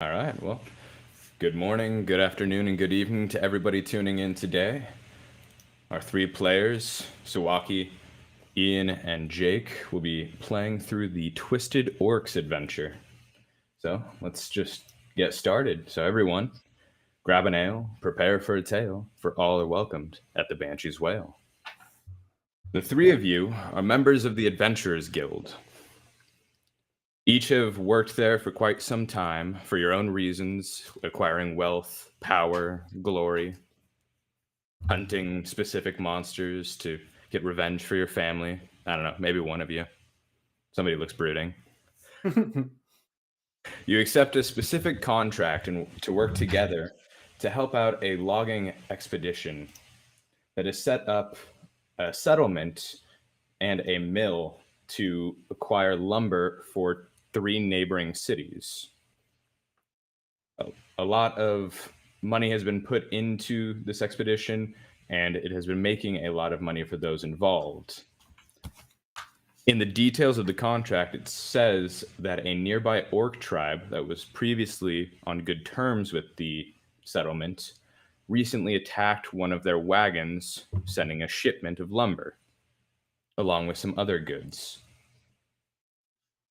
All right. Well, good morning, good afternoon, and good evening to everybody tuning in today. Our three players, Sawaki, Ian, and Jake, will be playing through the Twisted Orcs adventure. So let's just get started. So, everyone, grab an ale, prepare for a tale, for all are welcomed at the Banshee's Wail. The three of you are members of the Adventurers Guild. Each have worked there for quite some time for your own reasons, acquiring wealth, power, glory, hunting specific monsters to get revenge for your family. I don't know, maybe one of you. Somebody looks brooding. You accept a specific contract and to work together to help out a logging expedition that has set up a settlement and a mill to acquire lumber for three neighboring cities. A lot of money has been put into this expedition, and it has been making a lot of money for those involved. In the details of the contract, it says that a nearby orc tribe that was previously on good terms with the settlement recently attacked one of their wagons, sending a shipment of lumber, along with some other goods.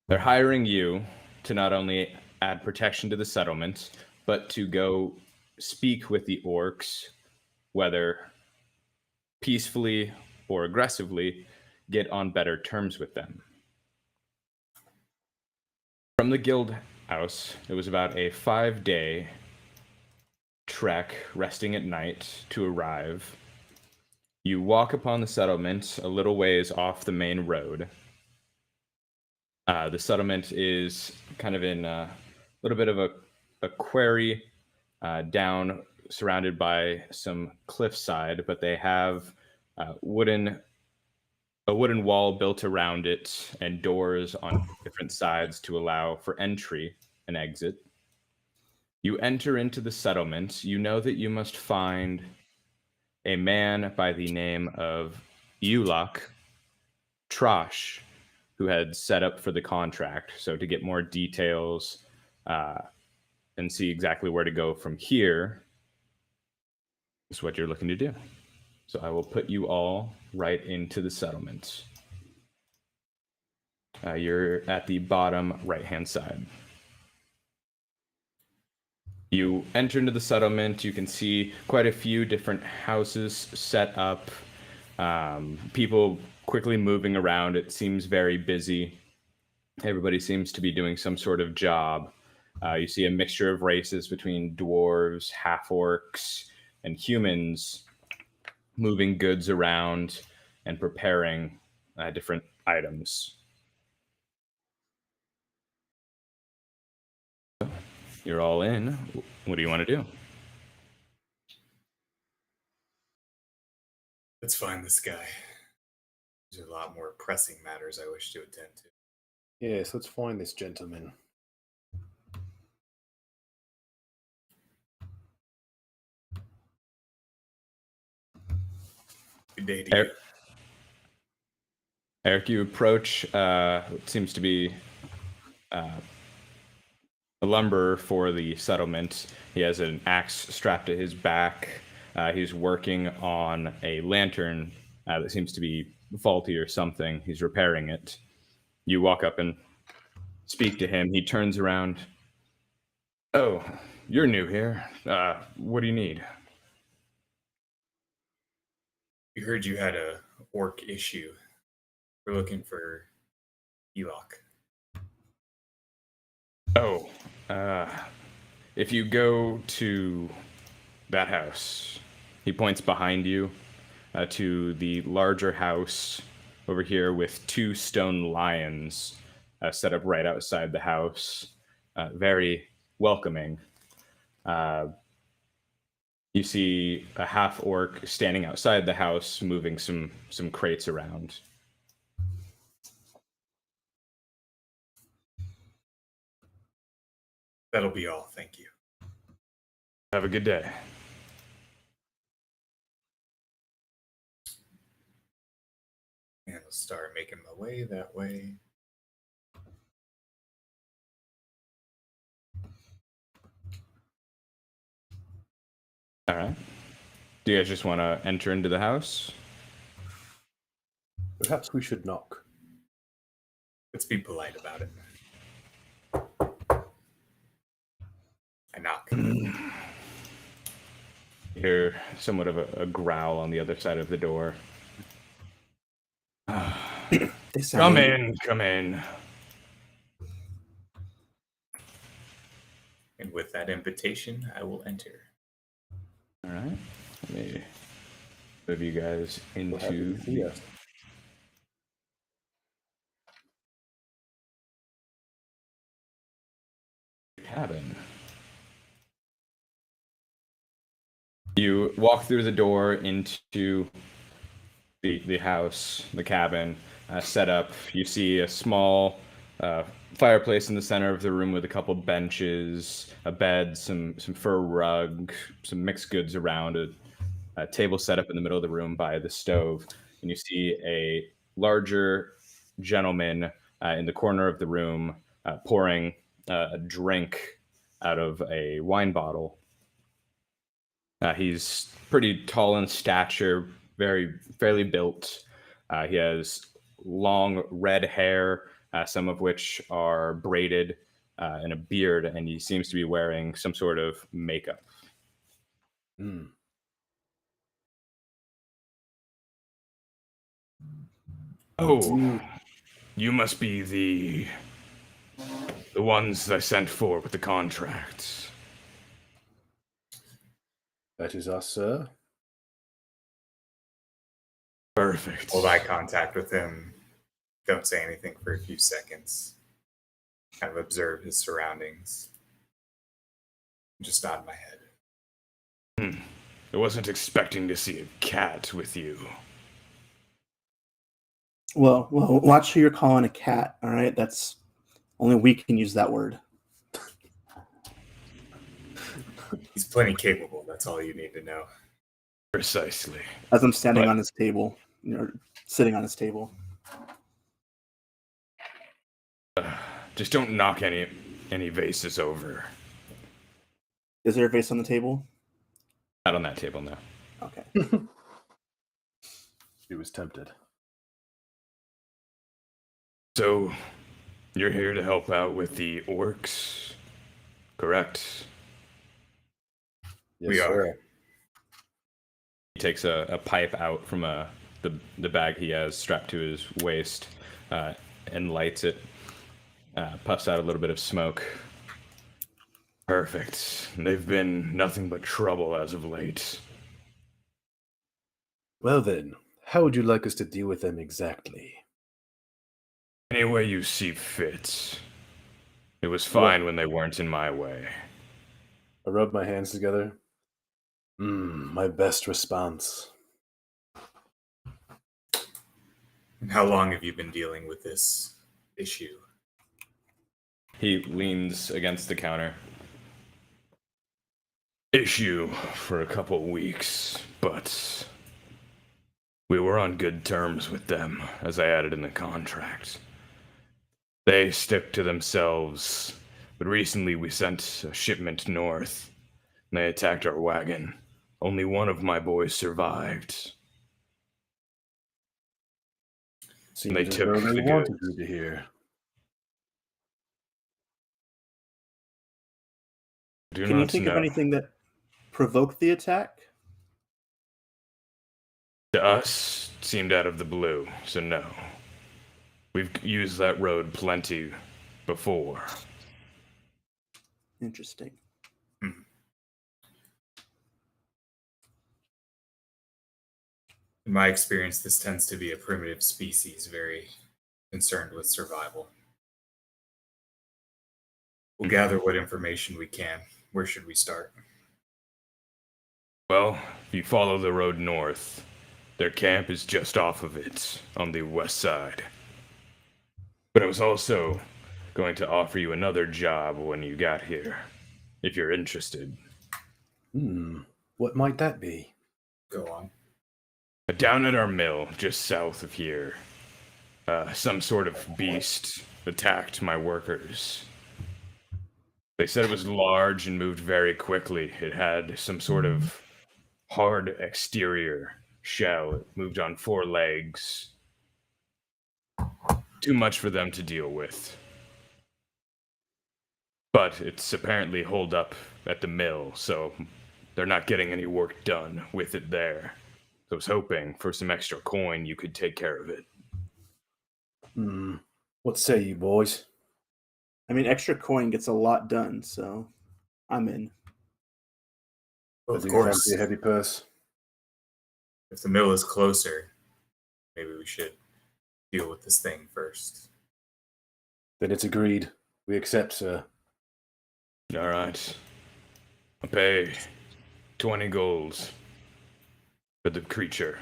They're hiring you to not only add protection to the settlement, but to go speak with the orcs, whether peacefully or aggressively, get on better terms with them. From the guild house, it was about a 5-day trek, resting at night, to arrive. You walk upon the settlement a little ways off the main road. The settlement is kind of in a little bit of a quarry down, surrounded by some cliffside, but they have a wooden wall built around it and doors on different sides to allow for entry and exit. You enter into the settlement. You know that you must find a man by the name of Ulok Trosh, who had set up for the contract. So to get more details and see exactly where to go from here is what you're looking to do. So I will put you all right into the settlement. You're at the bottom right-hand side. You enter into the settlement. You can see quite a few different houses set up. People quickly moving around. It seems very busy. Everybody seems to be doing some sort of job. You see a mixture of races between dwarves, half-orcs, and humans moving goods around and preparing different items. You're all in. What do you want to do? Let's find this guy. There's a lot more pressing matters I wish to attend to. Yes, let's find this gentleman. Good day to you. Eric, you approach what seems to be a lumberer for the settlement. He has an axe strapped to his back. He's working on a lantern that seems to be faulty or something. He's repairing it. You walk up and speak to him. He turns around. Oh, you're new here. What do you need? We heard you had a orc issue. We're looking for Elok. Oh, if you go to that house, he points behind you to the larger house over here with two stone lions set up right outside the house. Very welcoming. You see a half orc standing outside the house, moving some crates around. That'll be all. Thank you. Have a good day. And I'll start making my way that way. All right. Do you guys just want to enter into the house? Perhaps we should knock. Let's be polite about it. I knock. You hear somewhat of a growl on the other side of the door. They sound Come angry. in, come in. And with that invitation, I will enter. All right. Let me move you guys We're happy into to see us. the cabin. You walk through the door into the house, the cabin, set up. You see a small fireplace in the center of the room with a couple benches, a bed, some fur rug, some mixed goods around, a table set up in the middle of the room by the stove. And you see a larger gentleman in the corner of the room pouring a drink out of a wine bottle. He's pretty tall in stature, fairly built. He has long red hair, some of which are braided, and a beard, and he seems to be wearing some sort of makeup. Hmm. Oh, you must be the ones I sent for with the contracts. That is us, sir. Perfect. Hold eye contact with him. Don't say anything for a few seconds. Kind of observe his surroundings. Just nod my head. I wasn't expecting to see a cat with you. Well, watch who you're calling a cat. All right, that's only we can use that word. He's plenty capable. That's all you need to know. Precisely. As I'm standing But- on his table, sitting on his table. Just don't knock any vases over. Is there a vase on the table? Not on that table, no. Okay. He was tempted. So, you're here to help out with the orcs, correct? Yes, We are. sir. He takes a pipe out from the bag he has strapped to his waist and lights it. Puffs out a little bit of smoke. Perfect. They've been nothing but trouble as of late. Well then, how would you like us to deal with them exactly? Any way you see fit. It was fine when they weren't in my way. I rub my hands together. My best response. And how long have you been dealing with this issue? He leans against the counter. Issue for a couple weeks, but we were on good terms with them, as I added in the contract. They stick to themselves, but recently we sent a shipment north, and they attacked our wagon. Only one of my boys survived. Seems They as took though they the wanted goods. you to hear. Do Can you not think know. of anything that provoked the attack? To us, it seemed out of the blue, so no. We've used that road plenty before. Interesting. In my experience, this tends to be a primitive species, very concerned with survival. We'll gather what information we can. Where should we start? Well, if you follow the road north, their camp is just off of it, on the west side. But I was also going to offer you another job when you got here, if you're interested. What might that be? Go on. Down at our mill, just south of here, some sort of beast attacked my workers. They said it was large and moved very quickly. It had some sort of hard exterior shell. It moved on 4 legs. Too much for them to deal with. But it's apparently holed up at the mill, so they're not getting any work done with it there. So I was hoping for some extra coin you could take care of it. What say you, boys? I mean, extra coin gets a lot done, so I'm in. Well, I of do course, fancy a heavy purse. if the mill is closer, maybe we should deal with this thing first. Then it's agreed. We accept, sir. All right. I'll pay 20 golds for the creature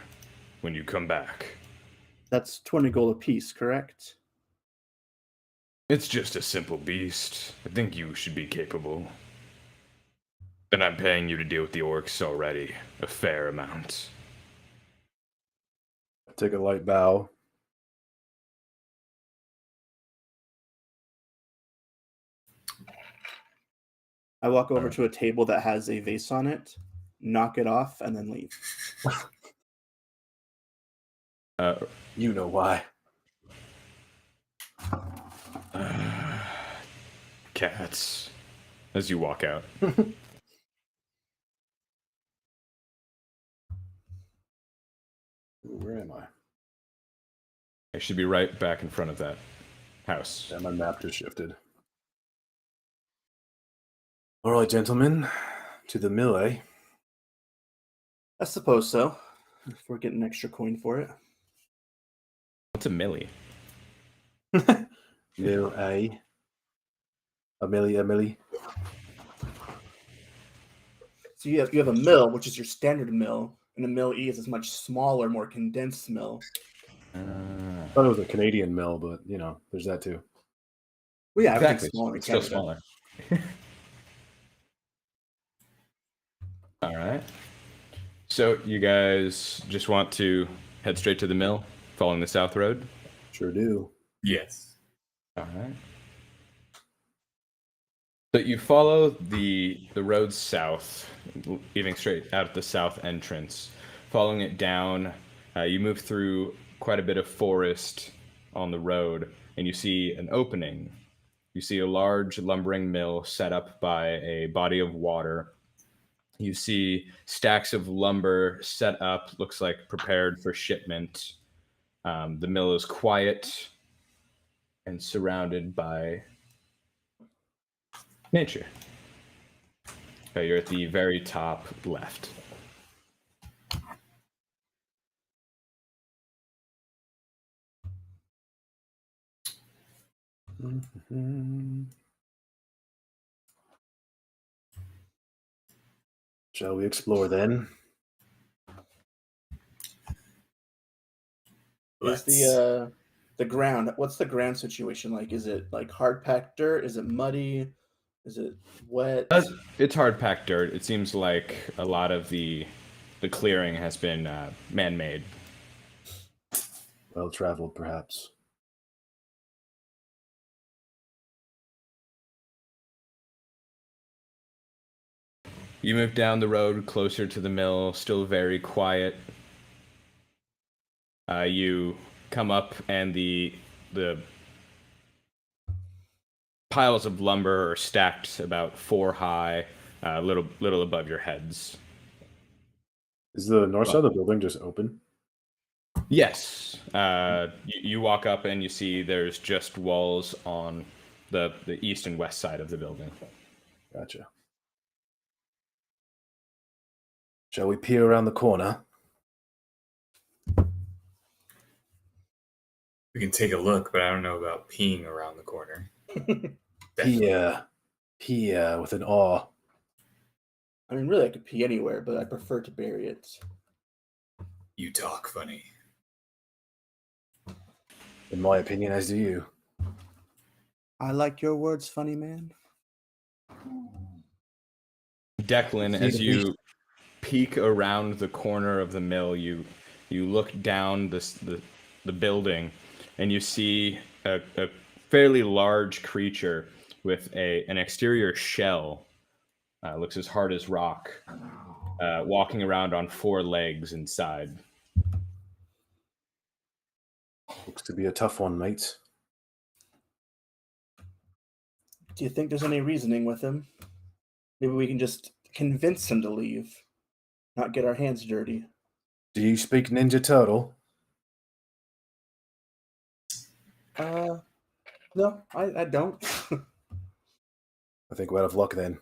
when you come back. That's 20 gold apiece, correct? It's just a simple beast. I think you should be capable. And I'm paying you to deal with the orcs already. A fair amount. Take a light bow. I walk over to a table that has a vase on it, knock it off, and then leave. You know why. Cats. As you walk out. Where am I? I should be right back in front of that house. Yeah, my map just shifted. All right, gentlemen. To the mill, eh? I suppose so. If we're getting extra coin for it. What's a millie? Mill, eh? A millie. So you have a mill, which is your standard mill, and a mill E is a much smaller, more condensed mill. I thought it was a Canadian mill, but, there's that too. Well, yeah, everything's Exactly. smaller in It's still Canada. smaller. All right. So you guys just want to head straight to the mill, following the south road? Sure do. Yes. All right. So you follow the road south, leaving straight out at the south entrance. Following it down, you move through quite a bit of forest on the road, and you see an opening. You see a large lumbering mill set up by a body of water. You see stacks of lumber set up, looks like prepared for shipment. The mill is quiet and surrounded by nature. Okay, you're at the very top left. Shall we explore then? Is the ground? What's the ground situation like? Is it like hard packed dirt? Is it muddy? Is it wet? It's hard packed dirt. It seems like a lot of the clearing has been man-made. Well traveled, perhaps. You move down the road closer to the mill, still very quiet. You come up, and the piles of lumber are stacked about 4 high, little above your heads. Is the north side of the building just open? Yes. You walk up and you see there's just walls on the east and west side of the building. Gotcha. Shall we peer around the corner? We can take a look, but I don't know about peeing around the corner. Peer with an awe. I mean, really, I could pee anywhere, but I prefer to bury it. You talk funny. In my opinion, as do you. I like your words, funny man. Declan, as you peek around the corner of the mill, you look down the building, and you see a fairly large creature with an exterior shell. Looks as hard as rock. walking around on 4 legs inside. Looks to be a tough one, mate. Do you think there's any reasoning with him? Maybe we can just convince him to leave, not get our hands dirty. Do you speak Ninja Turtle? No, I don't. I think we're out of luck then.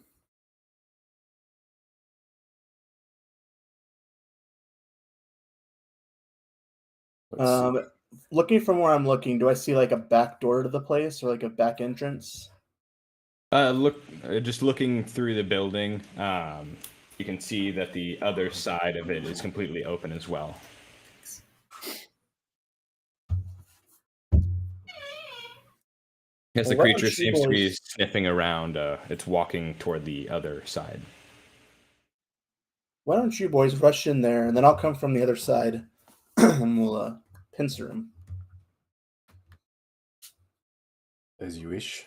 Let's see. Looking from where I'm looking, do I see like a back door to the place or like a back entrance? Just looking through the building, you can see that the other side of it is completely open as well. As the Well, why don't creature you seems to be boys- sniffing around, it's walking toward the other side. Why don't you boys rush in there, and then I'll come from the other side, and we'll pincer him. As you wish.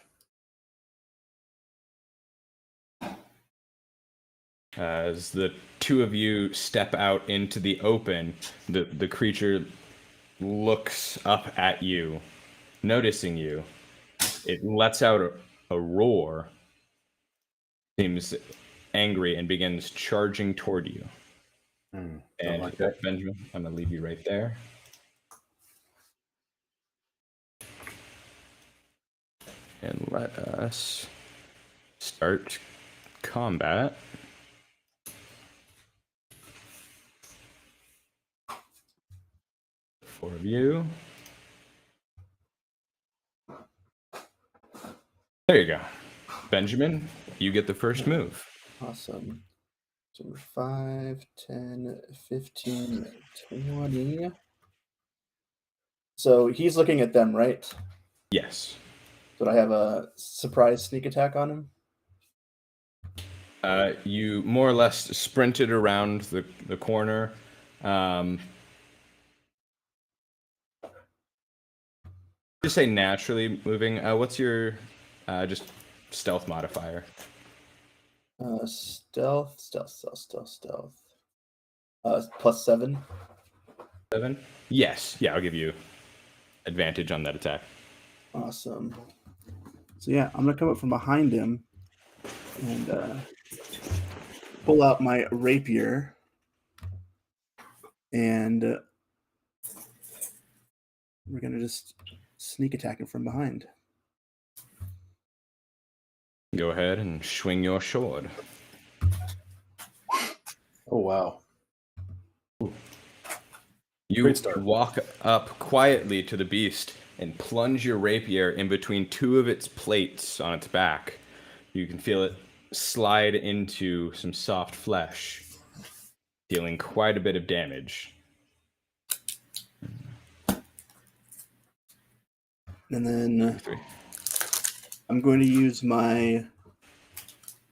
As the two of you step out into the open, the creature looks up at you, noticing you. It lets out a roar, seems angry, and begins charging toward you. Don't And like that. Benjamin, I'm going to leave you right there. And let us start combat. Four of you. There you go. Benjamin, you get the first move. Awesome. So 5, 10, 15, 20. So he's looking at them, right? Yes. Did I have a surprise sneak attack on him? You more or less sprinted around the corner. Just say naturally moving. What's your just stealth modifier? Stealth. +7. 7? Yes. Yeah, I'll give you advantage on that attack. Awesome. So yeah, I'm gonna come up from behind him and pull out my rapier, and we're gonna just sneak attack him from behind. Go ahead and swing your sword. Oh, wow. You Great start. walk up quietly to the beast and plunge your rapier in between two of its plates on its back. You can feel it slide into some soft flesh, dealing quite a bit of damage. And then 3. I'm going to use my.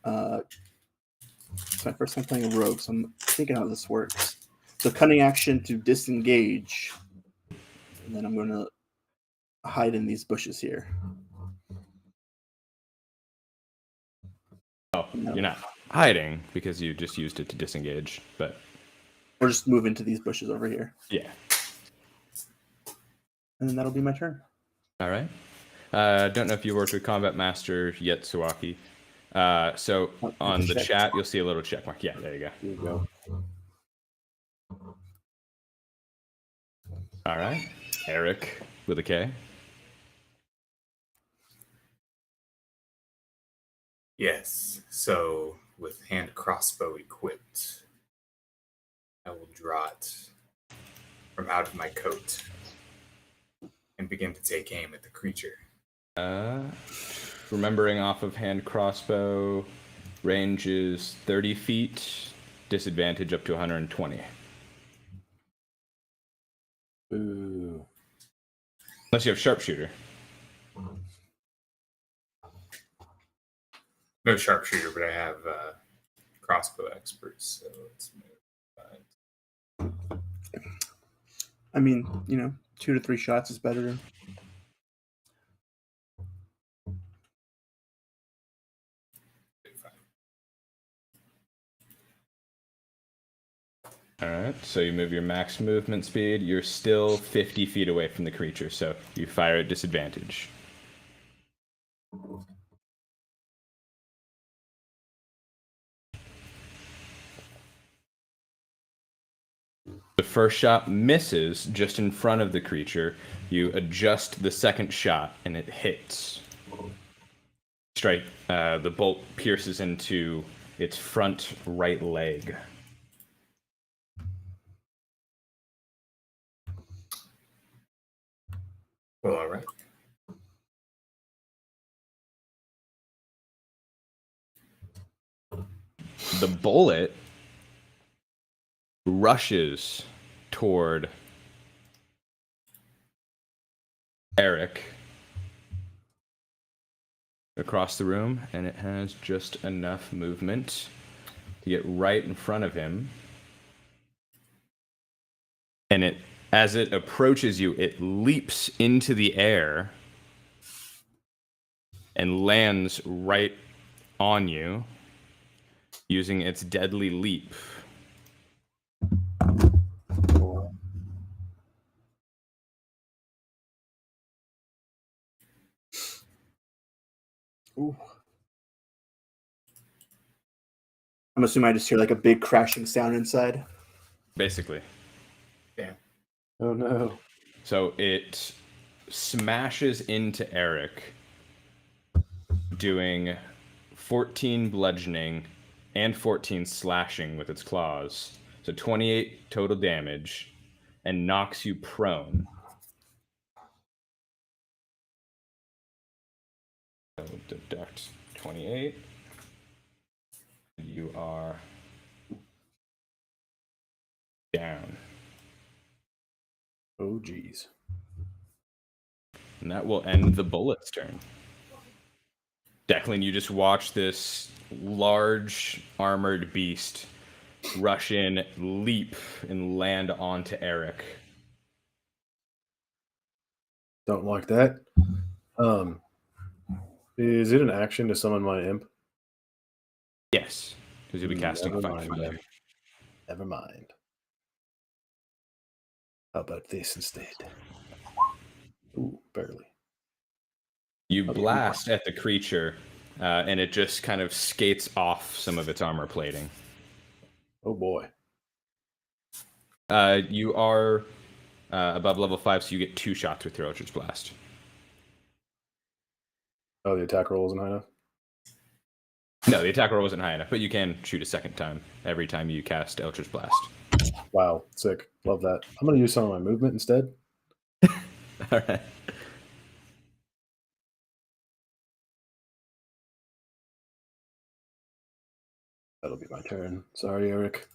It's my first time playing a rogue, so I'm thinking how this works. So cunning action to disengage, and then I'm going to hide in these bushes here. Oh, you're not hiding because you just used it to disengage, but Or just move into these bushes over here, yeah. and then that'll be my turn. All right. Don't know if you worked with Combat Master yet, Suwaki. So on the check. chat, you'll see a little check mark. Yeah, there you go. Here you go. All right. Eric with a K. Yes. So with hand crossbow equipped, I will draw it from out of my coat and begin to take aim at the creature. Remembering off of hand crossbow, range is 30 feet, disadvantage up to 120. Ooh. Unless you have sharpshooter. No sharpshooter, but I have crossbow experts, so let's move. I mean, 2 to 3 shots is better. All right, so you move your max movement speed. You're still 50 feet away from the creature, so you fire at disadvantage. The first shot misses just in front of the creature. You adjust the second shot, and it hits. Strike. The bolt pierces into its front right leg. Well, all right. The bullet rushes toward Eric across the room, and it has just enough movement to get right in front of him. And as it approaches you, it leaps into the air and lands right on you using its deadly leap. Ooh. I'm assuming I just hear like a big crashing sound inside. Basically. Yeah. Oh no. So it smashes into Eric, doing 14 bludgeoning and 14 slashing with its claws. So 28 total damage, and knocks you prone. So deduct 28. You are down. Oh geez. And that will end the bullet's turn. Declan, you just watch this large armored beast rush in, leap, and land onto Eric. Don't like that. Is it an action to summon my imp? Yes, because you'll be casting Never Fight mind, Fire. then. Never mind. How about this instead? Ooh, barely. You Okay. blast at the creature, and it just kind of skates off some of its armor plating. Oh boy. You are above level 5, so you get 2 shots with your Eldritch Blast. Oh, the attack roll isn't high enough? No, the attack roll wasn't high enough, but you can shoot a second time every time you cast Eldritch Blast. Wow, sick. Love that. I'm going to use some of my movement instead. All right. That'll be my turn. Sorry, Eric.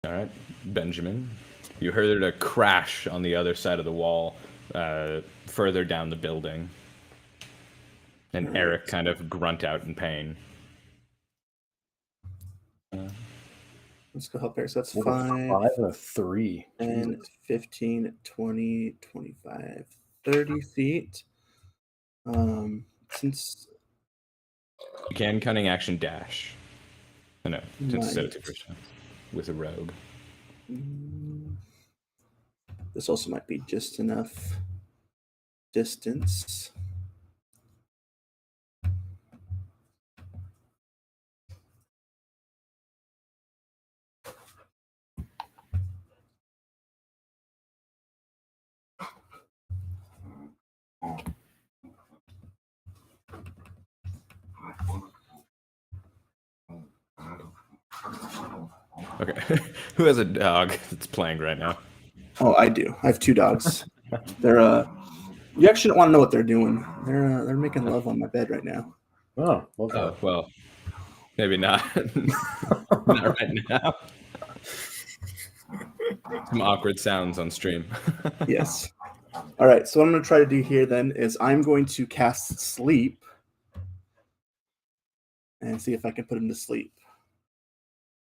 All right, Benjamin. You heard a crash on the other side of the wall, further down the building. And Eric kind of grunt out in pain. Let's go help Eric. So that's What 5, a 5 and a 3. 10, Jesus. 15, 20, 25, 30 feet. Since You can cunning action dash. Oh, no, since Right. it's first time with a rogue. This also might be just enough distance. Okay. Who has a dog that's playing right now? Oh, I do. I have 2 dogs. They're you actually don't want to know what they're doing. They're making love on my bed right now. Oh, love that. Oh, well, maybe not. Not right now. Some awkward sounds on stream. Yes. All right. So what I'm going to try to do here then is I'm going to cast sleep and see if I can put him to sleep.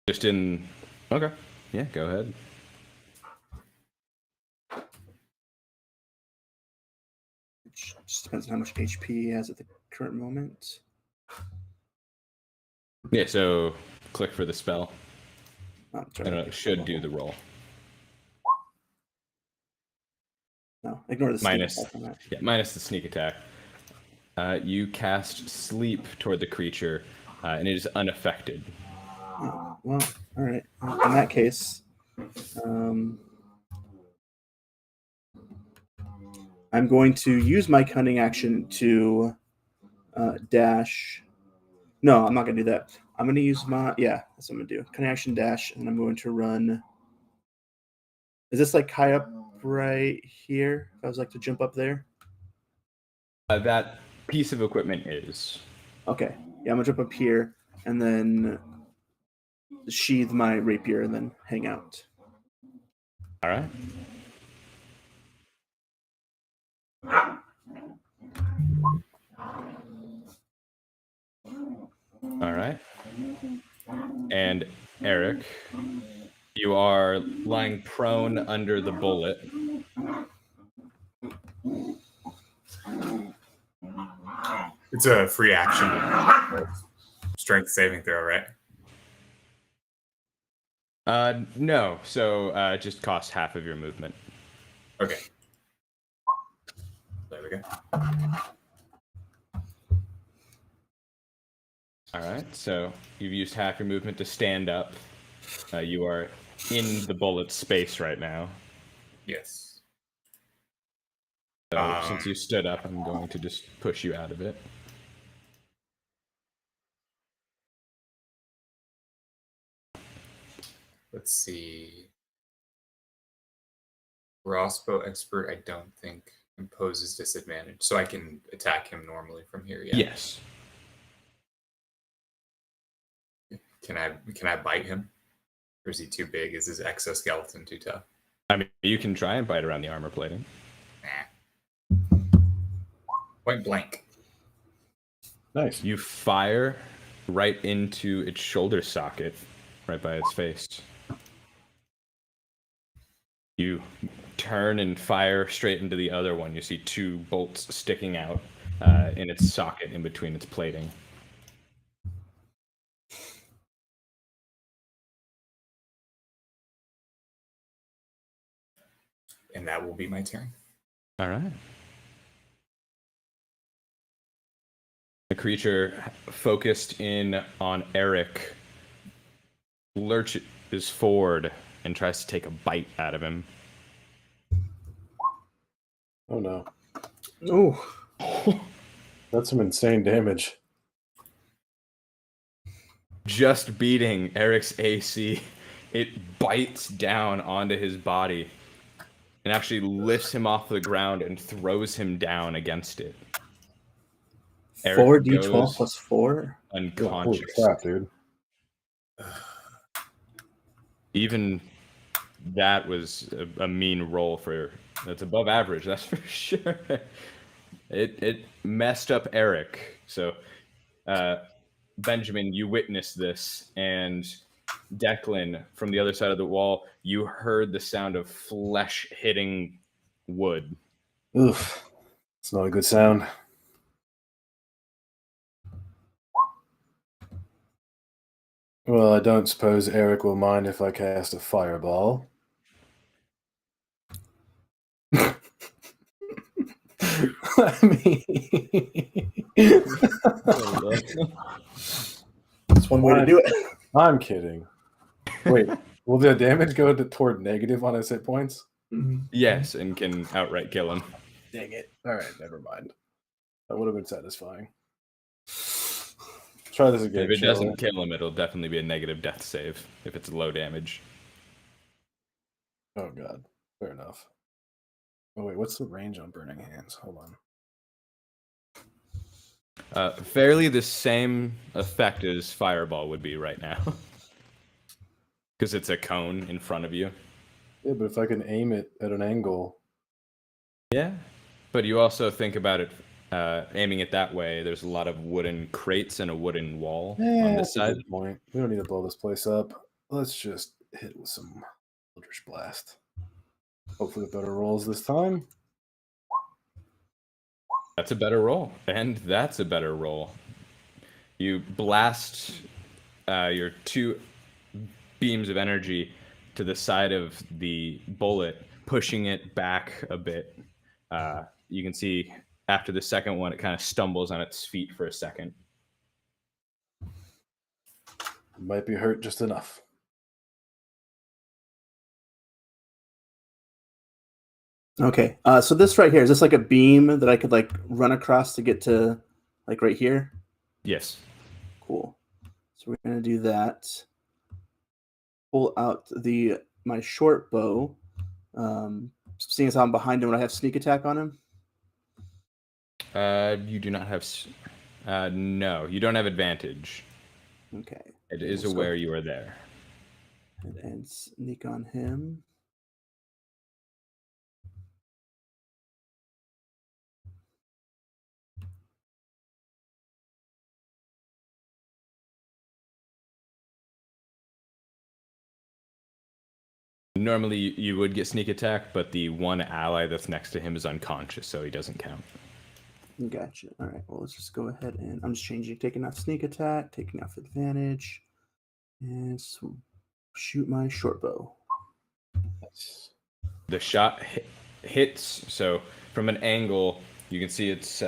Just in. Okay. Yeah, go ahead. Which just depends on how much HP he has at the current moment. Yeah, so click for the spell. I'm I trying don't know, to should do the roll. No, ignore the sneak Minus, attack on that. yeah, minus the sneak attack. You cast sleep toward the creature, and it is unaffected. Oh, well, all right. In that case, I'm going to use my cunning action to dash. No, I'm not going to do that. I'm going to use my, yeah, that's what I'm going to do. Cunning action dash, and I'm going to run. Is this like high up right here? If I was like to jump up there? That piece of equipment is. Okay. Yeah, I'm going to jump up here and then sheathe my rapier and then hang out. All right. All right. And Eric, you are lying prone under the bullet. It's a free action. Strength saving throw, right? No, so it just costs half of your movement. Okay. There we go. All right, so you've used half your movement to stand up. You are in the bullet space right now. Yes. So since you stood up, I'm going to just push you out of it. Let's see. Crossbow expert, I don't think imposes disadvantage, so I can attack him normally from here. Yeah. Yes. Can I bite him, or is he too big? Is his exoskeleton too tough? I mean, you can try and bite around the armor plating. Nah. Point blank. Nice. You fire right into its shoulder socket, right by its face. You turn and fire straight into the other one. You see two bolts sticking out in its socket in between its plating. And that will be my turn. All right. The creature focused in on Eric lurches forward and tries to take a bite out of him. Oh no. Oh. That's some insane damage. Just beating Eric's AC, it bites down onto his body and actually lifts him off the ground and throws him down against it. Eric 4d12 goes plus 4? Oh, holy unconscious. crap, dude. Even that was a mean roll that's above average, that's for sure. It messed up Eric. So Benjamin, you witnessed this, and Declan, from the other side of the wall, you heard the sound of flesh hitting wood. Oof. It's not a good sound. Well, I don't suppose Eric will mind if I cast a fireball. I mean... That's one way to do it. I'm kidding. Wait, will the damage go toward negative on his hit points? Yes, and can outright kill him. Dang it. All right, never mind. That would have been satisfying. Try this again. If it doesn't kill him, it'll definitely be a negative death save if it's low damage. Oh, God. Fair enough. Oh, wait, what's the range on Burning Hands? Hold on. Fairly the same effect as Fireball would be right now. Because it's a cone in front of you. Yeah, but if I can aim it at an angle... Yeah, but you also think about it, aiming it that way, there's a lot of wooden crates and a wooden wall on this side. Good point. We don't need to blow this place up. Let's just hit with some Eldritch Blast. Hopefully better rolls this time. That's a better roll. And that's a better roll. You blast your two beams of energy to the side of the bullet, pushing it back a bit. You can see after the second one, it kind of stumbles on its feet for a second. Might be hurt just enough. Okay. So this right here, is this like a beam that I could like run across to get to like right here? Yes. Cool. So we're gonna do that. Pull out my short bow. Seeing as I'm behind him, would I have sneak attack on him? You do not have. No, you don't have advantage. Okay. It is Let's aware go. you are there. And sneak on him. Normally, you would get sneak attack, but the one ally that's next to him is unconscious, so he doesn't count. Gotcha. All right. Well, let's just go ahead and I'm just taking off sneak attack, taking off advantage, and shoot my short bow. The shot hits, so from an angle, you can see its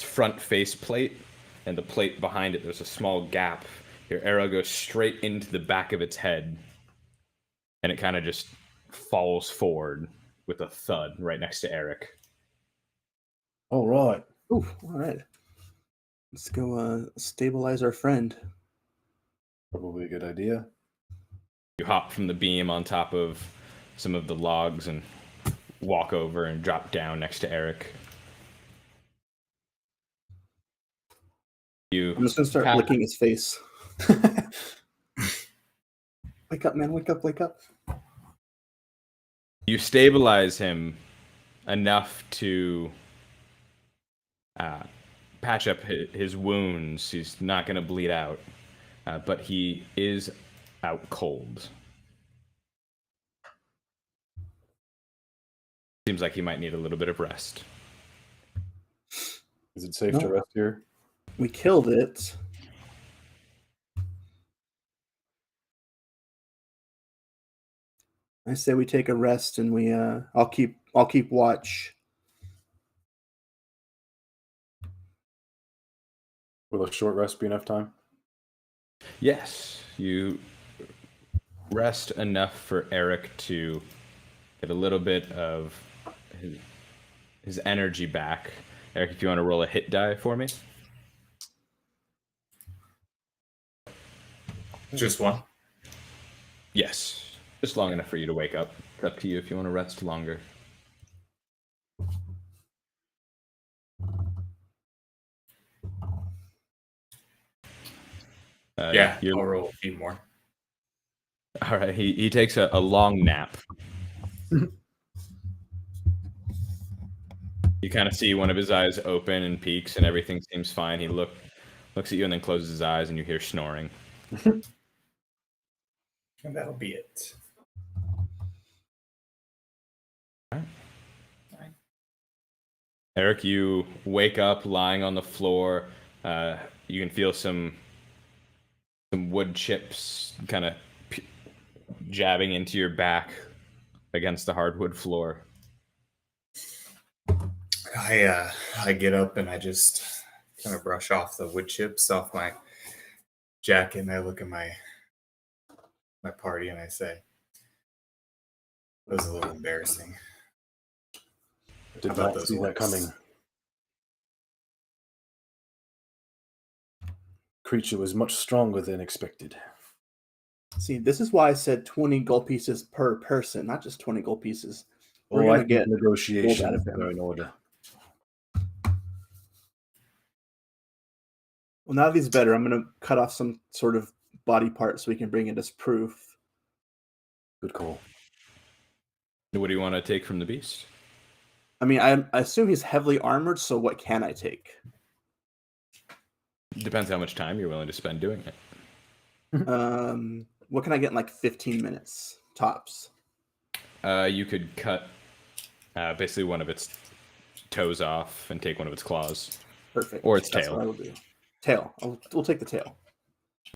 front face plate, and the plate behind it, there's a small gap. Your arrow goes straight into the back of its head, and it kind of just falls forward with a thud right next to Eric. All right. Ooh, all right. Let's go stabilize our friend. Probably a good idea. You hop from the beam on top of some of the logs and walk over and drop down next to Eric. I'm just gonna start licking his face. Wake up, man! Wake up! Wake up! You stabilize him enough to patch up his wounds. He's not going to bleed out, but he is out cold. Seems like he might need a little bit of rest. Is it safe to rest here? We killed it. I say we take a rest and we I'll keep watch. Will a short rest be enough time? Yes, you rest enough for Eric to get a little bit of his energy back. Eric, if you want to roll a hit die for me. Just one? Yes. Just long enough for you to wake up. It's up to you if you want to rest longer. Yeah, I'll roll a few more. All right, he takes a long nap. You kind of see one of his eyes open and peeks, and everything seems fine. He looks at you and then closes his eyes, and you hear snoring. And that'll be it. All right. Eric, you wake up lying on the floor. You can feel some wood chips kind of jabbing into your back against the hardwood floor. I get up and I just kind of brush off the wood chips off my jacket, and I look at my party and I say, it was a little embarrassing. Did not see that coming. Creature was much stronger than expected. See, this is why I said 20 gold pieces per person, not just 20 gold pieces. We're gonna get negotiation out of him. in order. Well, now that he's better, I'm gonna cut off some sort of body part so we can bring it as proof. Good call. What do you want to take from the beast? I mean, I assume he's heavily armored, so what can I take? Depends how much time you're willing to spend doing it. What can I get in like 15 minutes tops? You could cut basically one of its toes off and take one of its claws. Perfect. Or its That's tail. what I will do. Tail. We'll take the tail.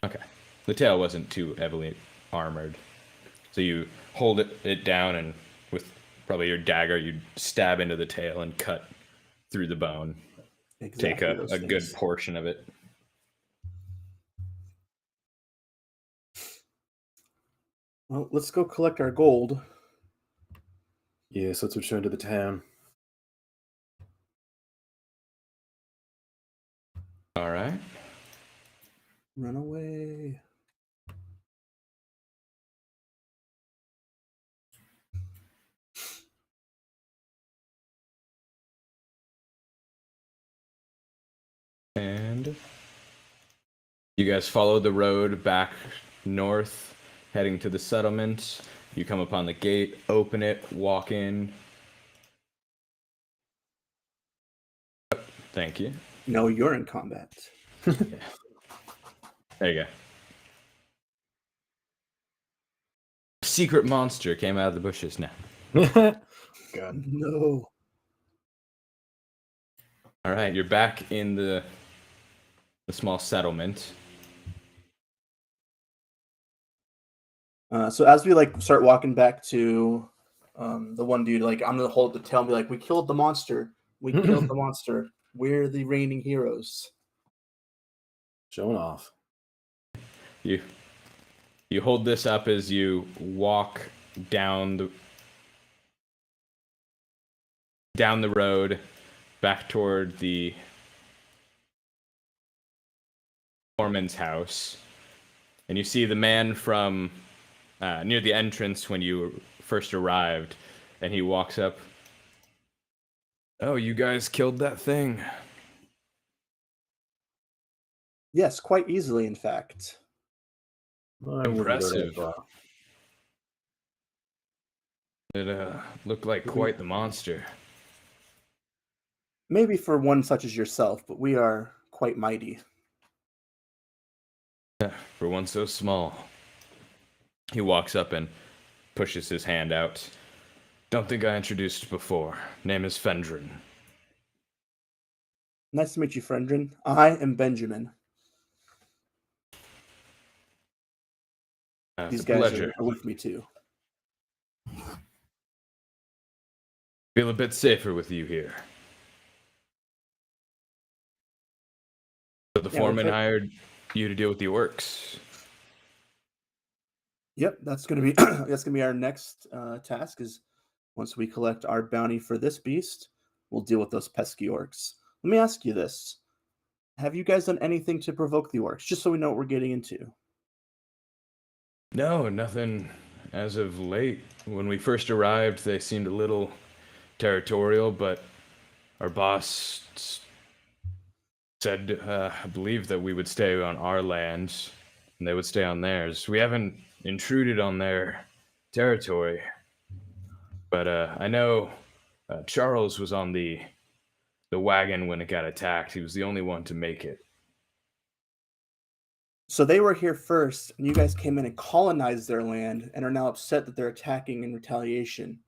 Okay. The tail wasn't too heavily armored. So you hold it down, and with probably your dagger, you stab into the tail and cut through the bone. Take Exactly those a good things. portion of it. Well, let's go collect our gold. Yes, let's return to the town. All right. Run away. And you guys follow the road back north, heading to the settlement. You come upon the gate, open it, walk in. Thank you. No, you're in combat. There you go. Secret monster came out of the bushes now. God. No. All right, you're back in the small settlement. So as we start walking back to the one dude, I'm gonna hold the tail and be like, "We killed the monster. We killed the monster. We're the reigning heroes." Showing off. You hold this up as you walk down the road back toward the foreman's house, and you see the man from near the entrance when you first arrived, and he walks up. Oh, you guys killed that thing. Yes, quite easily, in fact. I wouldn't go that Impressive. far. It looked like quite the monster. Maybe for one such as yourself, but we are quite mighty. For one so small. He walks up and pushes his hand out. Don't think I introduced before. Name is Fendrin. Nice to meet you, Frendrin. I am Benjamin. These It's a guys pleasure. are with me too. Feel a bit safer with you here. So the foreman hired you to deal with the orcs. Yep, that's gonna be that's gonna be our next task. Is once we collect our bounty for this beast, we'll deal with those pesky orcs. Let me ask you this: have you guys done anything to provoke the orcs? Just so we know what we're getting into. No, nothing as of late. When we first arrived, they seemed a little territorial, but our boss said, I believe, that we would stay on our lands and they would stay on theirs. We haven't intruded on their territory, but I know Charles was on the wagon when it got attacked. He was the only one to make it. So they were here first, and you guys came in and colonized their land, and are now upset that they're attacking in retaliation.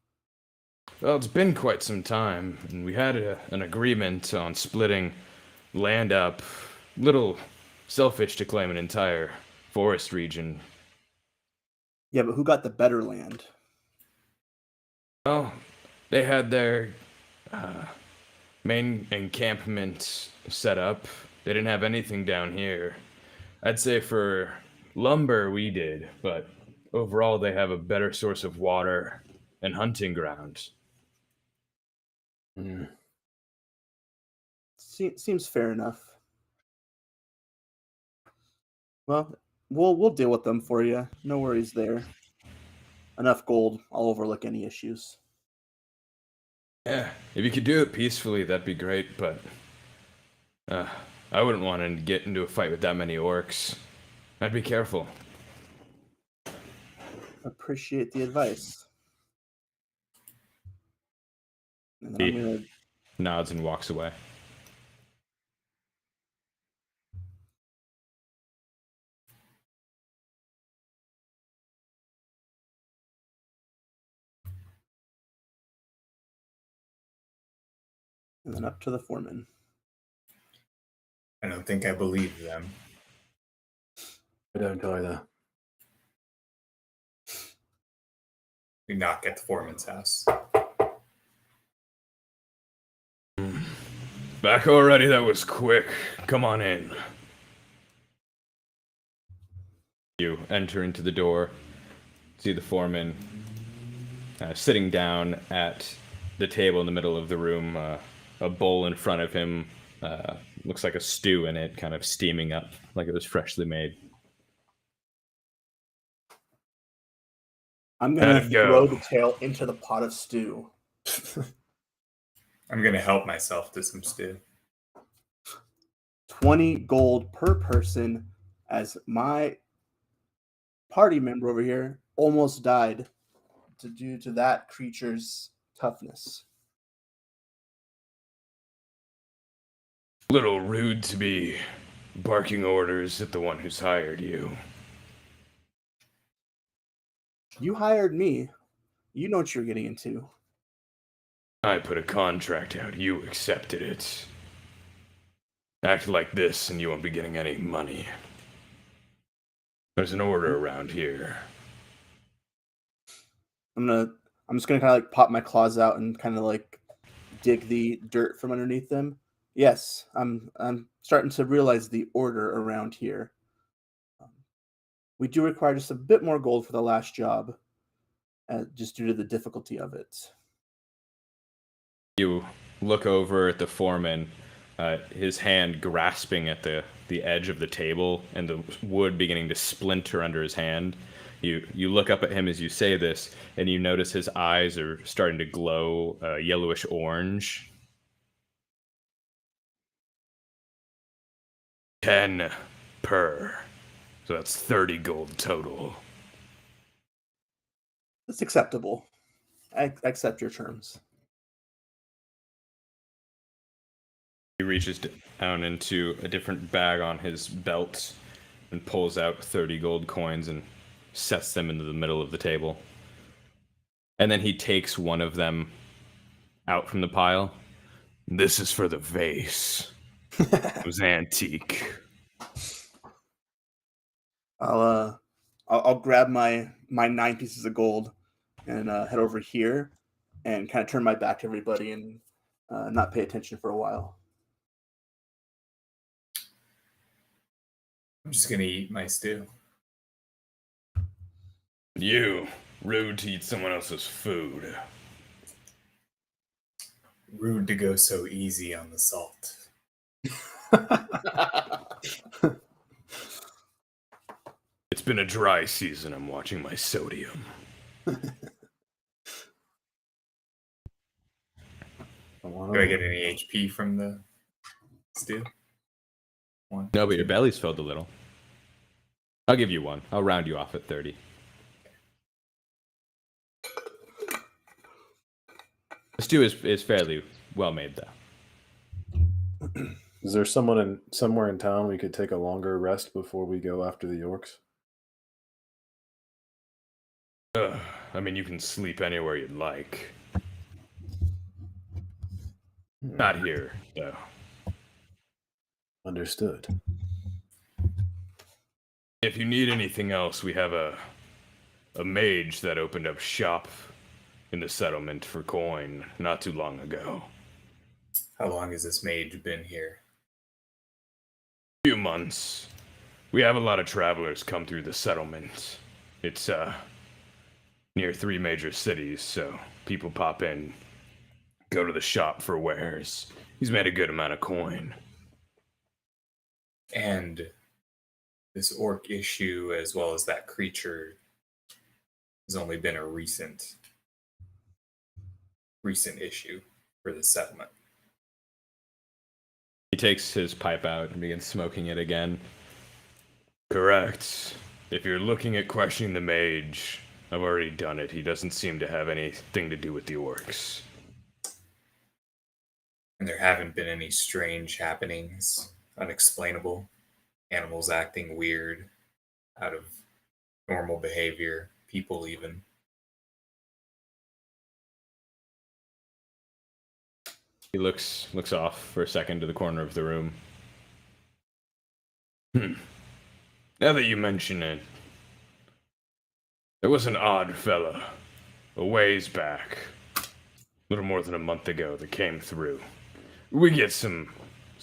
Well, it's been quite some time, and we had an agreement on splitting land up. Little selfish to claim an entire forest region. Yeah, but who got the better land? Well, they had their main encampment set up. They didn't have anything down here. I'd say for lumber we did, but overall they have a better source of water and hunting grounds. Mm. Seems fair enough. Well, we'll deal with them for you. No worries there. Enough gold. I'll overlook any issues. Yeah, if you could do it peacefully, that'd be great, but I wouldn't want to get into a fight with that many orcs. I'd be careful. Appreciate the advice. And then He I'm gonna nods and walks away. and then up to the foreman. I don't think I believe them. I don't either. We knock at the foreman's house. Back already? That was quick. Come on in. You enter into the door, see the foreman sitting down at the table in the middle of the room, a bowl in front of him, looks like a stew in it, kind of steaming up like it was freshly made. I'm gonna How'd it go? throw the tail into the pot of stew. I'm going to help myself to some stew. 20 gold per person, as my party member over here almost died due to that creature's toughness. Little rude to be barking orders at the one who's hired you. You hired me. You know what you're getting into. I put a contract out. You accepted it. Act like this and you won't be getting any money. There's an order around here. I'm just gonna kind of like pop my claws out and kind of like dig the dirt from underneath them. Yes, I'm starting to realize the order around here. We do require just a bit more gold for the last job, just due to the difficulty of it. You look over at the foreman, his hand grasping at the edge of the table and the wood beginning to splinter under his hand. You look up at him as you say this, and you notice his eyes are starting to glow yellowish orange. 10 per. So that's 30 gold total. That's acceptable. I accept your terms. He reaches down into a different bag on his belt and pulls out 30 gold coins and sets them into the middle of the table. And then he takes one of them out from the pile. This is for the vase. It was antique. I'll grab my 9 pieces of gold and head over here and kind of turn my back to everybody and not pay attention for a while. I'm just going to eat my stew. You, rude to eat someone else's food. Rude to go so easy on the salt. It's been a dry season. I'm watching my sodium. Do I get any HP from the stew? One. No, but your belly's filled a little. I'll give you one. I'll round you off at 30. The stew is fairly well made, though. Is there someone somewhere in town we could take a longer rest before we go after the Orcs? I mean, you can sleep anywhere you'd like. Not here, though. Understood. If you need anything else, we have a mage that opened up shop in the settlement for coin not too long ago. How long has this mage been here? Few months. We have a lot of travelers come through the settlement. It's near 3 major cities, so people pop in, go to the shop for wares. He's made a good amount of coin. And this orc issue, as well as that creature, has only been a recent issue for the settlement. He takes his pipe out and begins smoking it again. Correct. If you're looking at questioning the mage, I've already done it. He doesn't seem to have anything to do with the orcs. And there haven't been any strange happenings, unexplainable, animals acting weird, out of normal behavior, people even. He looks off for a second to the corner of the room. Now that you mention it, there was an odd fella a ways back, a little more than a month ago, that came through. We get some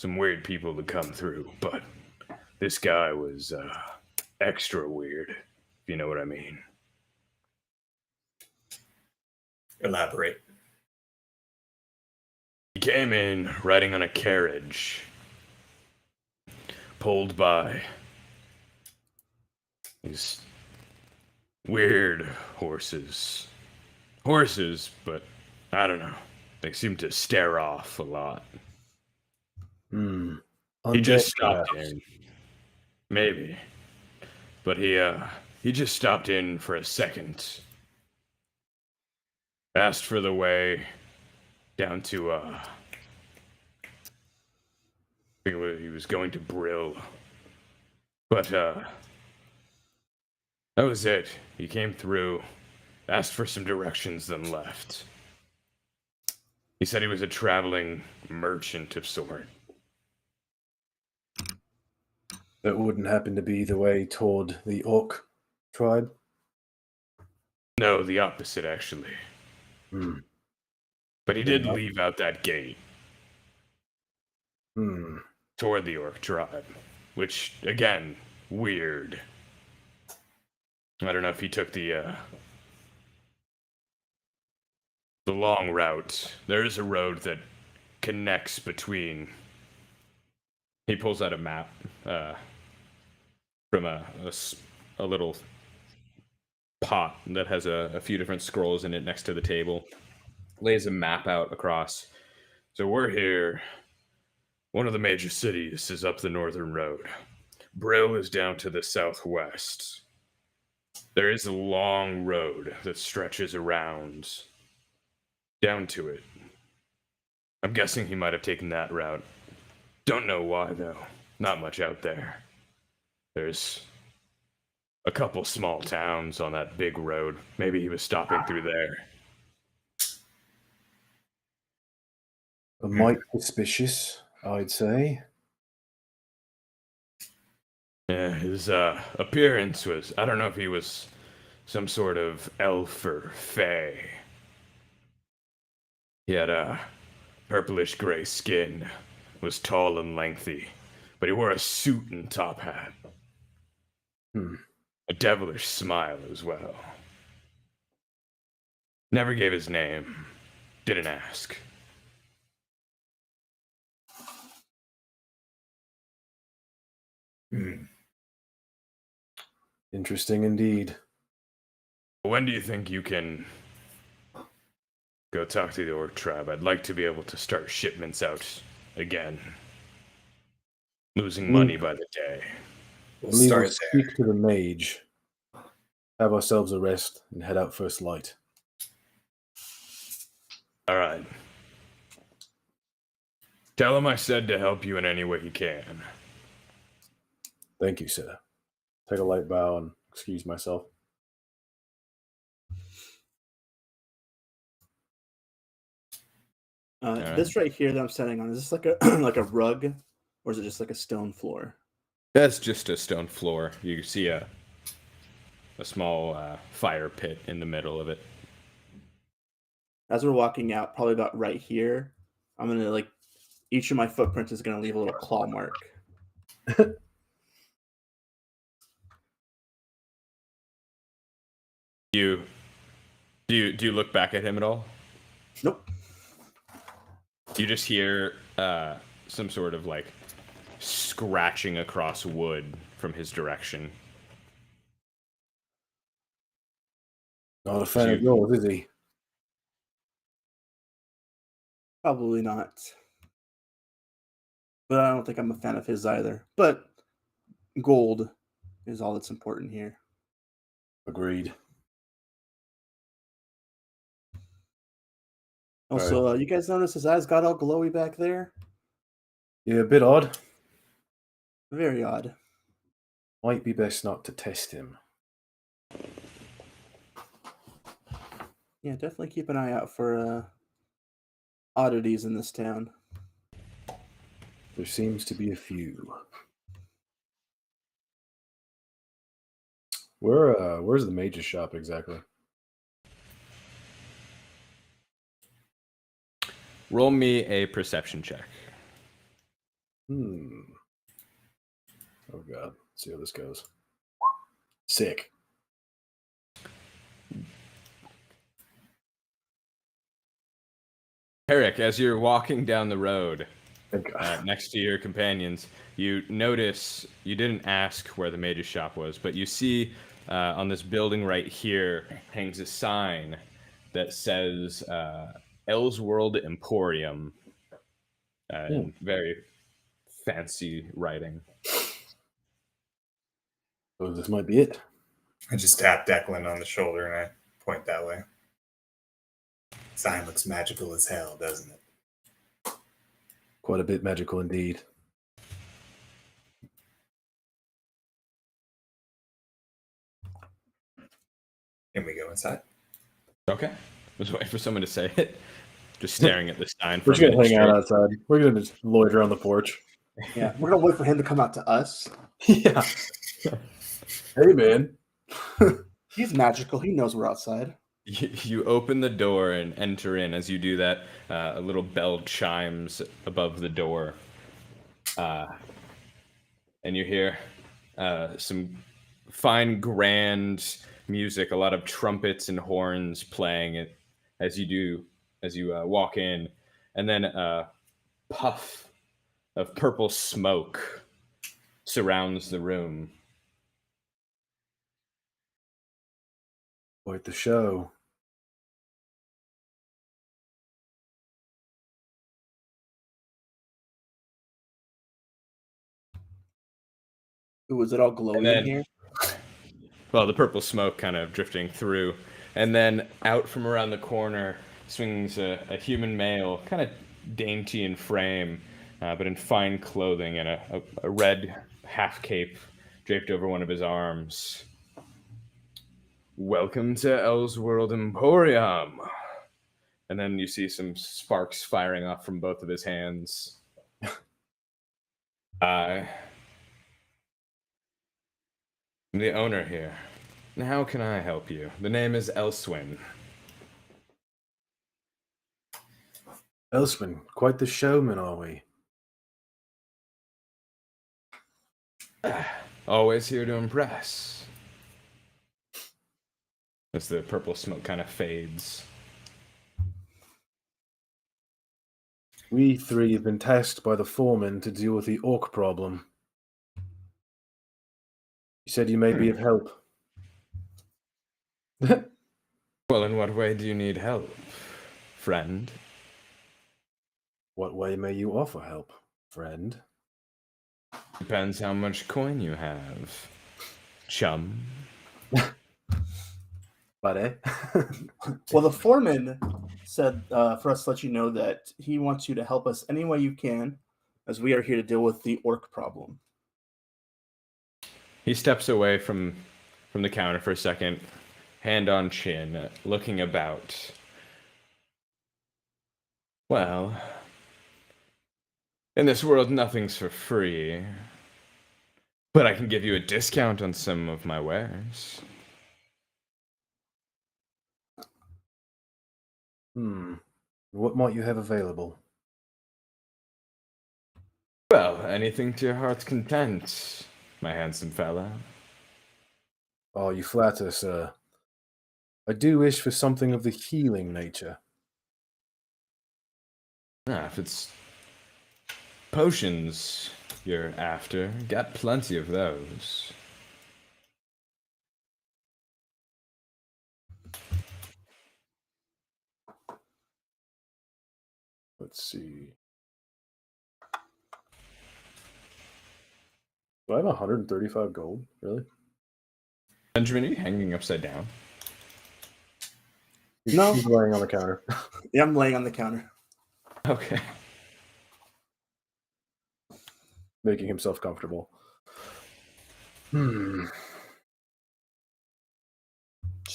weird people to come through, but this guy was extra weird, if you know what I mean. Elaborate. He came in riding on a carriage, pulled by these weird horses. Horses, but I don't know. They seem to stare off a lot. Hmm. He just Undead stopped in. Maybe. But he just stopped in for a second. Asked for the way down to I think he was going to Brill. But that was it. He came through, asked for some directions, then left. He said he was a traveling merchant of sort. That wouldn't happen to be the way toward the Orc tribe. No, the opposite, actually. Hmm. But he did Yeah. leave out that gate Hmm. toward the Orc tribe, which, again, weird. I don't know if he took the long route. There is a road that connects between. He pulls out a map from a little pot that has a few different scrolls in it next to the table. Lays a map out across. So we're here. One of the major cities is up the northern road. Brill is down to the southwest. There is a long road that stretches around down to it. I'm guessing he might have taken that route. Don't know why, though. Not much out there. There's a couple small towns on that big road. Maybe he was stopping through there. A mite suspicious, I'd say. Yeah, his appearance was, I don't know if he was some sort of elf or fae. He had a purplish gray skin, was tall and lengthy, but he wore a suit and top hat. Hmm. A devilish smile as well. Never gave his name. Didn't ask. Hmm. Interesting indeed. When do you think you can go talk to the Orc tribe? I'd like to be able to start shipments out again. Losing money by the day. We'll We will start there. speak to the mage, have ourselves a rest, and head out first light. All right. Tell him I said to help you in any way he can. Thank you, sir. Take a light bow and excuse myself. This right here that I'm standing on, is this like a like a rug, or is it just like a stone floor? That's just a stone floor. You see a small fire pit in the middle of it. As we're walking out, probably about right here, I'm gonna like each of my footprints is gonna leave a little claw mark. Do you look back at him at all? Nope. You just hear some sort of like scratching across wood from his direction. Not a fan of yours, is he? Probably not. But I don't think I'm a fan of his either. But gold is all that's important here. Agreed. Also, you guys notice his eyes got all glowy back there? Yeah, a bit odd. Very odd. Might be best not to test him. Yeah, definitely keep an eye out for oddities in this town. There seems to be a few. Where's the mage's shop exactly? roll me a perception check. Oh god. Let's see how this goes. Sick. Eric, as you're walking down the road Thank God. next to your companions, you notice, you didn't ask where the mage's shop was, but you see on this building right here hangs a sign that says Elseworld Emporium in very fancy writing. So this might be it. I just tap Declan on the shoulder and I point that way. Sign looks magical as hell, doesn't it? Quite a bit magical indeed. Can we go inside? Okay. I was waiting for someone to say it. Just staring at the sign for We're a just gonna minute hang out straight. outside. We're gonna just loiter on the porch. Yeah, we're gonna wait for him to come out to us. Yeah. Hey man. He's magical. He knows we're outside. You open the door and enter in. As you do that, a little bell chimes above the door. And you hear some fine, grand music, a lot of trumpets and horns playing as you walk in. And then a puff of purple smoke surrounds the room. Quite the show. Ooh, is it all glowing in here? Well, the purple smoke kind of drifting through. And then out from around the corner swings a human male, kind of dainty in frame, but in fine clothing and a red half cape draped over one of his arms. Welcome to Elseworld Emporium. And then you see some sparks firing off from both of his hands. I'm the owner here. How can I help you? The name is Elswin. Elsman, quite the showman, are we? Always here to impress. As the purple smoke kind of fades. We three have been tasked by the foreman to deal with the orc problem. You said you may be of help. Well, in what way do you need help, friend? What way may you offer help, friend? Depends how much coin you have. Chum. Buddy. Well, the foreman said for us to let you know that he wants you to help us any way you can, as we are here to deal with the orc problem. He steps away from the counter for a second, hand on chin, looking about. Well, in this world, nothing's for free. But I can give you a discount on some of my wares. What might you have available? Well, anything to your heart's content, my handsome fella. Oh, you flatter, sir. I do wish for something of the healing nature. If it's potions you're after, got plenty of those. Let's see. Do I have 135 gold? Really? Benjamin, are you hanging upside down? No. He's laying on the counter. Yeah, I'm laying on the counter. Okay. Making himself comfortable. Just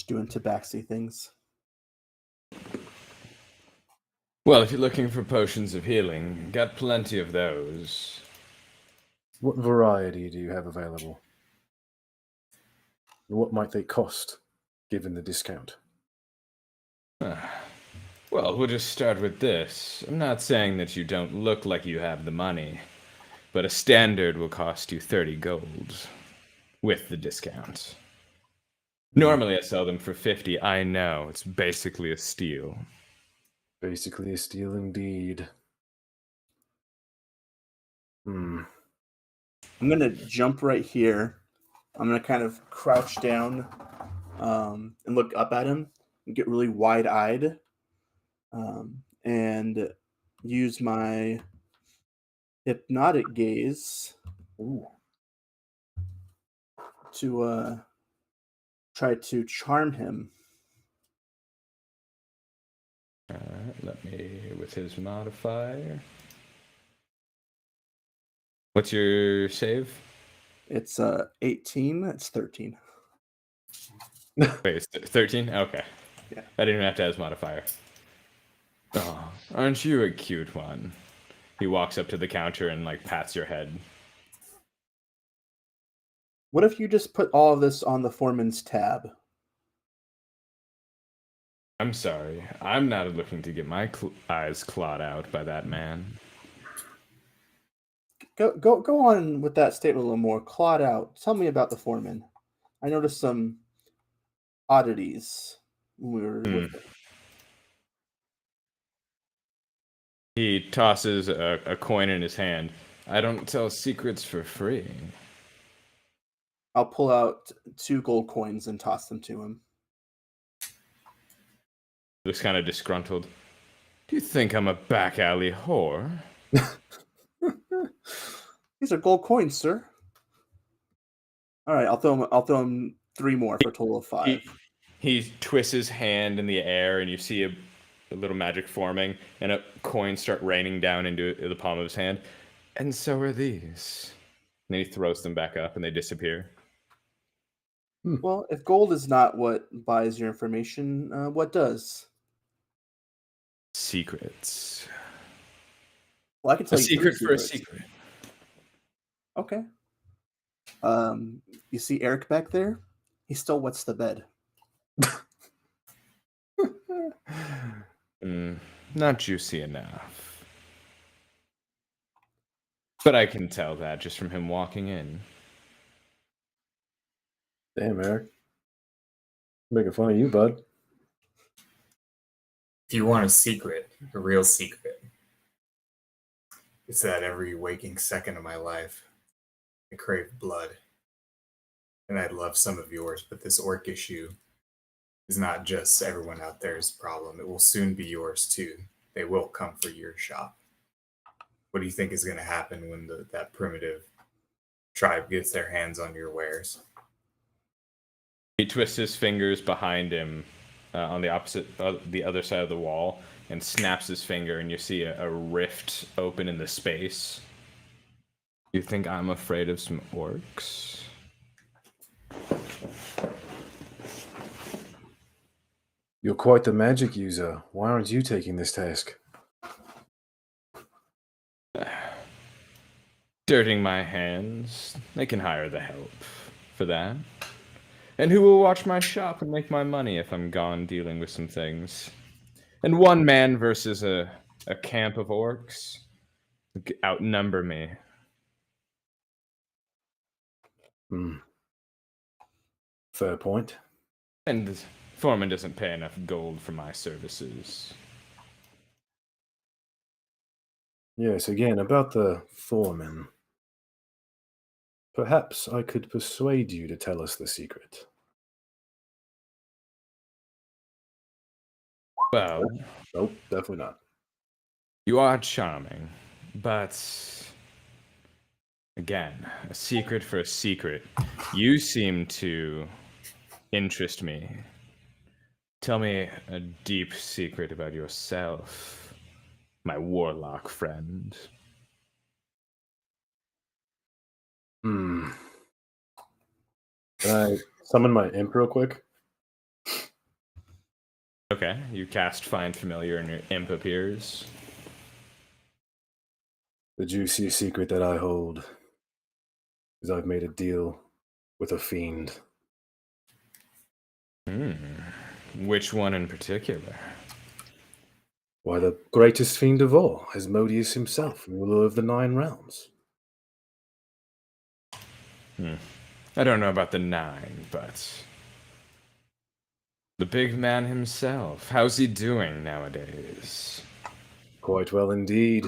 doing tabaxi things. Well, if you're looking for potions of healing, got plenty of those. What variety do you have available? What might they cost, given the discount? Well, we'll just start with this. I'm not saying that you don't look like you have the money, but a standard will cost you 30 gold with the discount. Normally I sell them for 50. I know, it's basically a steal. Basically a steal indeed. I'm gonna jump right here. I'm gonna kind of crouch down and look up at him and get really wide-eyed and use my hypnotic gaze to try to charm him. Let me, with his modifier. What's your save? It's 18. It's 13. Wait, it's 13? Okay. Yeah. I didn't even have to add his modifier. Oh, aren't you a cute one? He walks up to the counter and like pats your head. What if you just put all of this on the foreman's tab? I'm sorry. I'm not looking to get my eyes clawed out by that man. Go on with that statement a little more. Clawed out. Tell me about the foreman. I noticed some oddities when we were with him. He tosses a coin in his hand. I don't tell secrets for free. I'll pull out 2 gold coins and toss them to him. Looks kind of disgruntled. Do you think I'm a back alley whore? These are gold coins, sir. All right, I'll throw him 3 more for a total of 5. He twists his hand in the air, and you see a little magic forming, and a coin start raining down into the palm of his hand. And so are these. And then he throws them back up, and they disappear. Well, if gold is not what buys your information, what does? Secrets. Well, I can tell A you 3 secret for a secrets. secret. Okay. You see Eric back there? He still wets the bed. Not juicy enough. But I can tell that just from him walking in. Damn, Eric. Making fun of you, bud. If you want a secret, a real secret, it's that every waking second of my life, I crave blood. And I'd love some of yours, but this orc issue is not just everyone out there's problem. It will soon be yours too. They will come for your shop. What do you think is going to happen when that primitive tribe gets their hands on your wares? He twists his fingers behind him on the the other side of the wall, and snaps his finger, and you see a rift open in the space. You think I'm afraid of some orcs? You're quite the magic user. Why aren't you taking this task? Dirting my hands. They can hire the help for that. And who will watch my shop and make my money if I'm gone dealing with some things? And one man versus a camp of orcs outnumber me. Fair point. And the foreman doesn't pay enough gold for my services. Yes, again, about the foreman. Perhaps I could persuade you to tell us the secret. Well, Nope, definitely not. you are charming, but again, a secret for a secret. You seem to interest me. Tell me a deep secret about yourself, my warlock friend. Can I summon my imp real quick? Okay, you cast Find Familiar and your imp appears. The juicy secret that I hold is I've made a deal with a fiend. Which one in particular? Why, the greatest fiend of all, Asmodeus himself, ruler of the 9 realms. I don't know about the 9, but the big man himself, how's he doing nowadays? Quite well indeed.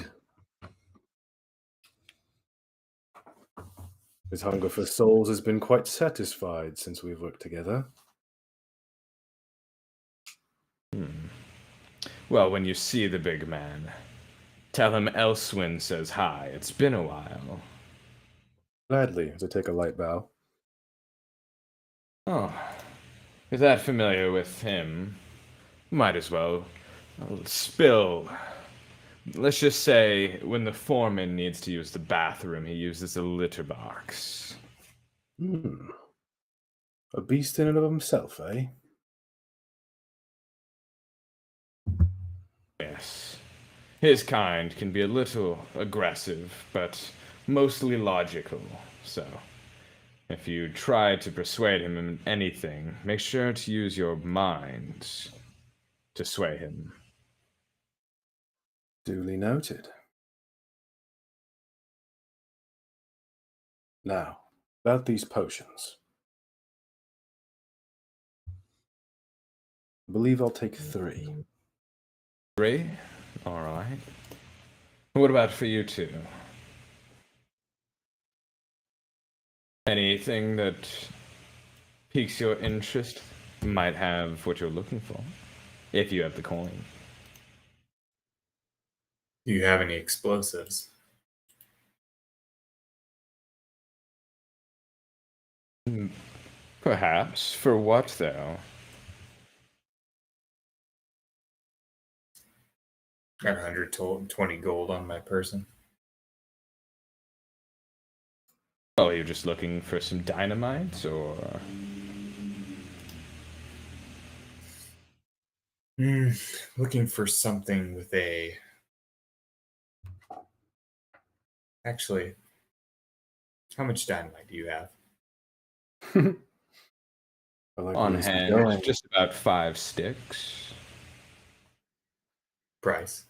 His hunger for souls has been quite satisfied since we've worked together. Well, when you see the big man, tell him Elswyn says hi. It's been a while. Gladly, as I take a light bow. Oh, you're that familiar with him. Might as well spill. Let's just say when the foreman needs to use the bathroom, he uses a litter box. A beast in and of himself, eh? Yes. His kind can be a little aggressive, but mostly logical. So, if you try to persuade him in anything, make sure to use your mind to sway him. Duly noted. Now, about these potions. I believe I'll take 3. 3? All right. What about for you two? Anything that piques your interest might have what you're looking for, if you have the coin. Do you have any explosives? Perhaps. For what, though? Got 120 gold on my person. Oh, you're just looking for some dynamite, or... Looking for something with a... Actually, how much dynamite do you have? I like On where this is hand, going. just about 5 sticks. Price.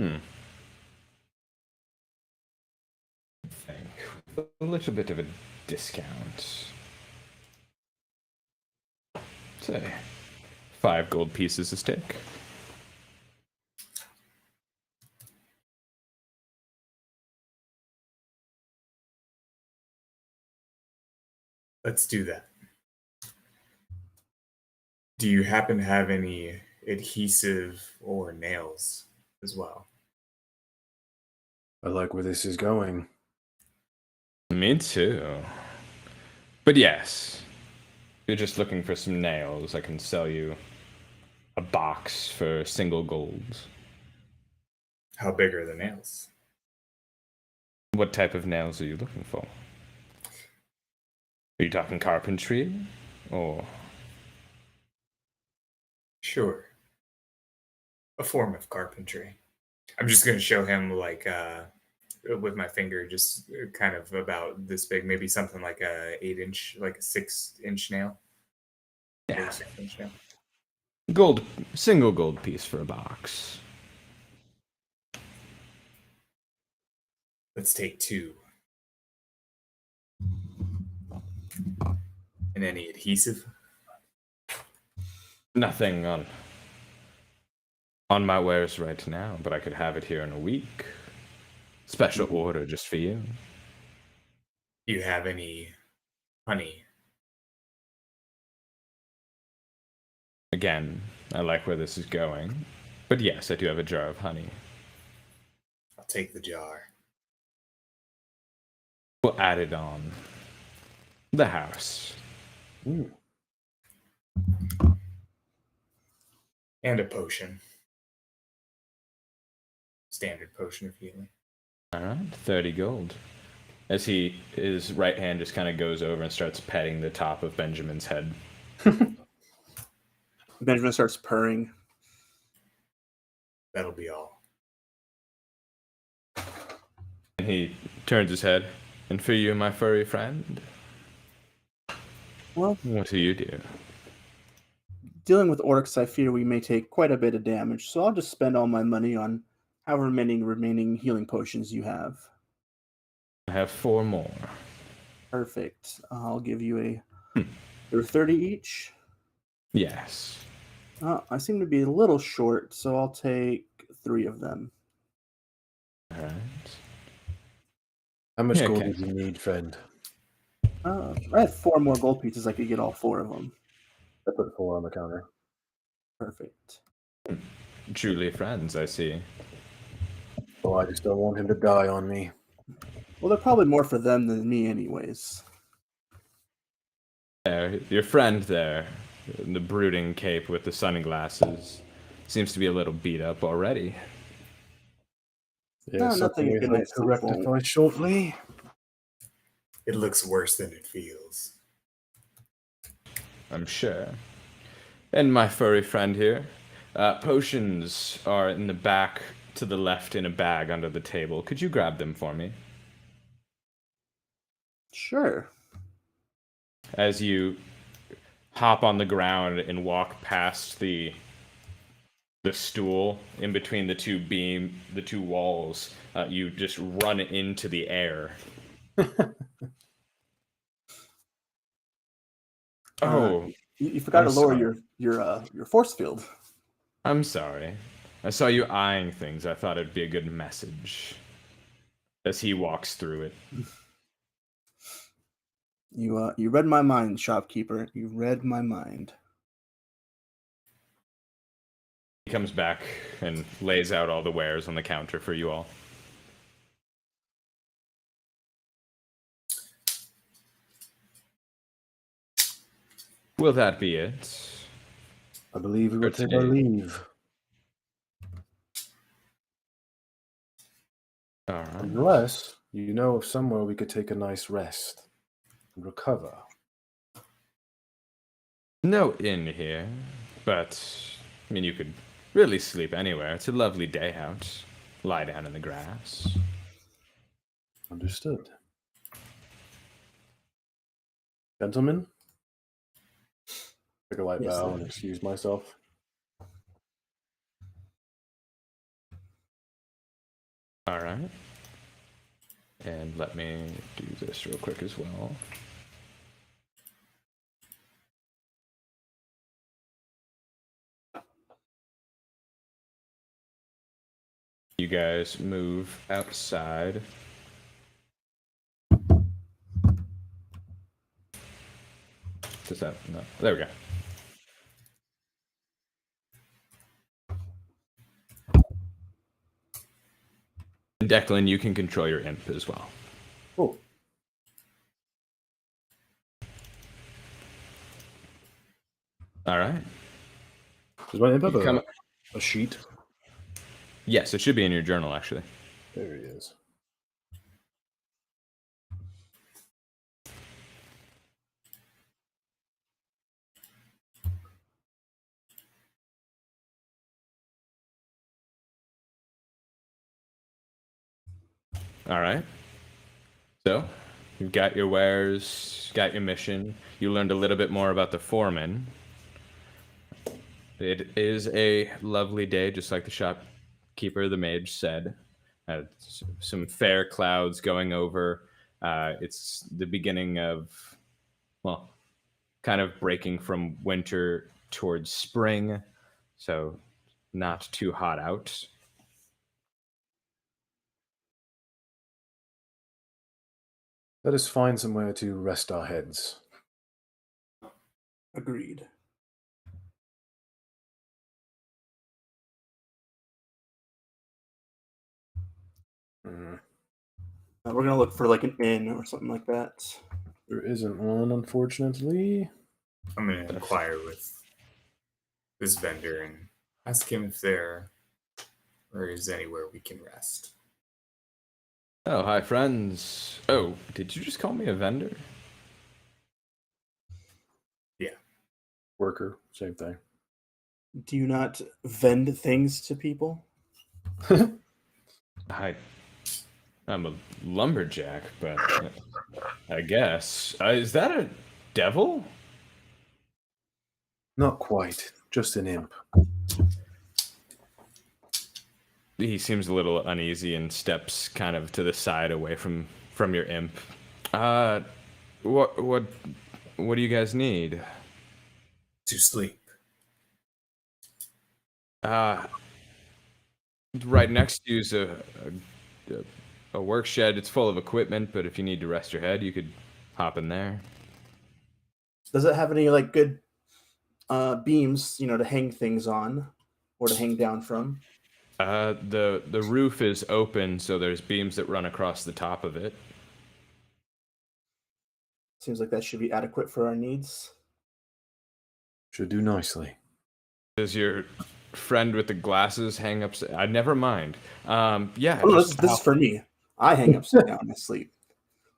I think. With a little bit of a discount. Say, 5 gold pieces a stick. Let's do that. Do you happen to have any adhesive or nails as well? I like where this is going. Me too. But yes, if you're just looking for some nails, I can sell you a box for single gold. How big are the nails? What type of nails are you looking for? Are you talking carpentry? Or... Sure. A form of carpentry. I'm just going to show him like with my finger, just kind of about this big, maybe something like a 8-inch, like a 6-inch nail. Yeah. 6-inch nail. Gold, single gold piece for a box. Let's take 2. And any adhesive? Nothing on my wares right now, but I could have it here in a week. Special order just for you. Do you have any honey? Again, I like where this is going. But yes, I do have a jar of honey. I'll take the jar. We'll add it on the house. Ooh. And a potion. Standard potion of healing. All right, 30 gold. As his right hand just kind of goes over and starts petting the top of Benjamin's head. Benjamin starts purring. That'll be all. And he turns his head. And for you, my furry friend, Well, what do you do? dealing with orcs, I fear we may take quite a bit of damage, so I'll just spend all my money on however many remaining healing potions you have. I have 4 more. Perfect. I'll give you a... Hmm. They're 30 each. Yes. I seem to be a little short, so I'll take 3 of them. All right. How much Yeah, gold okay. do you need, friend? I had 4 more gold pieces. I could get all 4 of them. I put 4 on the counter. Perfect. Truly friends, I see. Oh, I just don't want him to die on me. Well, they're probably more for them than me anyways. There, your friend there, in the brooding cape with the sunglasses, seems to be a little beat up already. Yeah, No, something nothing a we good hope night's to sleep won't. rectify shortly. It looks worse than it feels. I'm sure. And my furry friend here. Potions are in the back to the left in a bag under the table. Could you grab them for me? Sure. As you hop on the ground and walk past the stool in between the two walls, you just run into the air. Oh, You forgot I'm to lower sorry. your force field. I'm sorry. I saw you eyeing things. I thought it'd be a good message. As he walks through it. You read my mind, shopkeeper. You read my mind. He comes back and lays out all the wares on the counter for you all. Will that be it? I believe we will For take our today. leave. All right. Unless you know of somewhere we could take a nice rest and recover. No inn here, but I mean, you could really sleep anywhere. It's a lovely day out. Lie down in the grass. Understood. Gentlemen, take a light Yes, bow sir. and excuse myself. All right. And let me do this real quick as well. You guys move outside. Does that? No. There we go. And Declan, you can control your imp as well. Cool. All right. Does my imp have You come- a sheet? Yes, it should be in your journal, actually. There he is. All right. So, you've got your wares, got your mission. You learned a little bit more about the foreman. It is a lovely day, just like the shopkeeper, the mage, said. Some fair clouds going over. It's the beginning of, well, kind of breaking from winter towards spring. So, not too hot out. Let us find somewhere to rest our heads. Agreed. Mm. We're gonna look for like an inn or something like that. There isn't one, unfortunately. I'm going to inquire with this vendor and ask him if there is anywhere we can rest. Oh, hi, friends. Oh, did you just call me a vendor? Worker, same thing. Do you not vend things to people? I'm a lumberjack, but I guess. Is that a devil? Not quite. Just an imp. He seems a little uneasy and steps kind of to the side away from your imp. What do you guys need? To sleep. Right next to you is a work shed. It's full of equipment, but if you need to rest your head, you could hop in there. Does it have any like good beams, to hang things on or to hang down from? The roof is open, so there's beams that run across the top of it. Seems like that should be adequate for our needs. Should do nicely. Does your friend with the glasses hang up? Never mind. Yeah. Oh, no, this is for me. I hang upside down and sleep.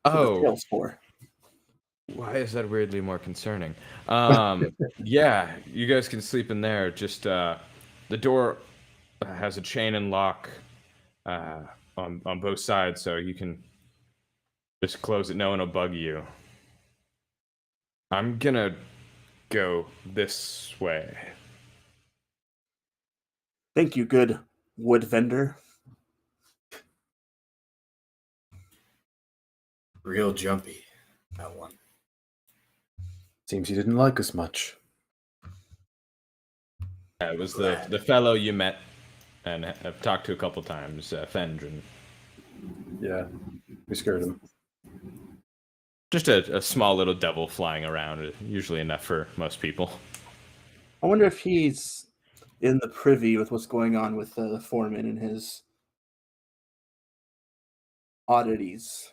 That's what the Oh, tail's for. why is that weirdly more concerning? Yeah, you guys can sleep in there. Just the door has a chain and lock on both sides, so you can just close it. No one will bug you. I'm gonna go this way. Thank you, good wood vendor. Real jumpy, that one. Seems you didn't like us much. It was the fellow you met and have talked to a couple times, Fendrin. Yeah, we scared him. Just a small little devil flying around, usually enough for most people. I wonder if he's in the privy with what's going on with the foreman and his oddities.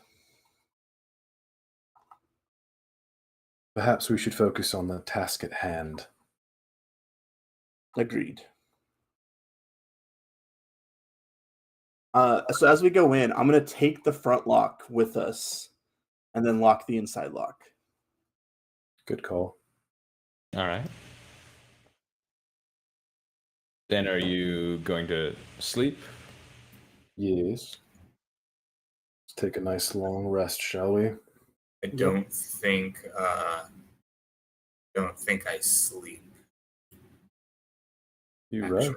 Perhaps we should focus on the task at hand. Agreed. So as we go in, I'm going to take the front lock with us and then lock the inside lock. Good call. All right. Then are you going to sleep? Yes. Let's take a nice long rest, shall we? I don't think I sleep. You Actually. right.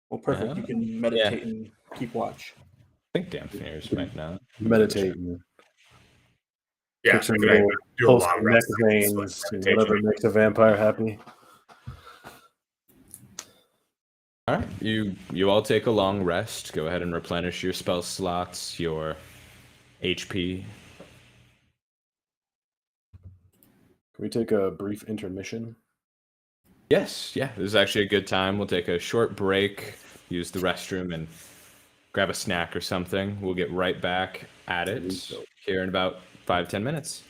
Well, perfect. You can meditate and keep watch. I think Damphners might not. Meditating. Yeah, Take some I little do a pulse long neck rest. veins, and whatever makes a vampire happy. All right. You all take a long rest. Go ahead and replenish your spell slots, your HP. Can we take a brief intermission? Yes, yeah. This is actually a good time. We'll take a short break, use the restroom, and grab a snack or something. We'll get right back at it here in about 5-10 minutes.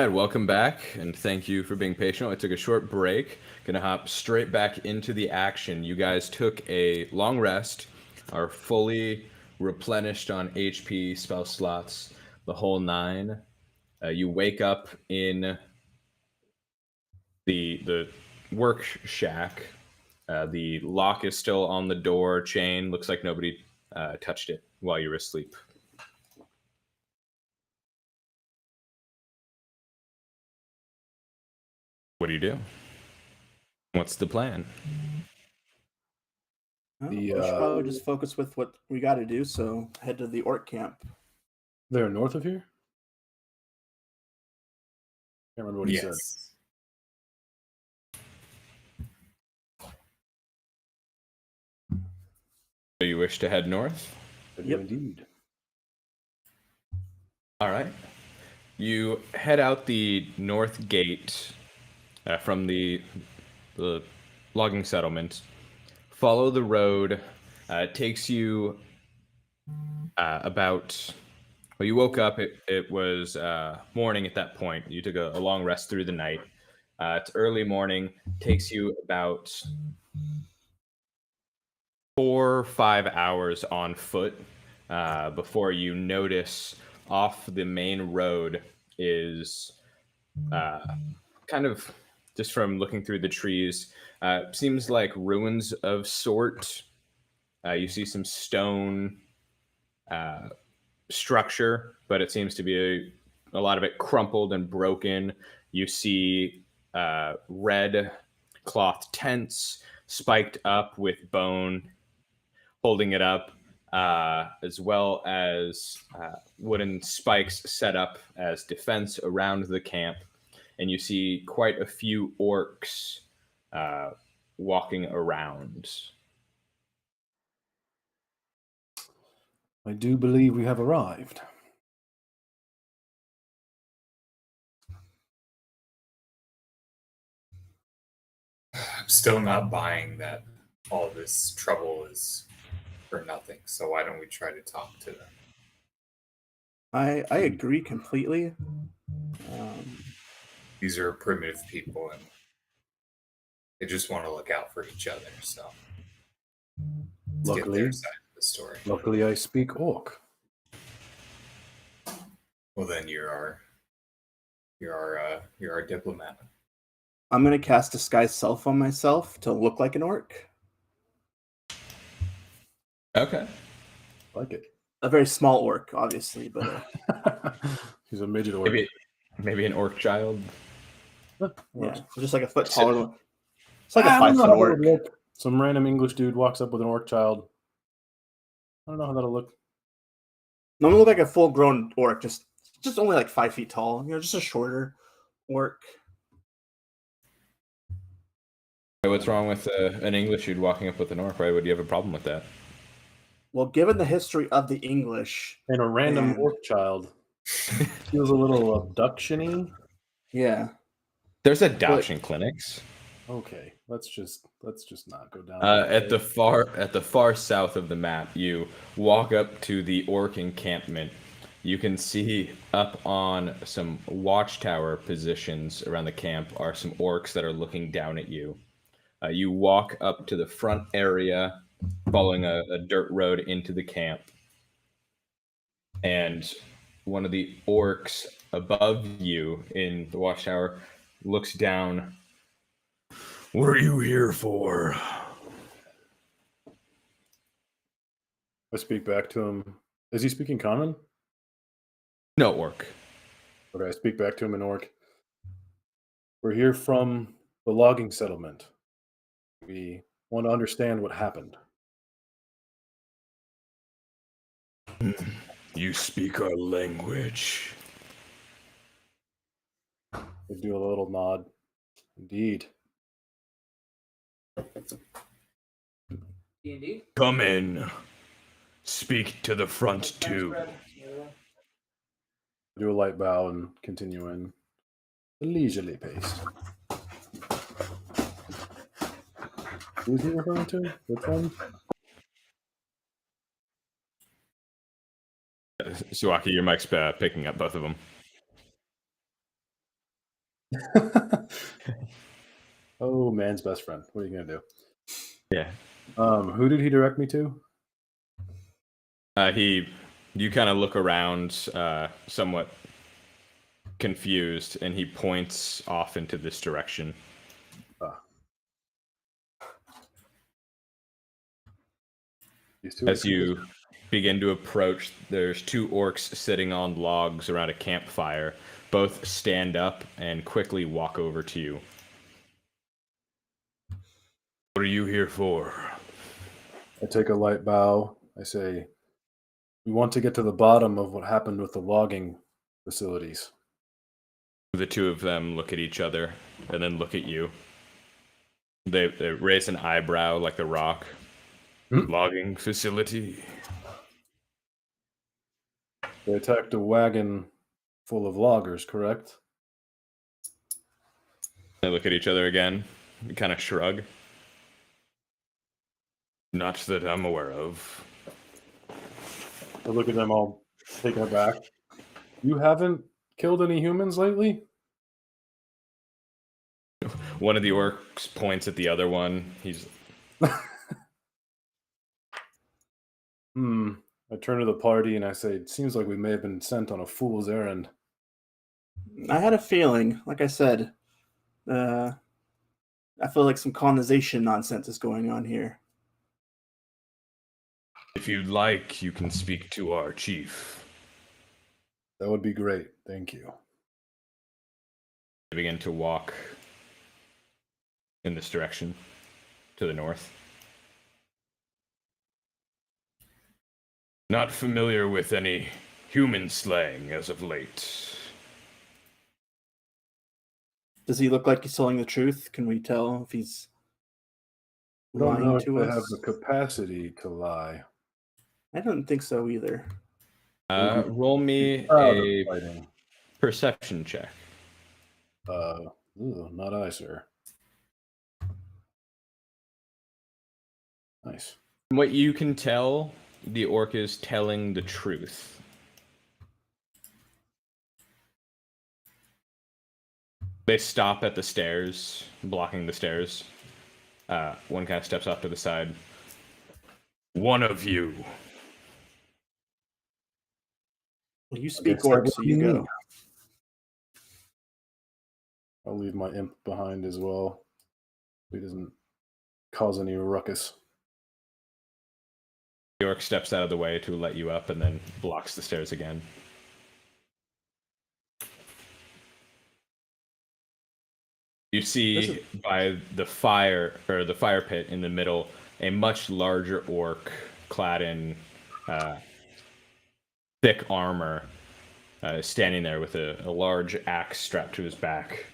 right, welcome back, and thank you for being patient. I took a short break. Gonna hop straight back into the action. You guys took a long rest, are fully replenished on HP, spell slots, the whole nine. You wake up in the work shack. The lock is still on the door chain. Looks like nobody touched it while you were asleep. What do? What's the plan? Well, The, we should probably just focus with what we got to do. So head to the orc camp. They're north of here? Can't remember what he said. Yes. So you wish to head north? I do Yep. indeed. All right. You head out the north gate from the logging settlement. Follow the road. It takes you about. Well, you woke up. It was morning at that point. You took a long rest through the night. It's early morning. Takes you about 4 or 5 hours on foot before you notice off the main road is kind of just from looking through the trees, seems like ruins of sort. You see some stone structure, but it seems to be a lot of it crumpled and broken. You see red cloth tents spiked up with bone holding it up, as well as wooden spikes set up as defense around the camp. And you see quite a few orcs walking around. I do believe we have arrived. I'm still not buying that all this trouble is for nothing. So why don't we try to talk to them? I agree completely. These are primitive people and they just want to look out for each other. So let's get their side of the story. Luckily, I speak orc. Well, then you're our diplomat. I'm gonna cast disguise self on myself to look like an orc. Okay. Like it. A very small orc, obviously, but He's a midget orc. Maybe an orc child. yeah, just like a foot taller. It's like a I don't 5 know foot how that orc. would look. Some random English dude walks up with an orc child. I don't know how that'll look. No, look like a full grown orc, just only like 5 feet tall. You know, just a shorter orc. What's wrong with an English dude walking up with an orc? Why would you have a problem with that? Well, given the history of the English, And a random And- orc child feels a little abduction-y. yeah, There's adoption clinics. Okay, let's just not go down. At the far south of the map, you walk up to the orc encampment. You can see up on some watchtower positions around the camp are some orcs that are looking down at you. You walk up to the front area, following a dirt road into the camp, and one of the orcs above you in the watchtower looks down. What are you here for? I speak back to him. Is he speaking common? No, orc. Okay, I speak back to him in orc. We're here from the logging settlement. We want to understand what happened. You speak our language. We do a little nod. Indeed. Come in. Speak to the front too. Do a light bow and continue in a leisurely pace. Who's he referring to? Which one? Suwaki, your mic's picking up both of them. Oh, man's best friend. What are you gonna do? Yeah. Who did he direct me to? You kind of look around, somewhat confused, and he points off into this direction. These two As you begin to approach, there's two orcs sitting on logs around a campfire. Both stand up and quickly walk over to you. What are you here for? I take a light bow. I say, we want to get to the bottom of what happened with the logging facilities. The two of them look at each other and then look at you. They raise an eyebrow like the rock. Logging facility. They attacked a wagon full of loggers, correct? They look at each other again, kind of shrug. Not that I'm aware of. I look at them all taken aback. You haven't killed any humans lately? One of the orcs points at the other one. He's I turn to the party and I say, it seems like we may have been sent on a fool's errand. I had a feeling, like I said, I feel like some colonization nonsense is going on here. If you'd like, you can speak to our chief. That would be great. Thank you. They begin to walk in this direction to the north. Not familiar with any human slaying as of late. Does he look like he's telling the truth? Can we tell if he's I don't know lying if to they us? have the capacity to lie. I don't think so either. Roll me Proud of a fighting. perception check. Not I, sir. Nice. From what you can tell, the orc is telling the truth. They stop at the stairs, blocking the stairs. One kind of steps off to the side. One of you. Well, you speak guess that orc, would so be you me. go. I'll leave my imp behind as well. He doesn't cause any ruckus. The orc steps out of the way to let you up and then blocks the stairs again. You see by the fire, or the fire pit in the middle, a much larger orc clad in thick armor, standing there with a large axe strapped to his back.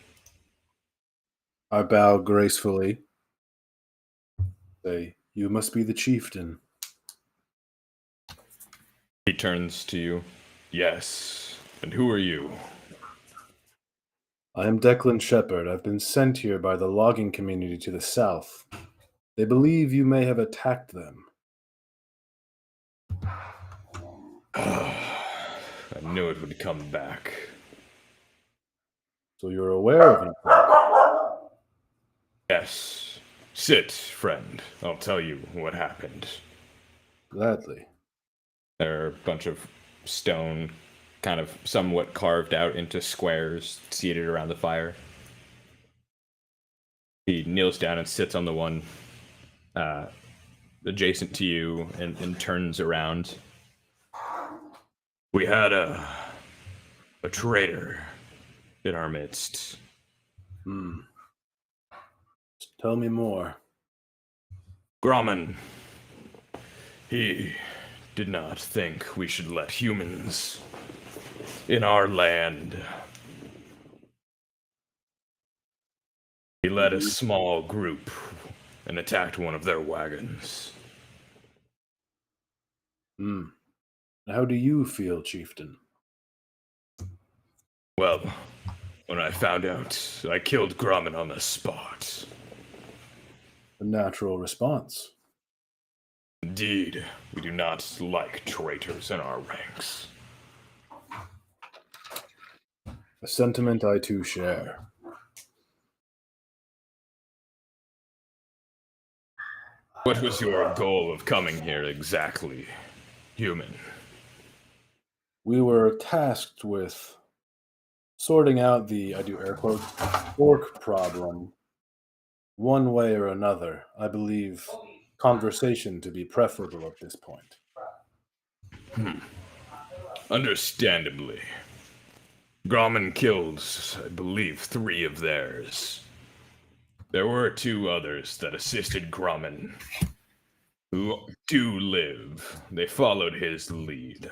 I bow gracefully. Say, you must be the chieftain. He turns to you. Yes. And who are you? I am Declan Shepherd. I've been sent here by the logging community to the south. They believe you may have attacked them. I knew it would come back. So you're aware of it? Yes. Sit, friend. I'll tell you what happened. Gladly. There are a bunch of stone, kind of somewhat carved out into squares, seated around the fire. He kneels down and sits on the one adjacent to you and turns around. We had a traitor in our midst. Tell me more. Grommen. He did not think we should let humans in our land. He led a small group and attacked one of their wagons. How do you feel, chieftain? Well, when I found out, I killed Grommen on the spot. A natural response. Indeed, we do not like traitors in our ranks. A sentiment I too share. What was your goal of coming here exactly, human? We were tasked with sorting out the, I do air quotes, orc problem one way or another. I believe conversation to be preferable at this point. Understandably. Grommen killed, I believe, 3 of theirs. There were 2 others that assisted Grommen, who do live. They followed his lead.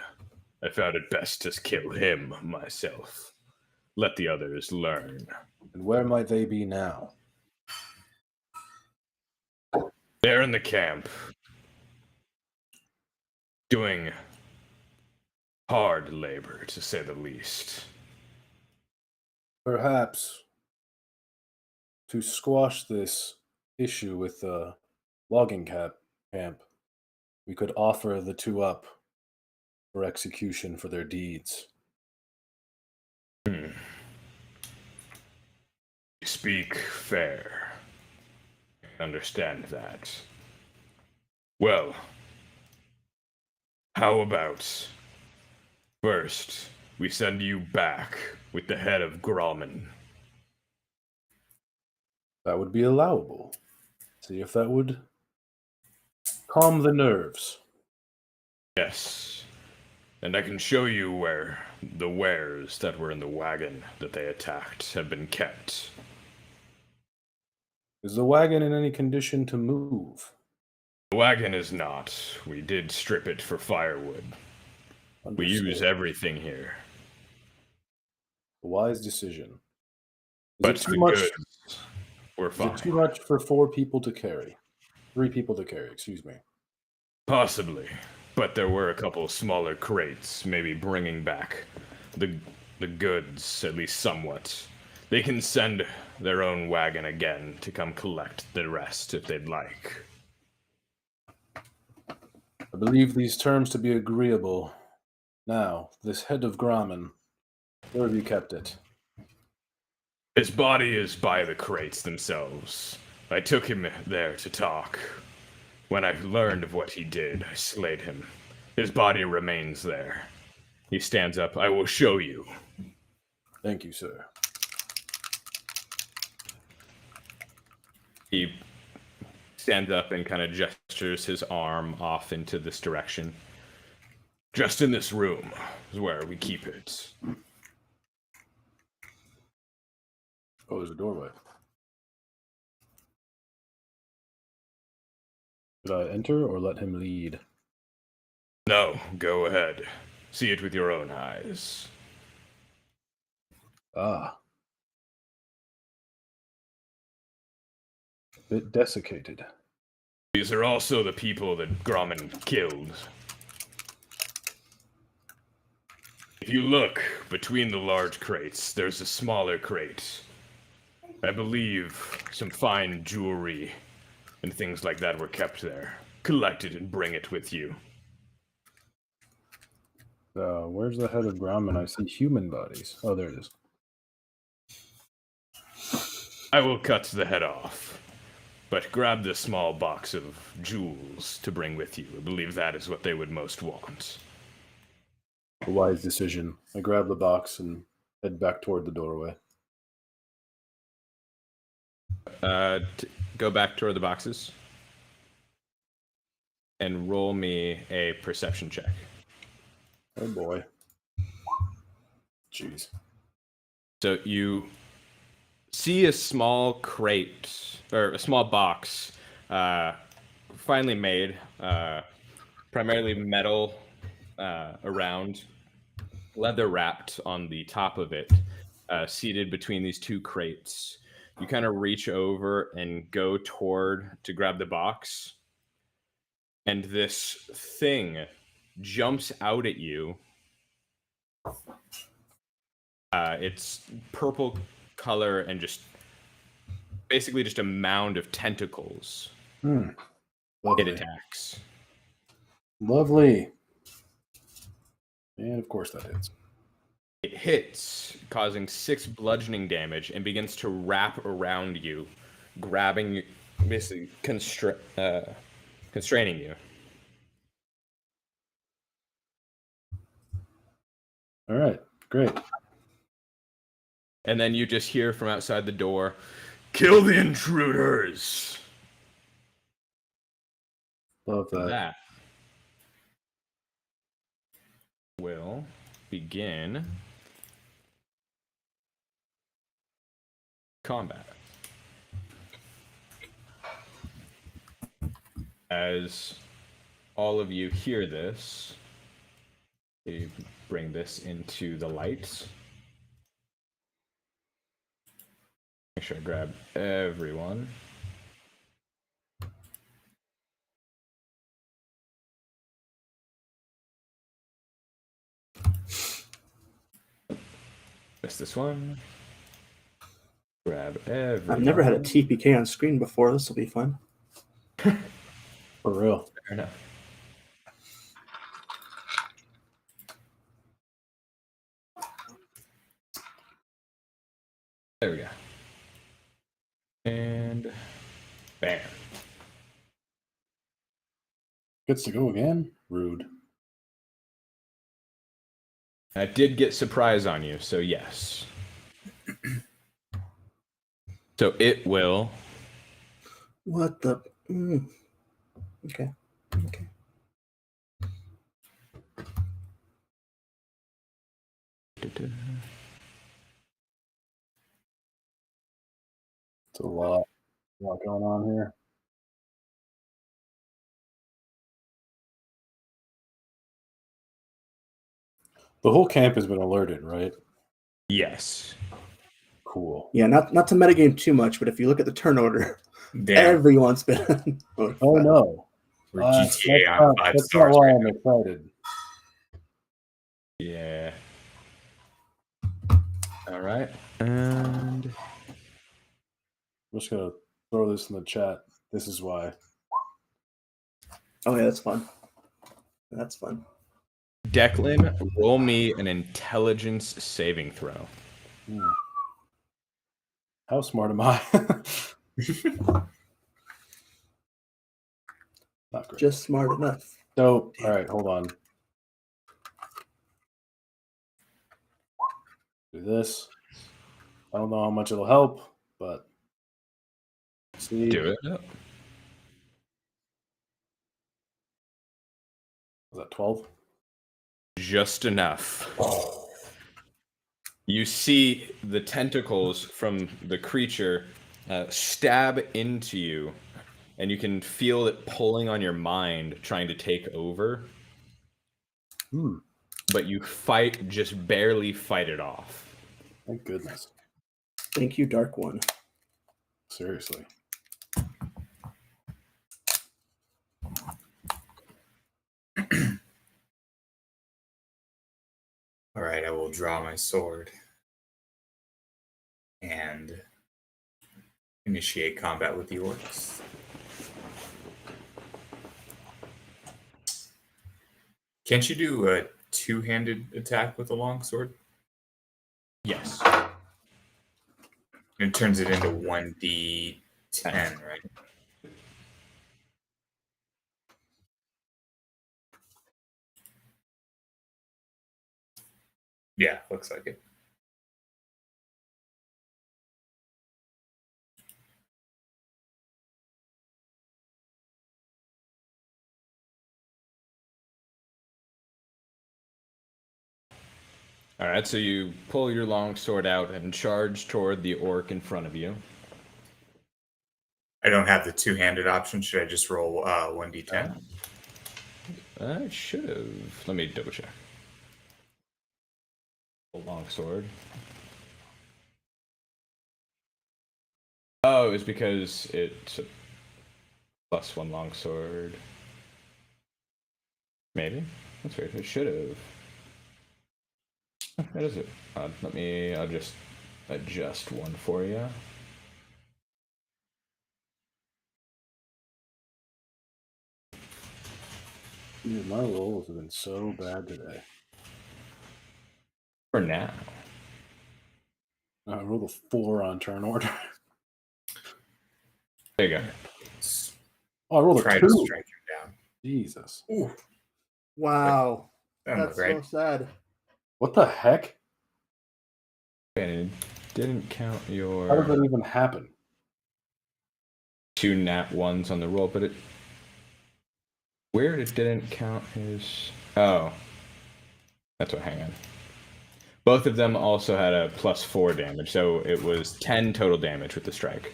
I found it best to kill him myself. Let the others learn. And where might they be now? They're in the camp, doing hard labor, to say the least. Perhaps to squash this issue with the logging camp, we could offer the 2 up for execution for their deeds. You speak fair. I understand that. Well, how about first we send you back with the head of Grommen? That would be allowable. See if that would calm the nerves. Yes. And I can show you where the wares that were in the wagon that they attacked have been kept. Is the wagon in any condition to move? The wagon is not. We did strip it for firewood. We use everything here. A wise decision. But Is the it too much? goods were Is fine. it too much for 4 people to carry? 3 people to carry, excuse me. Possibly. But there were a couple smaller crates, maybe bringing back the goods, at least somewhat. They can send their own wagon again to come collect the rest if they'd like. I believe these terms to be agreeable. Now, this head of Grommen, where have you kept it? His body is by the crates themselves. I took him there to talk. When I learned of what he did, I slayed him. His body remains there. He stands up. I will show you. Thank you, sir. He stands up and kind of gestures his arm off into this direction. Just in this room is where we keep it. Oh, there's a doorway. Should I enter or let him lead? No, go ahead. See it with your own eyes. Ah. A bit desiccated. These are also the people that Grommen killed. If you look between the large crates, there's a smaller crate. I believe some fine jewelry and things like that were kept there. Collect it and bring it with you. Where's the head of Grommen? I see human bodies. Oh, there it is. I will cut the head off, but grab the small box of jewels to bring with you. I believe that is what they would most want. A wise decision. I grab the box and head back toward the doorway. Go back toward the boxes and roll me a perception check. Oh boy. Jeez. So you see a small crate, or a small box, finely made, primarily metal around, leather wrapped on the top of it, seated between these 2 crates. You kind of reach over and go to grab the box, and this thing jumps out at you. It's purple color and just basically just a mound of tentacles. It Lovely. attacks. Lovely. And of course that hits. It hits, causing 6 bludgeoning damage, and begins to wrap around you, grabbing, basically constraining you. All right, great. And then you just hear from outside the door, "Kill the intruders!" Love that. That will begin combat. As all of you hear this, you bring this into the light. Make sure I grab everyone. Missed this one. Grab everyone. I've never had a TPK on screen before. This will be fun. For real. Fair enough. There we go. And bam. Gets to go again? Rude. I did get surprise on you, so yes. So it will. What the? Okay. Okay. It's a lot going on here. The whole camp has been alerted, right? Yes. Cool. Yeah, not to metagame too much, but if you look at the turn order, Damn. everyone's been. Oh no. We're GTA on 5 that's stars not why right I'm now. excited. Yeah. All right. And I'm just gonna throw this in the chat. This is why. Oh yeah, that's fun. That's fun. Declan, roll me an intelligence saving throw. How smart am I? Not great. Just smart enough. Dope. All right, hold on. Do this. I don't know how much it'll help, but see. Do it. Was that 12? Just enough. You see the tentacles from the creature stab into you, and you can feel it pulling on your mind, trying to take over. But you just barely fight it off. Thank goodness. Thank you, Dark One. Seriously. All right, I will draw my sword and initiate combat with the orcs. Can't you do a two-handed attack with a longsword? Yes. It turns it into 1d10, right? Yeah, looks like it. All right, so you pull your long sword out and charge toward the orc in front of you. I don't have the two-handed option. Should I just roll 1d10? I should have. Let me double check. Long sword. Oh, it was because it's a +1 long sword. Maybe. That's weird. It should have. What is it? I'll just adjust one for you. Dude, my rolls have been so bad today. For now. I rolled a 4 on turn order. There you go. Oh, I rolled Try a to 2. strike him Jesus. Ooh, Wow. that That's looked right. so sad. What the heck? And it didn't count How did your that even happen? 2 nat ones on the roll, but it weird. It didn't count his. Oh, that's what. Hang on. Both of them also had a +4 damage, so it was 10 total damage with the strike.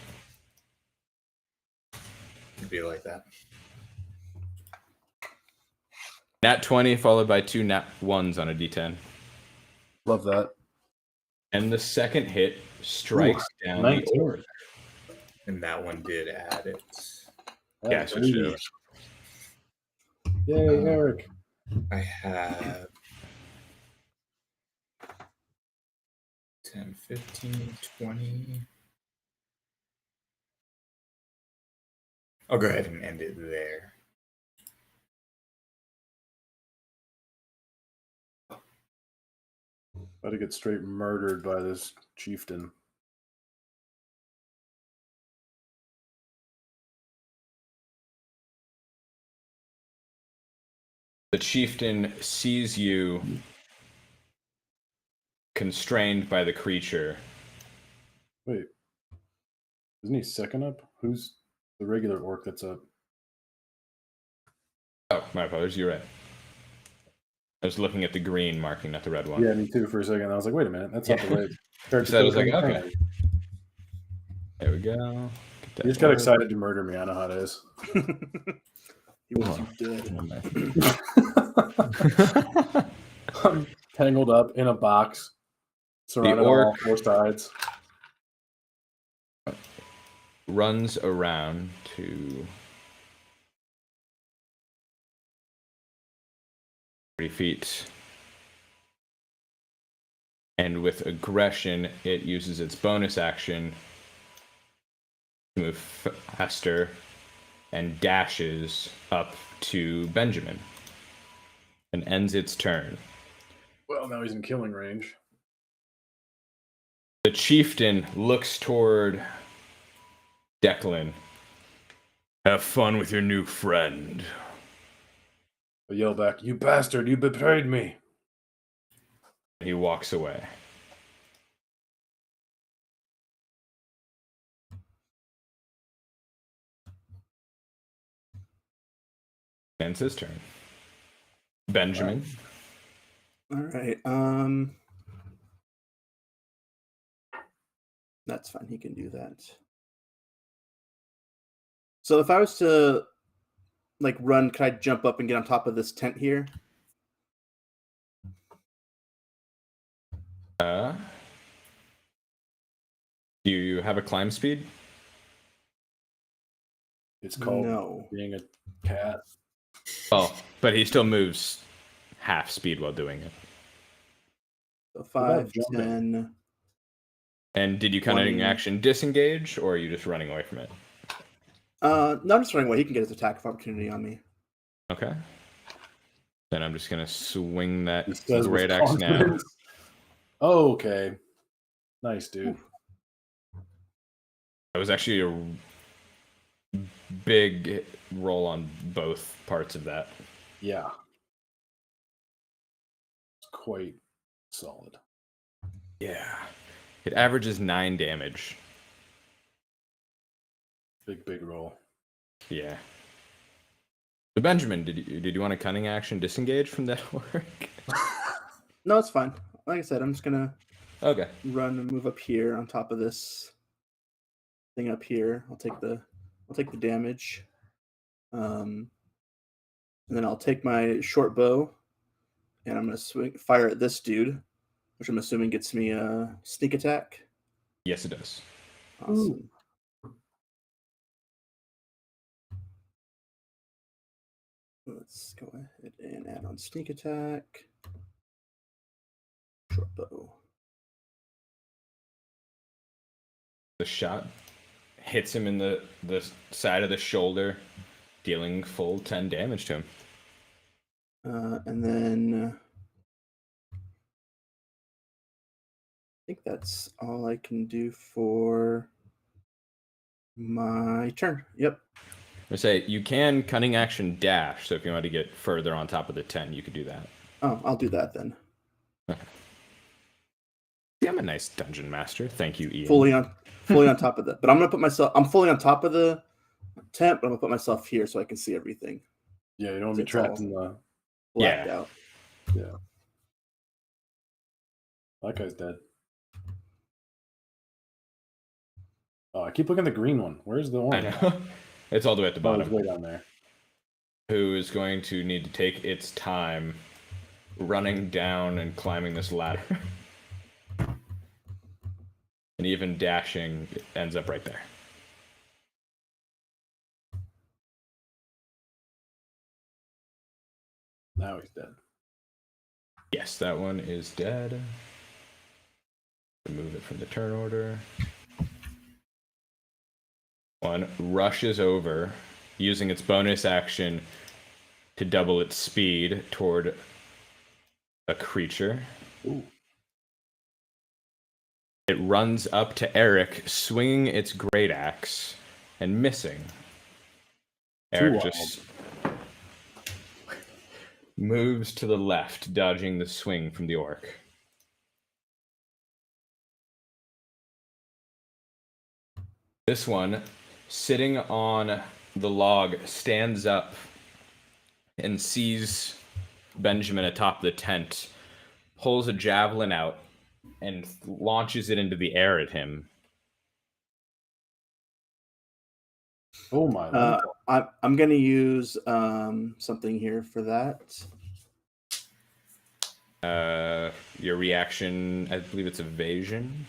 It'd be like that. Nat 20 followed by 2 nat ones on a d10. Love that. And the second hit strikes down 19. the orc. And that one did add it. Yeah, switch it over. Yay, Eric. I have 10, 15, 20. I'll go ahead and end it there. About to get straight murdered by this chieftain. The chieftain sees you constrained by the creature. Wait. Isn't he second up? Who's the regular orc that's up? Oh, my apologies. You're right. I was looking at the green marking, not the red one. Yeah, me too for a second. I was like, wait a minute, that's not the right character. So I was like, code. okay. There we go. He just got excited to murder me. I know how it is. He wants you dead. I'm tangled up in a box, surrounded on all 4 sides. Runs around to 30 feet. And with aggression, it uses its bonus action to move faster and dashes up to Benjamin and ends its turn. Well, now he's in killing range. The chieftain looks toward Declan. Have fun with your new friend. I yell back, you bastard, you betrayed me. He walks away. Ends his turn. Benjamin. All right. That's fine. He can do that. So if I was to like run, could I jump up and get on top of this tent here? Do you have a climb speed? It's called No. being a cat. Oh, but he still moves half speed while doing it. So What about 5, jumping? 10. And did you kind of in action disengage, or are you just running away from it? No, I'm just running away. He can get his attack of opportunity on me. Okay. Then I'm just gonna swing that He says with great axe now. confidence. Oh, okay. Nice, dude. It was actually a big roll on both parts of that. Yeah. It's quite solid. Yeah. It averages 9 damage. Big roll. Yeah. So Benjamin, did you want a cunning action disengage from that work? No, it's fine. Like I said, I'm just gonna Okay. run and move up here on top of this thing up here. I'll take the damage. And then I'll take my short bow and I'm gonna fire at this dude, which I'm assuming gets me a sneak attack. Yes, it does. Awesome. Let's go ahead and add on sneak attack. Short bow. The shot hits him in the side of the shoulder, dealing full 10 damage to him. And then I think that's all I can do for my turn. Yep. I say you can cunning action dash. So if you want to get further on top of the 10, you could do that. Oh, I'll do that then. See, I'm a nice dungeon master. Thank you, Ian. Fully on top of that. But I'm gonna put myself. I'm fully on top of the tent, but I'm gonna put myself here so I can see everything. Yeah, you don't want to be It's trapped all in the. Blacked Yeah. out. Yeah. That guy's dead. Oh, I keep looking at the green one. Where's the I orange? know. It's all the way at the Oh, it's bottom. way down there. Who is going to need to take its time running down and climbing this ladder. And even dashing ends up right there. Now he's dead. Yes, that one is dead. Remove it from the turn order. One rushes over, using its bonus action to double its speed toward a creature. Ooh. It runs up to Eric, swinging its great axe and missing. Eric just moves to the left, dodging the swing from the orc. This one, sitting on the log, stands up and sees Benjamin atop the tent, pulls a javelin out, and launches it into the air at him. Oh my! I'm gonna use something here for that. Your reaction, I believe it's evasion.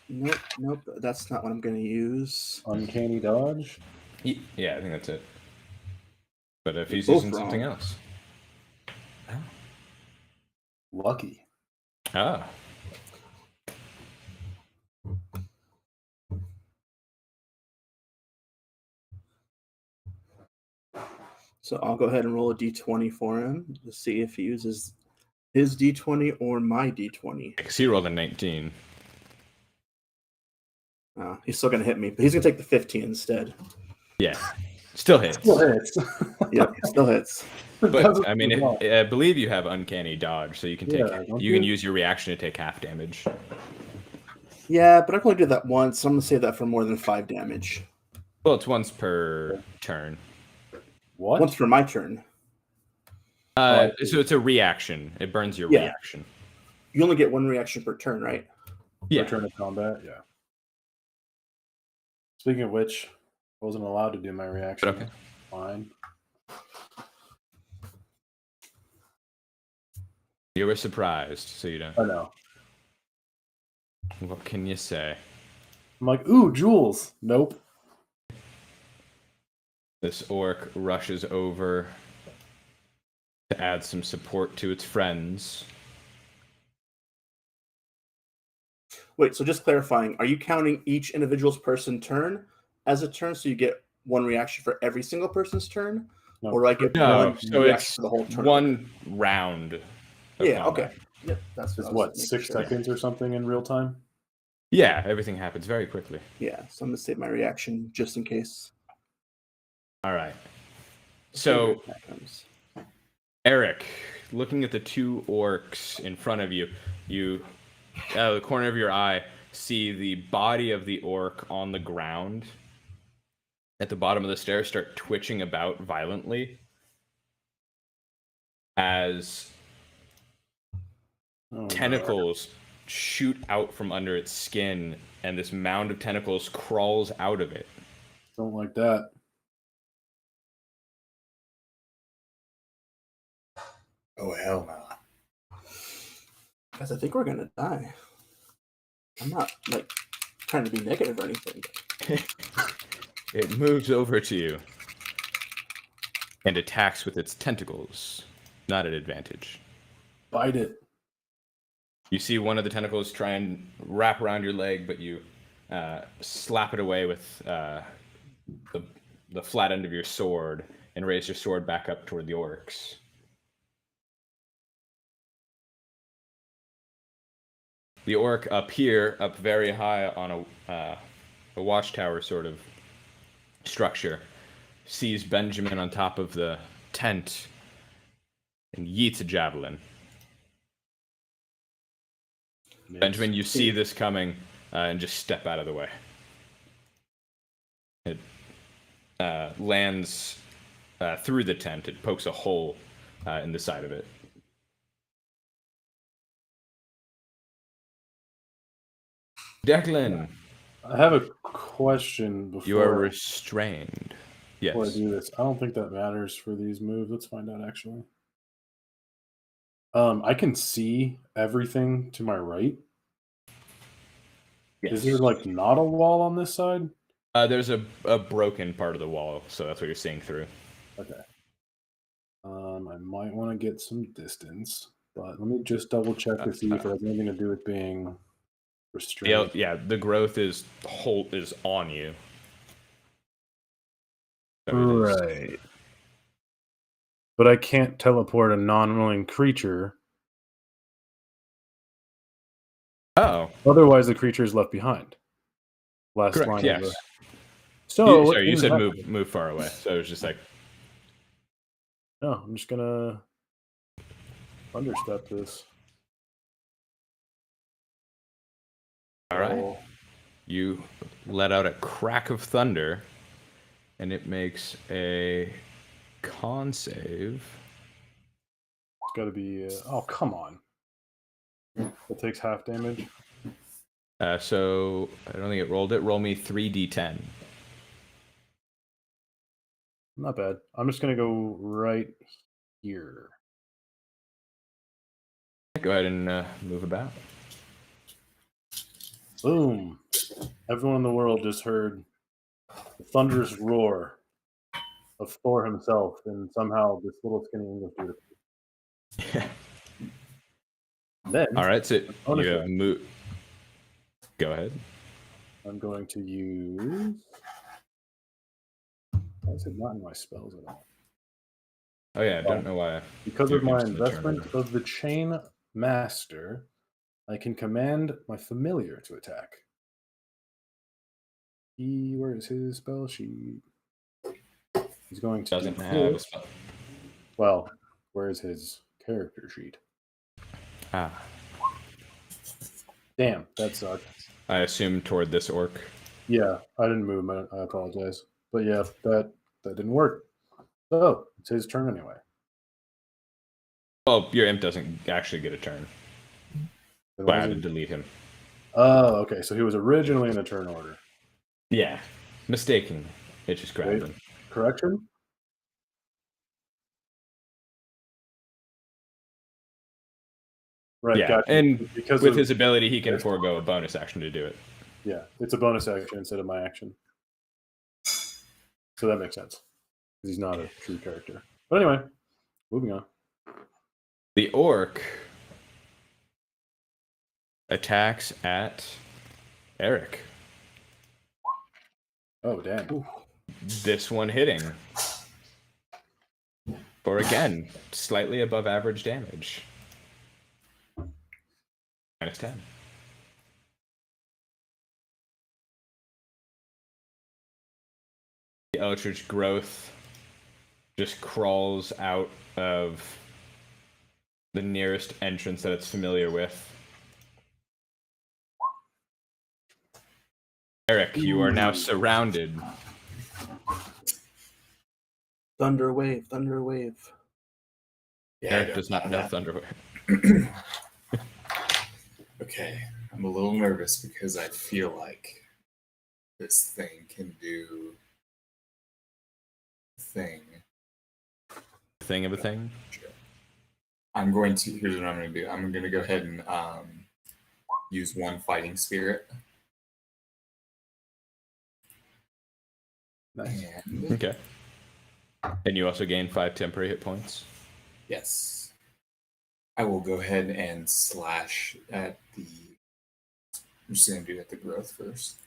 Nope. That's not what I'm gonna use. Uncanny dodge. Yeah, I think that's it. But if he's both using something wrong. else. Lucky. Ah. So I'll go ahead and roll a d20 for him to see if he uses his d20 or my d20. Because he rolled a 19. He's still gonna hit me, but he's gonna take the 15 instead. Yeah. Still hits. Still hits. Yep, still hits. But I mean, I believe you have uncanny dodge, so you can take don't you can you? use your reaction to take half damage. Yeah, but I can only do that once. So I'm gonna save that for more than 5 damage. Well, it's once per turn. What? Once for my turn. So it's a reaction. It burns your Yeah. reaction. You only get 1 reaction per turn, right? Yeah. Return to combat. Yeah. Speaking of which, I wasn't allowed to do my reaction. Okay. Fine. You were surprised, so you don't. I know. What can you say? I'm like, ooh, jewels. Nope. This orc rushes over to add some support to its friends. Wait, so just clarifying, are you counting each individual's person turn as a turn so you get 1 reaction for every single person's turn? No. Or do I get No, 1 so reaction it's for the whole turn? one round. Of Yeah, combat. okay. Yep, that's It's I was what, making 6 sure. seconds or something in real time? Yeah, everything happens very quickly. Yeah, so I'm gonna save my reaction just in case. All right. So, That comes. Eric, looking at the 2 orcs in front of you, you, out of the corner of your eye, see the body of the orc on the ground at the bottom of the stairs start twitching about violently as tentacles shoot out from under its skin, and this mound of tentacles crawls out of it. Don't like that. Oh, hell no. Guys, I think we're gonna die. I'm not like trying to be negative or anything. It moves over to you and attacks with its tentacles. Not at advantage. Bite it. You see one of the tentacles try and wrap around your leg, but you slap it away with the flat end of your sword and raise your sword back up toward the orcs. The orc up here, up very high on a watchtower sort of structure, sees Benjamin on top of the tent and yeets a javelin. Benjamin, you see this coming and just step out of the way. It lands through the tent. It pokes a hole in the side of it. Declan, I have a question before, you are restrained. before I Yes. do this. I don't think that matters for these moves. Let's find out, actually. I can see everything to my right. Yes. Is there, like, not a wall on this side? There's a broken part of the wall, so that's what you're seeing through. Okay. I might want to get some distance, but let me just double check to see if it has anything to do with being restrained. Yeah, the growth is on you. So it is- Right. But I can't teleport a non-willing creature. Oh, Otherwise, the creature is left behind. Last correct. line. Yes. So Sorry, you in said that- move far away. So it was just like, No, I'm just gonna understep this. all right. So, You let out a crack of thunder, and it makes a con save. it's got to be. Oh, come on! It takes half damage. So I don't think it rolled it. Roll me 3d10. Not bad. I'm just gonna go right here. Go ahead and move about. Boom! Everyone in the world just heard the thunderous roar of Thor himself, and somehow this little skinny English dude. Then, All right, so bonus you have action. move. Go ahead. I'm going to use. Why is it not in my spells at all? Oh yeah, I don't know why. Because You're of my interested in the turn investment of the Chain Master, I can command my familiar to attack. Where is his spell sheet? He's going to Doesn't do have a spell. Well, where's his character sheet? Ah, Damn, that sucked. I assume toward this orc. Yeah, I didn't move. I apologize. But yeah, that didn't work. So it's his turn anyway. Well, your imp doesn't actually get a turn. Then So I why had to is he- delete him. Oh, okay. So he was originally in the turn order. Yeah, mistaken. It just grabbed Wait. him. Correction? Right. Yeah, Gotcha. and because with of, his ability, he can Yes. forego a bonus action to do it. yeah, it's a bonus action instead of my action. So that makes sense. Because he's not a true character. But anyway, moving on. The orc attacks at Eric. Oh, damn. This one hitting. For again, slightly above average damage. -10. The Eldritch growth just crawls out of the nearest entrance that it's familiar with. Eric, you are now surrounded. Thunder wave, thunder wave. Yeah, I Eric don't does not have know that. Thunderwave. Okay, I'm a little nervous because I feel like this thing can do a thing. Thing of a thing. I'm going to. Here's what I'm going to do. I'm going to go ahead and use one fighting spirit. Nice. And Okay. And you also gain 5 temporary hit points. yes, I will go ahead and slash at the. I'm just going to do at the growth first.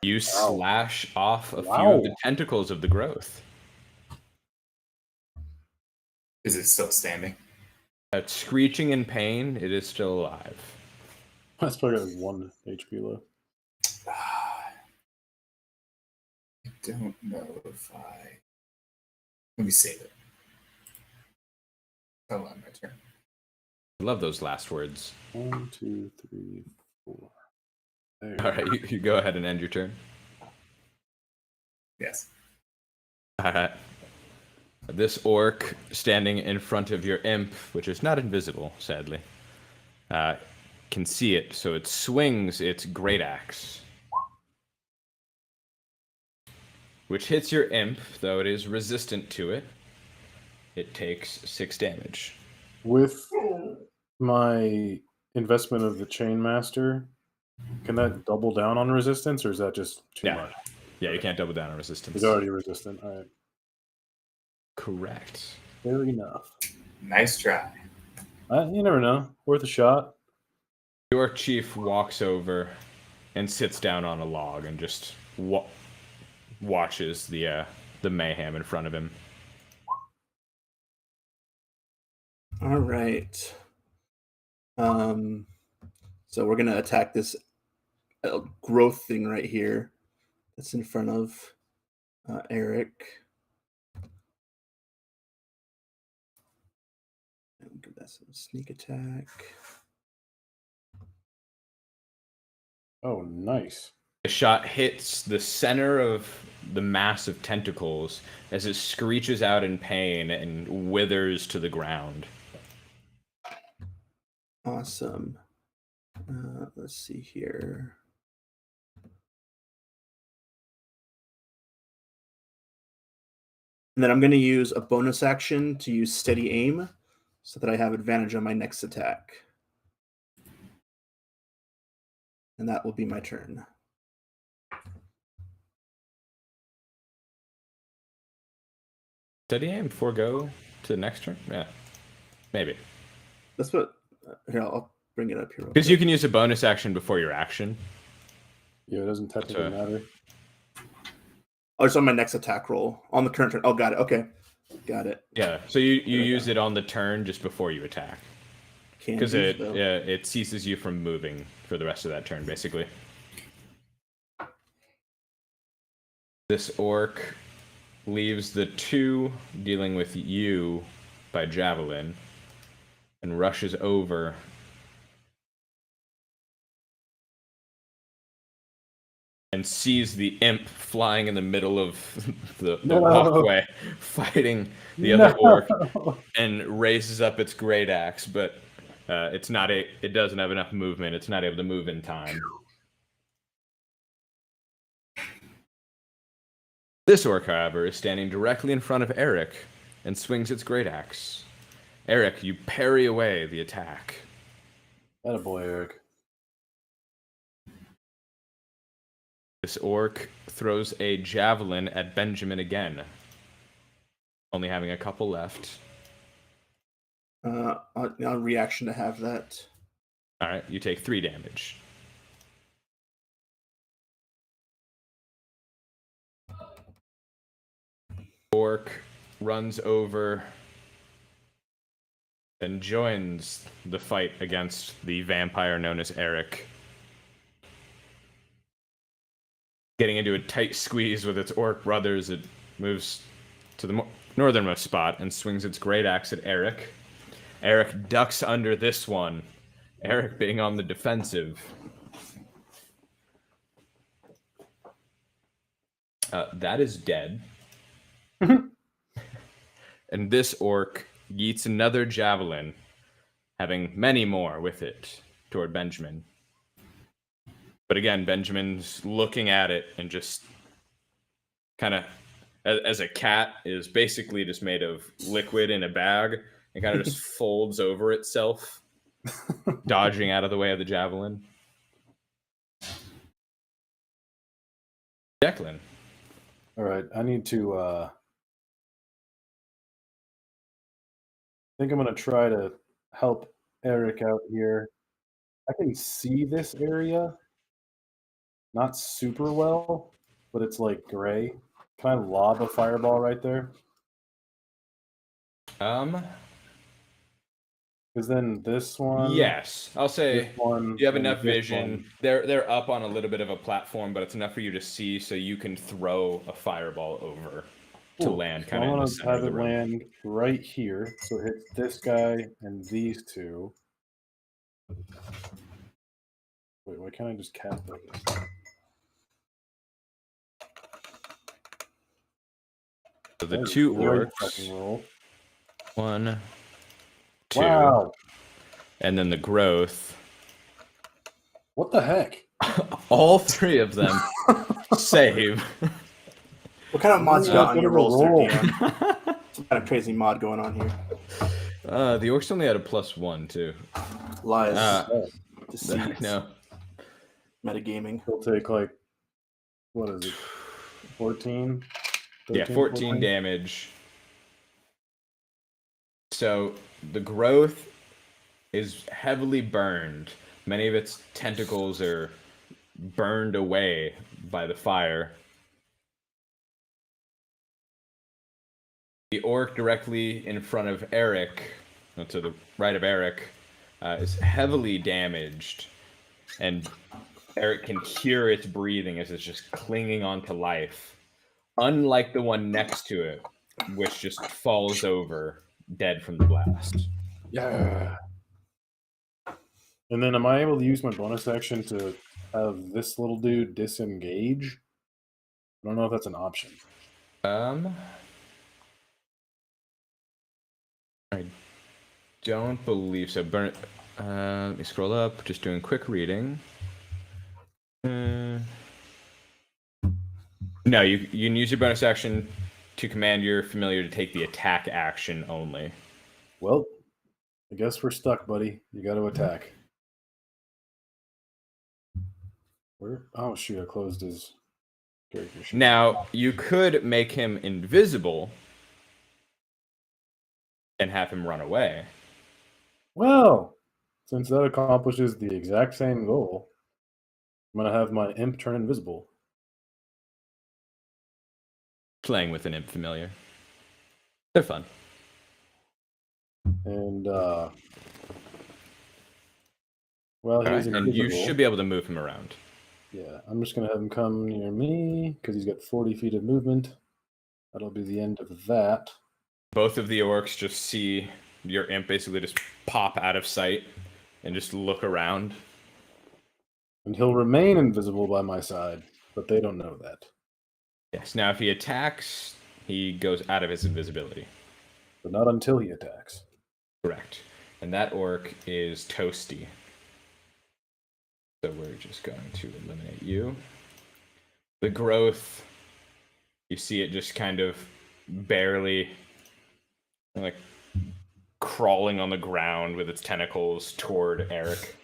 You slash off a few Wow. of the tentacles of the growth. Is it still standing? At screeching in pain, it is still alive. That's probably got 1 HP left. don't know if I... Let me save it. Oh, on my turn. I love those last words. 1, 2, 3, 4. There you All right, you go ahead and end your turn. Yes. All right. This orc standing in front of your imp, which is not invisible, sadly, can see it, so it swings its great axe, which hits your imp, though it is resistant to it. It takes 6 damage. With my investment of the Chainmaster, can that double down on resistance, or is that just too much? Yeah, you can't double down on resistance. It's already resistant. All right. Correct. Fair enough. Nice try. You never know. Worth a shot. Your chief walks over and sits down on a log and just watches the mayhem in front of him. All right. So we're gonna attack this growth thing right here. That's in front of Eric. And give that some sneak attack. Oh, nice. The shot hits the center of the mass of tentacles as it screeches out in pain and withers to the ground. Awesome. Let's see here. And then I'm going to use a bonus action to use steady aim so that I have advantage on my next attack. And that will be my turn. Steady aim before go to the next turn? Yeah, maybe. That's what... here, I'll bring it up here. Because you can use a bonus action before your action. Yeah, it doesn't technically matter. Oh, it's on my next attack roll. On the current turn. Oh, got it. Okay. Got it. Yeah, so you use it on the turn just before you attack. Because it ceases you from moving for the rest of that turn, basically. This orc leaves the 2 dealing with you by javelin and rushes over and sees the imp flying in the middle of the walkway, fighting the other orc, and raises up its great axe, but it doesn't have enough movement. It's not able to move in time. This orc, however, is standing directly in front of Eric and swings its great axe. Eric, you parry away the attack. Attaboy, Eric. This orc throws a javelin at Benjamin again, only having a couple left. On reaction to have that. All right, you take 3 damage. Orc runs over and joins the fight against the vampire known as Eric. Getting into a tight squeeze with its orc brothers, it moves to the northernmost spot and swings its great axe at Eric. Eric ducks under this one. Eric being on the defensive. That is dead. And this orc yeets another javelin, having many more with it, toward Benjamin. But again, Benjamin's looking at it and just kind of, as a cat is basically just made of liquid in a bag, and kind of just folds over itself, dodging out of the way of the javelin. Declan. All right, I need to... I think I'm going to try to help Eric out here. I can see this area. Not super well, but it's like gray. Can I lob a fireball right there? Because Because then this one. Yes, I'll say This one, you have and enough this vision. one. They're up on a little bit of a platform, but it's enough for you to see, so you can throw a fireball over to Cool. land So kind I'm of in the gonna center of have the it room. land right here, so it hits this guy and these two. Wait, why can't I just cast those? So the That was a two great orcs, fucking roll. 1, 2, Wow! and then the growth. What the heck? All 3 of them save. What kind of mods you That got on good your of a rolls there, roll. DM? Some kind of crazy mod going on here. The orcs only had a +1 too. Lies. Oh, Deceit. No. Metagaming. he'll take like, what is it? 14? Yeah, 14 damage. So the growth is heavily burned. Many of its tentacles are burned away by the fire. The orc directly in front of Eric, to the right of Eric, is heavily damaged. And Eric can hear its breathing as it's just clinging onto life. Unlike the one next to it, which just falls over, dead from the blast. Yeah. And then am I able to use my bonus action to have this little dude disengage? I don't know if that's an option. I don't believe so. Let me scroll up. Just doing quick reading. No, you can use your bonus action to command your familiar to take the attack action only. Well, I guess we're stuck, buddy. You got to attack. Where? Oh, shoot. I closed his character sheet. Now, you could make him invisible and have him run away. Well, since that accomplishes the exact same goal, I'm going to have my imp turn invisible. Playing with an imp familiar. They're fun. And, well, he's And invisible. you should be able to move him around. Yeah, I'm just going to have him come near me because he's got 40 feet of movement. That'll be the end of that. Both of the orcs just see your imp basically just pop out of sight and just look around. And he'll remain invisible by my side, but they don't know that. Yes, now if he attacks, he goes out of his invisibility. But not until he attacks. Correct. And that orc is Toasty. So we're just going to eliminate you. The growth, you see it just kind of barely like crawling on the ground with its tentacles toward Eric.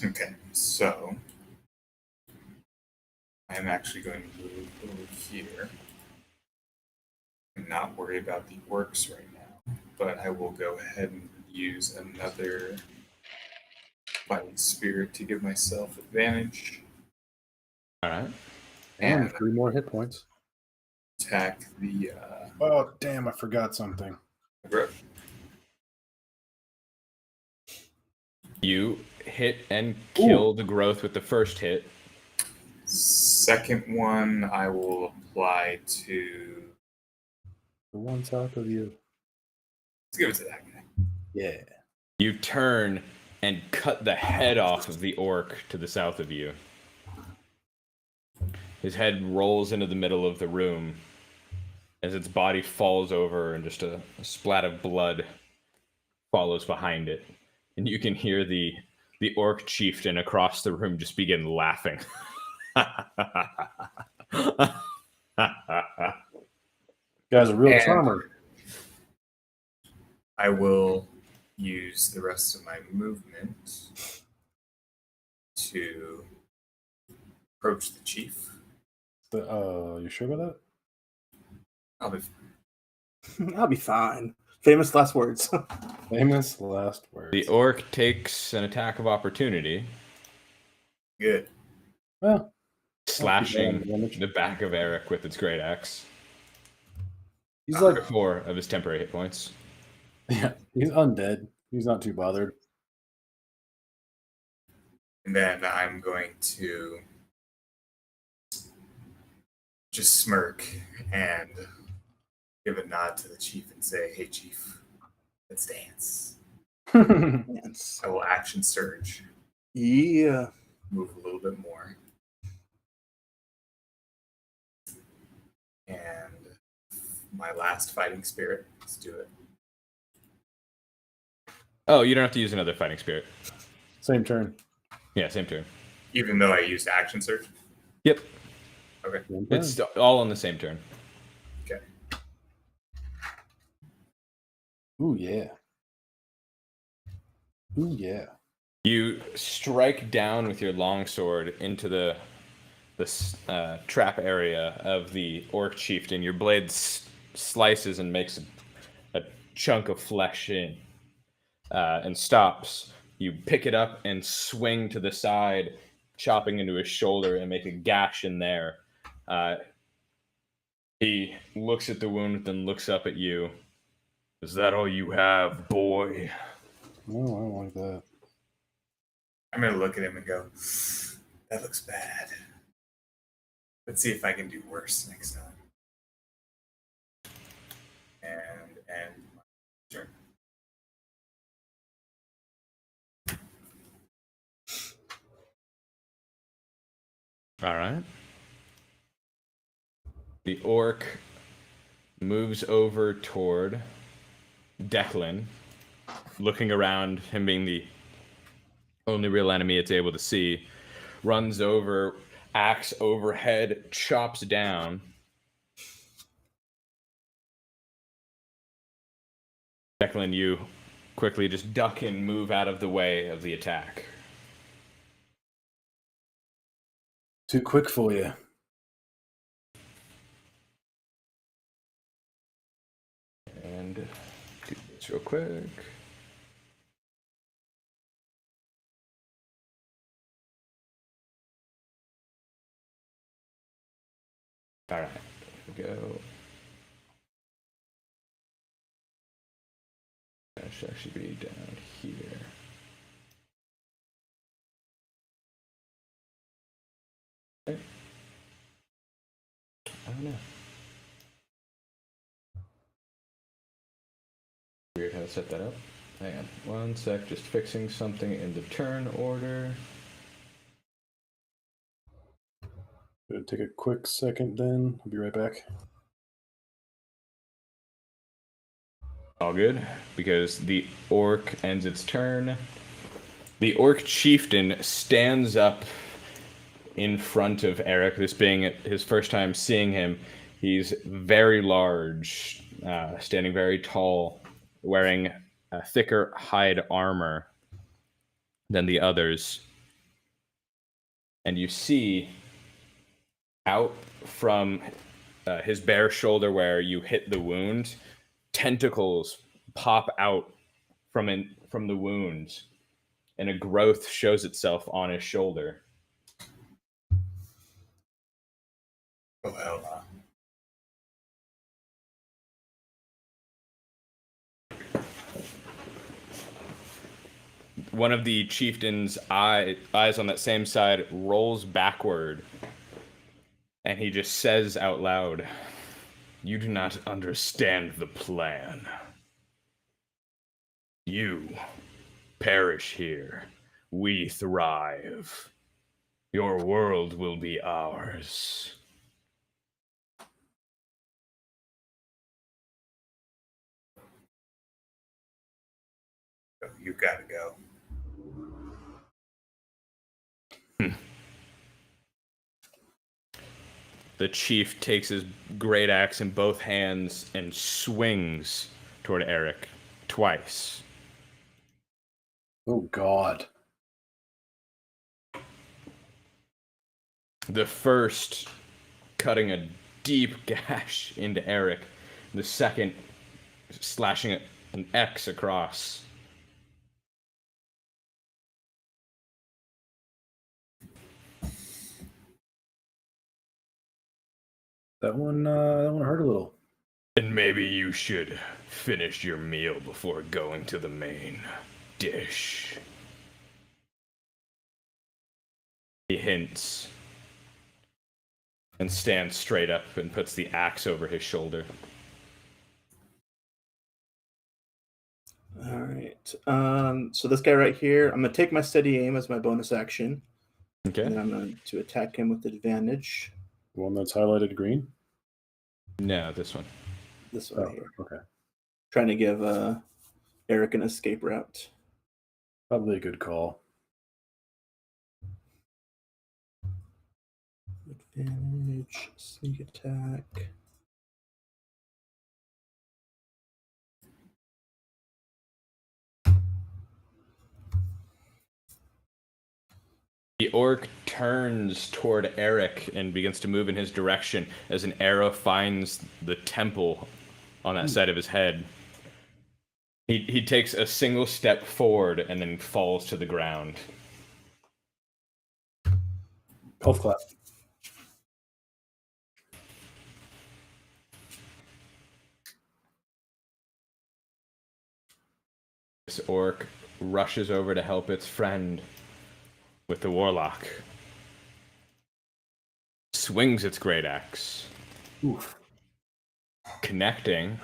Okay, so I'm actually going to move over here and not worry about the orcs right now, but I will go ahead and use another fighting spirit to give myself advantage. All right. And 3 more hit points. Attack the Oh, damn, I forgot something. growth. You hit and kill the growth with the first hit. Second one I will apply to. The one south of you. Let's give it to that guy. Yeah. You turn and cut the head off of the orc to the south of you. His head rolls into the middle of the room as its body falls over and just a splat of blood follows behind it. And you can hear the orc chieftain across the room just begin laughing. Guy's a real And- charmer. I will use the rest of my movement to approach the chief. You sure about I'll be I'll be fine. Famous last words. that? Famous last words. The orc takes an attack of opportunity. good. Well, slashing damage. the back of Eric with its great axe. He's like, 4 of his temporary hit points. yeah, he's undead. He's not too bothered. And then I'm going to just smirk and give a nod to the chief and say, "Hey, chief, let's dance." Dance. I will action surge, Yeah. move a little bit more, and my last fighting spirit. Let's do it. Oh, you don't have to use another fighting spirit. Same turn. Yeah, same turn. Even though I used action surge. Yep. Okay. Same turn. It's all on the same turn. Okay. Ooh, yeah. Ooh, yeah. You strike down with your longsword into the trap area of the orc chieftain. Your blade slices and makes a chunk of flesh in and stops. You pick it up and swing to the side, chopping into his shoulder and make a gash in there. He looks at the wound, then looks up at you. Is that all you have, boy? No, I don't like that. I'm going to look at him and go, "That looks bad. Let's see if I can do worse next time." And my turn. All right. The orc moves over toward Declan, looking around, him being the only real enemy it's able to see, runs over, axe overhead, chops down. Declan, you quickly just duck and move out of the way of the attack. Too quick for you. And do this real quick. All right, here we go. That should actually be down here. Okay. I don't know. Weird how to set that up. Hang on 1 sec, just fixing something in the turn order. Gonna take a quick second then. I'll be right back. All good, because the orc ends its turn. The orc chieftain stands up in front of Eric, this being his first time seeing him. He's very large, standing very tall, wearing a thicker hide armor than the others. And you see out from his bare shoulder where you hit the wound, tentacles pop out from the wound, and a growth shows itself on his shoulder. Oh, hell no. One of the chieftain's eyes on that same side rolls backward, and he just says out loud, "You do not understand the plan. You perish here. We thrive. Your world will be ours." You gotta go. The chief takes his great axe in both hands and swings toward Eric twice. Oh, God. The first cutting a deep gash into Eric, the second slashing an X across. That one hurt a little. And maybe you should finish your meal before going to the main dish. He hints and stands straight up and puts the axe over his shoulder. All right. So this guy right here, I'm gonna take my steady aim as my bonus action, Okay. and then I'm going to attack him with advantage. The one that's highlighted green? No, this one. This one here. Okay. Trying to give Eric an escape route. Probably a good call. Advantage, sneak attack. The orc turns toward Eric and begins to move in his direction as an arrow finds the temple on that side of his head. He takes a single step forward and then falls to the ground. Golf clap. This orc rushes over to help its friend with the warlock. Swings its great axe. Oof. Connecting,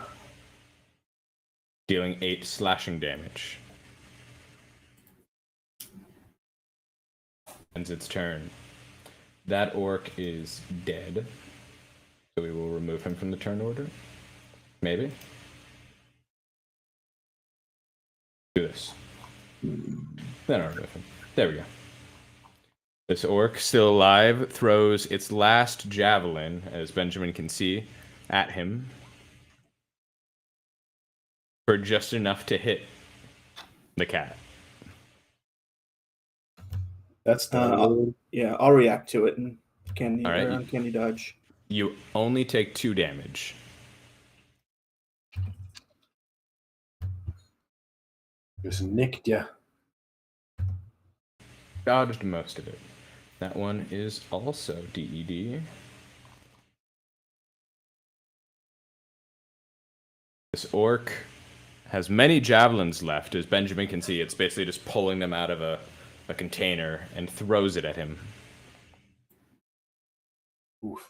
dealing 8 slashing damage. Ends its turn. That orc is dead, so we will remove him from the turn order. Maybe. Do this. Then I'll remove him. There we go. This orc, still alive, throws its last javelin, as Benjamin can see, at him for just enough to hit the cat. That's the Yeah, I'll react to it and candy, All right. uncanny dodge. You only take 2 damage. just nicked ya. Dodged most of it. That one is also DED. This orc has many javelins left. As Benjamin can see, it's basically just pulling them out of a container and throws it at him. Oof.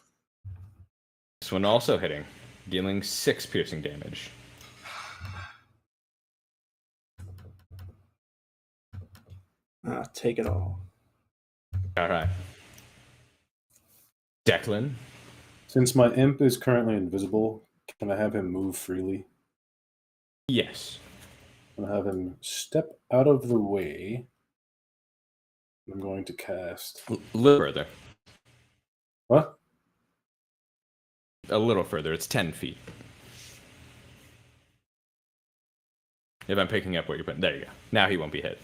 This one also hitting, dealing 6 piercing damage. Take it all. All right. Declan. Since my imp is currently invisible, can I have him move freely? Yes. I'm going to have him step out of the way. I'm going to cast. A little further. What? A little further. It's 10 feet. If I'm picking up what you're putting. There you go. Now he won't be hit.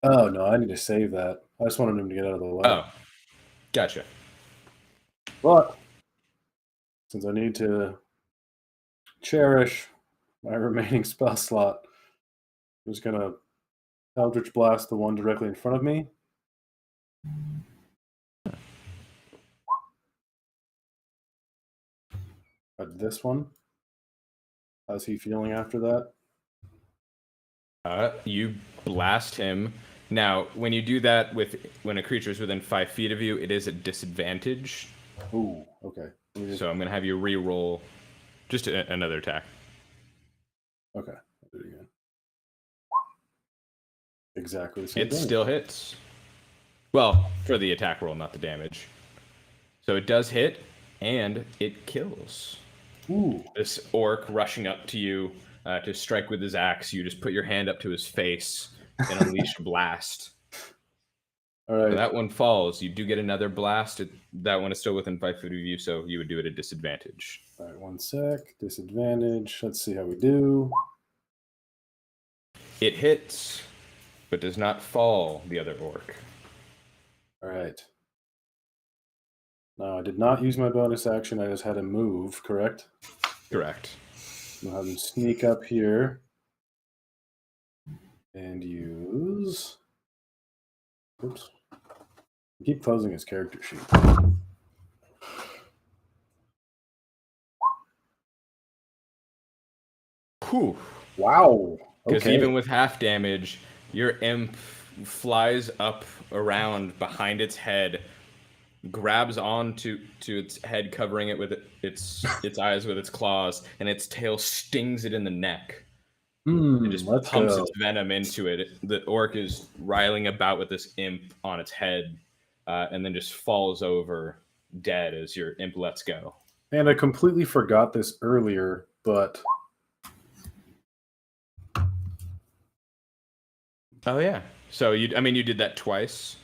Oh, no, I need to save that. I just wanted him to get out of the way. Oh. Gotcha. But since I need to cherish my remaining spell slot, I'm just going to Eldritch Blast the one directly in front of me. But this one. How's he feeling after that? You blast him. Now, when you do that when a creature is within 5 feet of you, it is at disadvantage. Ooh, okay. So I'm going to have you re-roll just another attack. Okay, I'll do it again. Exactly the same It thing. still hits. Well, for the attack roll, not the damage. So it does hit, and it kills. Ooh. This orc rushing up to you to strike with his axe. You just put your hand up to his face and unleash a blast. All right. So that one falls. You do get another blast. That one is still within 5 feet of you, so you would do it at disadvantage. All right, one sec. Disadvantage. Let's see how we do. It hits, but does not fall the other orc. All right. Now, I did not use my bonus action. I just had him move, correct? Correct. I'll have him sneak up here and use. Oops. I keep closing his character sheet. Whew. Wow. Because Okay. even with half damage, your imp flies up around behind its head, grabs onto its head, covering it with its eyes with its claws, and its tail stings it in the neck. It just Let's pumps go. its venom into it. The orc is riling about with this imp on its head, and then just falls over dead as your imp lets go. And I completely forgot this earlier, but Oh yeah. So you did that twice.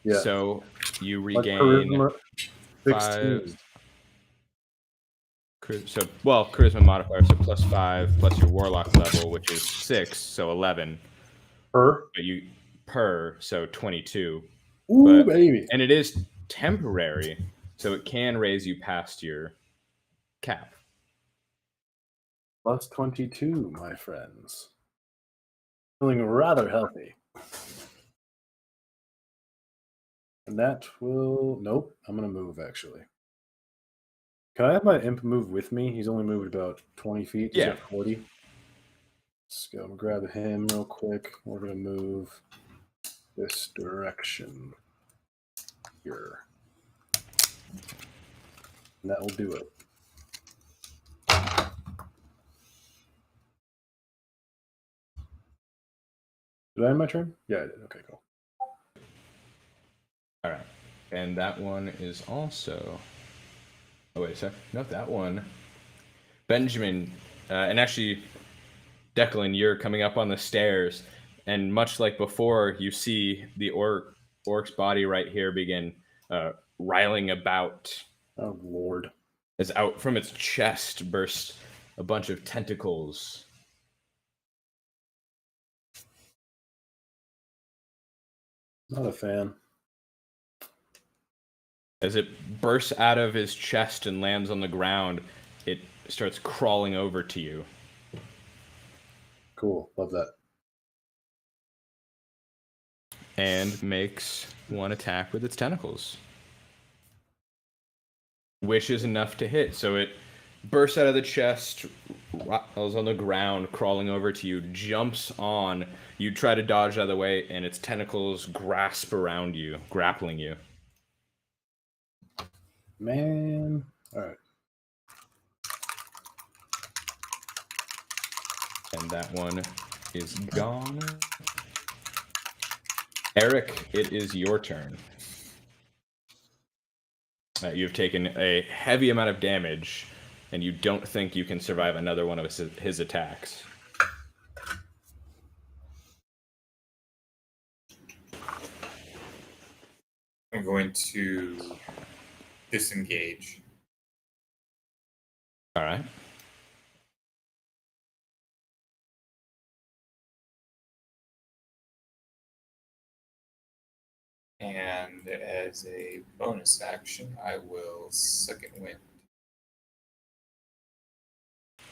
yeah, So you my regain charisma 5. 16. Charisma modifier, so +5 plus your warlock level, which is 6, so 11. Per. But you so 22. Ooh, But baby. and it is temporary, so it can raise you past your cap. Plus 22, my friends. Feeling rather healthy. And that will... Nope, I'm going to move, actually. Can I have my imp move with me? He's only moved about 20 feet. He's Yeah. at 40. Let's go. I'm going to grab him real quick. We're going to move this direction here. And that will do it. Did I end my turn? Yeah, I did. Okay, cool. All right. And that one is also... Oh, wait a sec. No, that one... Benjamin, and actually, Declan, you're coming up on the stairs, and much like before, you see the orc's body right here begin riling about. Oh, Lord. As out from its chest bursts a bunch of tentacles. Not a fan. As it bursts out of his chest and lands on the ground, it starts crawling over to you. Cool. Love that. And makes one attack with its tentacles. Which is enough to hit. So it bursts out of the chest, rattles on the ground, crawling over to you, jumps on. You try to dodge out of the way, and its tentacles grasp around you, grappling you. Man. All right. And that one is gone. Eric, it is your turn. You've taken a heavy amount of damage, and you don't think you can survive another one of his attacks. I'm going to disengage. All right. And as a bonus action, I will second wind.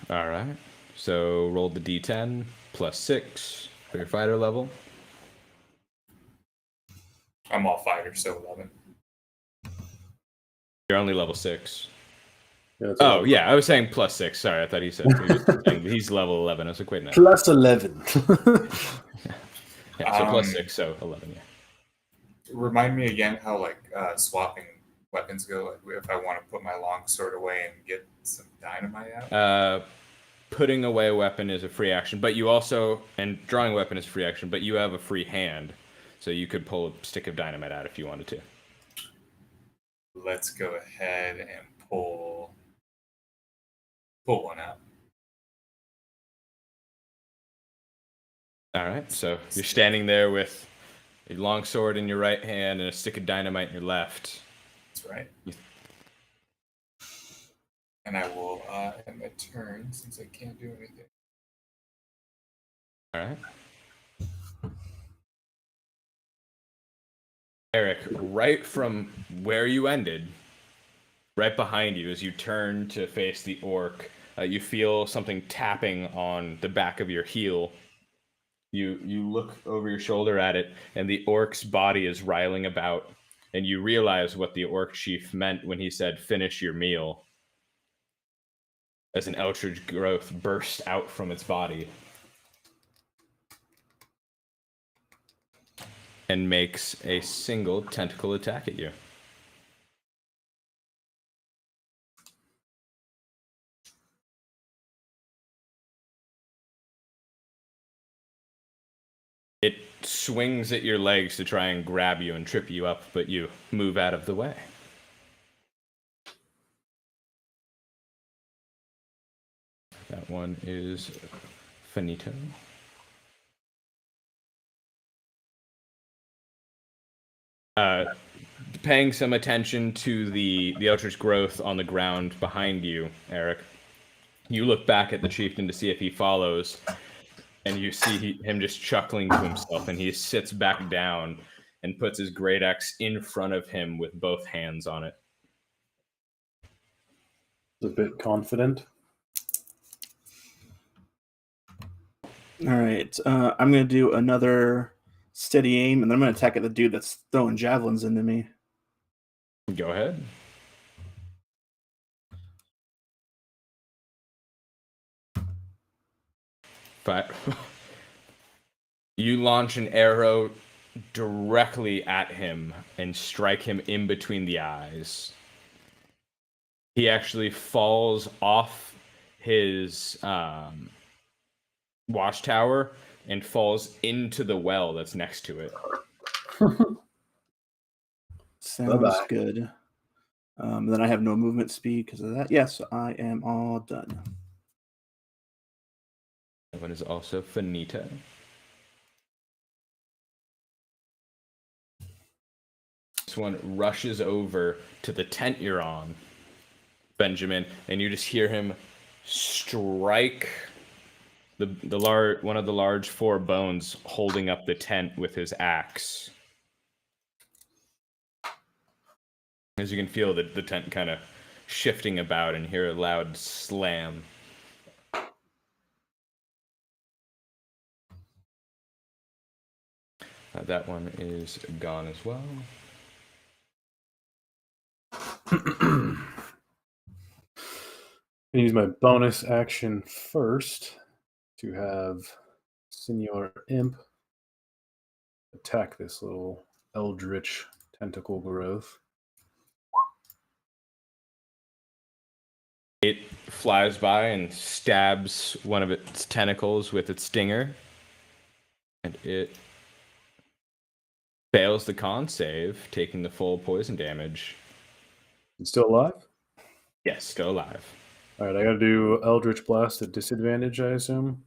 All right. So roll the d10 plus 6 for your fighter level. I'm all fighter, so 11. You're only level 6. Yeah, it's Oh, yeah. I was saying plus 6. Sorry. I thought he said he's level 11. I was like, wait, no. Plus 11. Yeah, so plus 6, so 11, yeah. Remind me again how swapping weapons go. Like if I want to put my longsword away and get some dynamite out. Putting away a weapon is a free action, but you also, and drawing a weapon is a free action, but you have a free hand, so you could pull a stick of dynamite out if you wanted to. Let's go ahead and pull one out. All right, so you're standing there with a long sword in your right hand and a stick of dynamite in your left. That's right. And I will end my turn since I can't do anything. All right. Eric, right from where you ended, right behind you as you turn to face the orc, you feel something tapping on the back of your heel. You look over your shoulder at it, and the orc's body is riling about, and you realize what the orc chief meant when he said, "Finish your meal." as an eldritch growth bursts out from its body and makes a single tentacle attack at you. It swings at your legs to try and grab you and trip you up, but you move out of the way. That one is finito. Paying some attention to the Eldritch growth on the ground behind you, Eric, you look back at the chieftain to see if he follows, and you see him just chuckling to himself, and he sits back down and puts his great axe in front of him with both hands on it. A bit confident. All right. I'm going to do another steady aim, and then I'm going to attack at the dude that's throwing javelins into me. Go ahead. But you launch an arrow directly at him and strike him in between the eyes. He actually falls off his watchtower and falls into the well that's next to it. Sounds Bye-bye. good. Then I have no movement speed because of that. Yes, I am all done. That one is also finito. This one rushes over to the tent you're on, Benjamin, and you just hear him strike one of the large four bones holding up the tent with his axe. As you can feel the tent kind of shifting about and hear a loud slam. That one is gone as well. I use my bonus action first to have Senior Imp attack this little eldritch tentacle growth. It flies by and stabs one of its tentacles with its stinger, and it fails the con save, taking the full poison damage. It's still alive? Yes, still alive. Alright, I gotta do Eldritch Blast at disadvantage, I assume.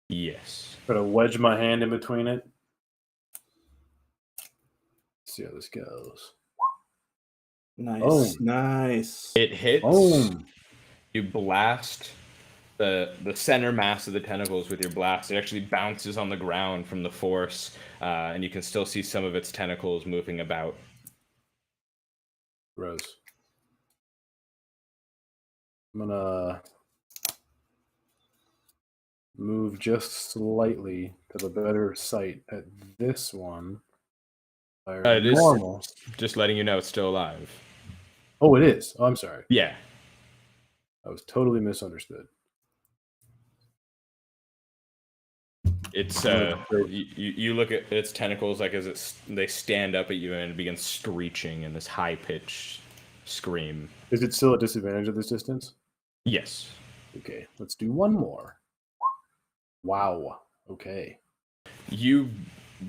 Yes. Gotta wedge my hand in between it. See how this goes. Nice. Boom. Nice. It hits. Boom. You blast the center mass of the tentacles with your blast. It actually bounces on the ground from the force, and you can still see some of its tentacles moving about. Gross. I'm gonna move just slightly to the better sight at this one. It is Normal. just letting you know it's still alive. Oh, it is. Oh, I'm sorry. Yeah. I was totally misunderstood. It's you look at its tentacles like they stand up at you and it begins screeching in this high pitched scream. Is it still a disadvantage at this distance? Yes. Okay, let's do one more. Wow. Okay. You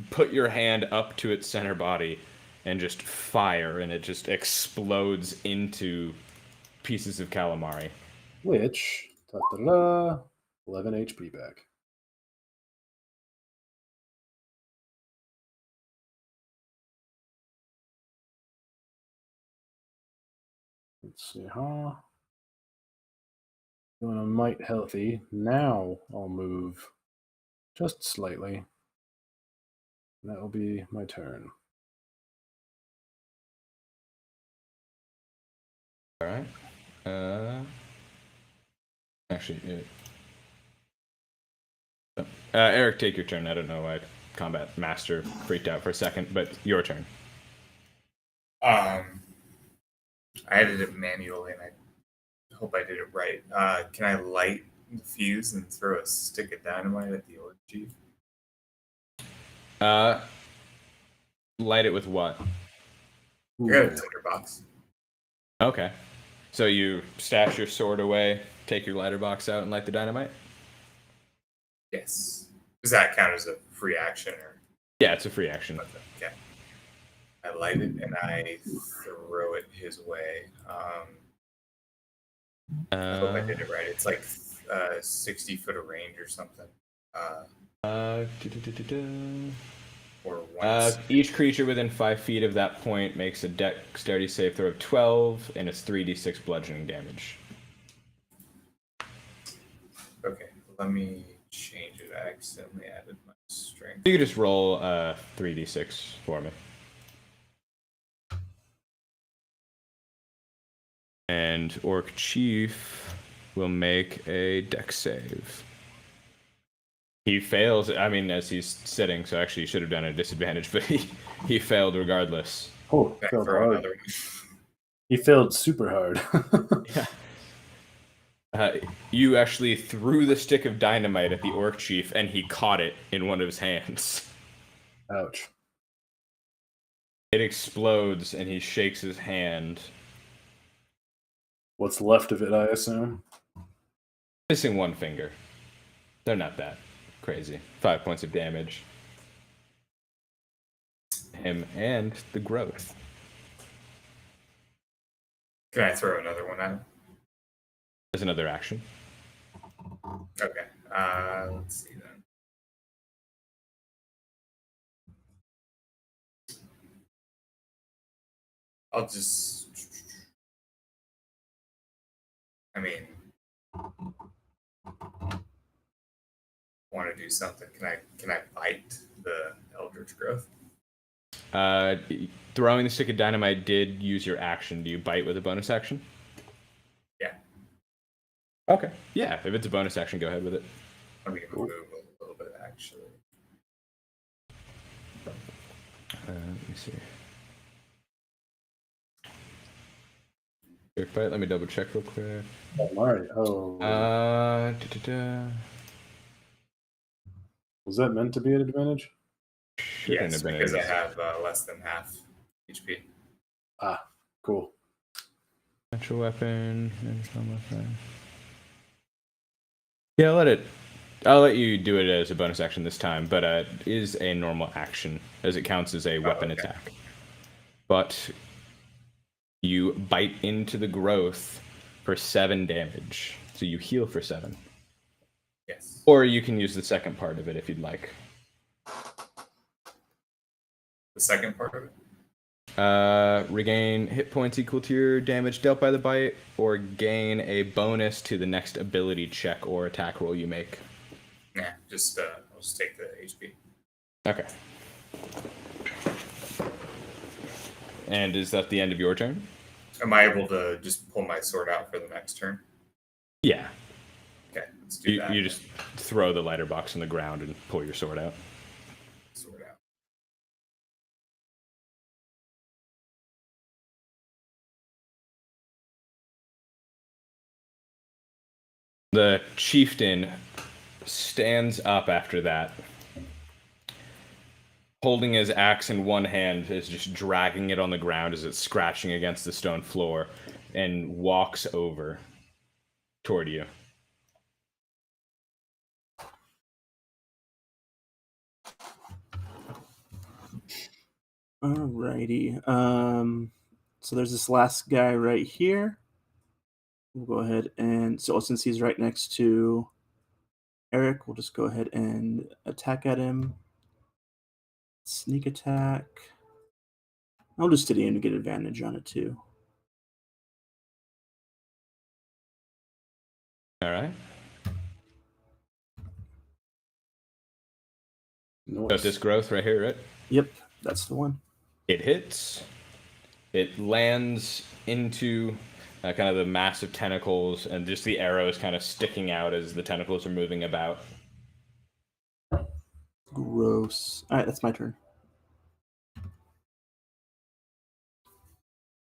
put your hand up to its center body and just fire, and it just explodes into pieces of calamari. Which, 11 HP back. Let's see, huh? When I'm might healthy, now I'll move just slightly. That will be my turn. All right. Actually, Eric, take your turn. I don't know why Combat Master freaked out for a second, but your turn. I added it manually and I hope I did it right. Can I light the fuse and throw a stick of dynamite at the orc chief? Light it with what? I got a tinderbox. Okay. So you stash your sword away, take your lighter box out, and light the dynamite? Yes. Does that count as a free action or? Yeah, it's a free action. Okay. I light it and I throw it his way. I hope I did it right. It's like 60 foot of range or something. Or once. Each creature within 5 feet of that point makes a dexterity save throw of 12, and it's 3d6 bludgeoning damage. Okay, let me change it. I accidentally added my strength. You could just roll 3d6 for me. And Orc Chief will make a dex save. He fails, I mean, as he's sitting, so actually he should have done a disadvantage, but he failed regardless. Oh, Okay, failed throw hard. another. He failed super hard. Yeah. You actually threw the stick of dynamite at the Orc Chief, and he caught it in one of his hands. Ouch. It explodes, and he shakes his hand. What's left of it, I assume? Missing one finger. They're not that crazy. 5 points of damage. Him and the growth. Can I throw another one at him? As another action. Okay. Let's see then. I'll just. I mean, want to do something? Can I bite the Eldritch growth? Throwing the stick of dynamite did use your action. Do you bite with a bonus action? Yeah. Okay. Yeah, if it's a bonus action, go ahead with it. Let me move a little bit actually. Let me see. Quick bite. Let me double check real quick. Oh. Was that meant to be an advantage? Shouldn't Yes, have been because I a- have less than half HP. Ah, cool. Natural weapon. Yeah, I'll let you do it as a bonus action this time, but it is a normal action as it counts as a weapon okay. attack. But you bite into the growth for 7 damage, so you heal for 7. Yes. Or you can use the second part of it if you'd like. The second part of it? Regain hit points equal to your damage dealt by the bite, or gain a bonus to the next ability check or attack roll you make. Nah, just I'll just take the HP. Okay. And is that the end of your turn? Am I able to just pull my sword out for the next turn? Yeah. Okay, let's do that. You just throw the lighter box on the ground and pull your sword out. Sword out. The chieftain stands up after that, holding his axe in one hand, is just dragging it on the ground as it's scratching against the stone floor, and walks over toward you. Alrighty. So there's this last guy right here. We'll go ahead and since he's right next to Eric, we'll just go ahead and attack at him. Sneak attack. I'll just steady him to get advantage on it too. All right. Nice. Got this growth right here, right? Yep, that's the one. It hits. It lands into kind of the massive tentacles, and just the arrows kind of sticking out as the tentacles are moving about. Gross. All right, that's my turn.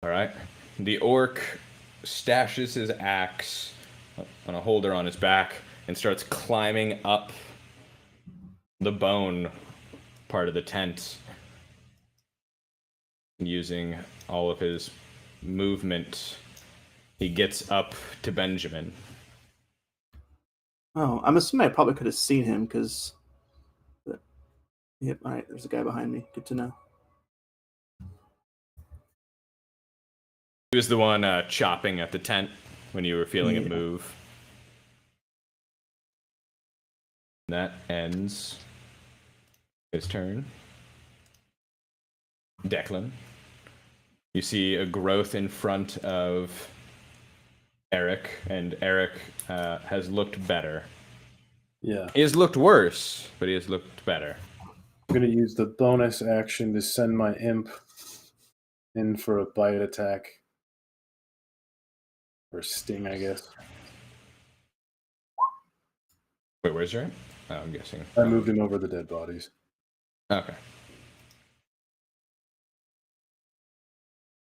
All right. The orc stashes his axe on a holder on his back and starts climbing up the bone part of the tent, using all of his movement. He gets up to Benjamin. Oh, I'm assuming I probably could have seen him because. Yep. All right. There's a guy behind me. Good to know. He was the one chopping at the tent when you were feeling it move. And that ends his turn. Declan. You see a growth in front of Eric, and Eric has looked better. Yeah. He has looked worse, but he has looked better. I'm going to use the bonus action to send my imp in for a bite attack. Or sting, I guess. Wait, where's your imp? Oh, I'm guessing. I moved him over the dead bodies. Okay.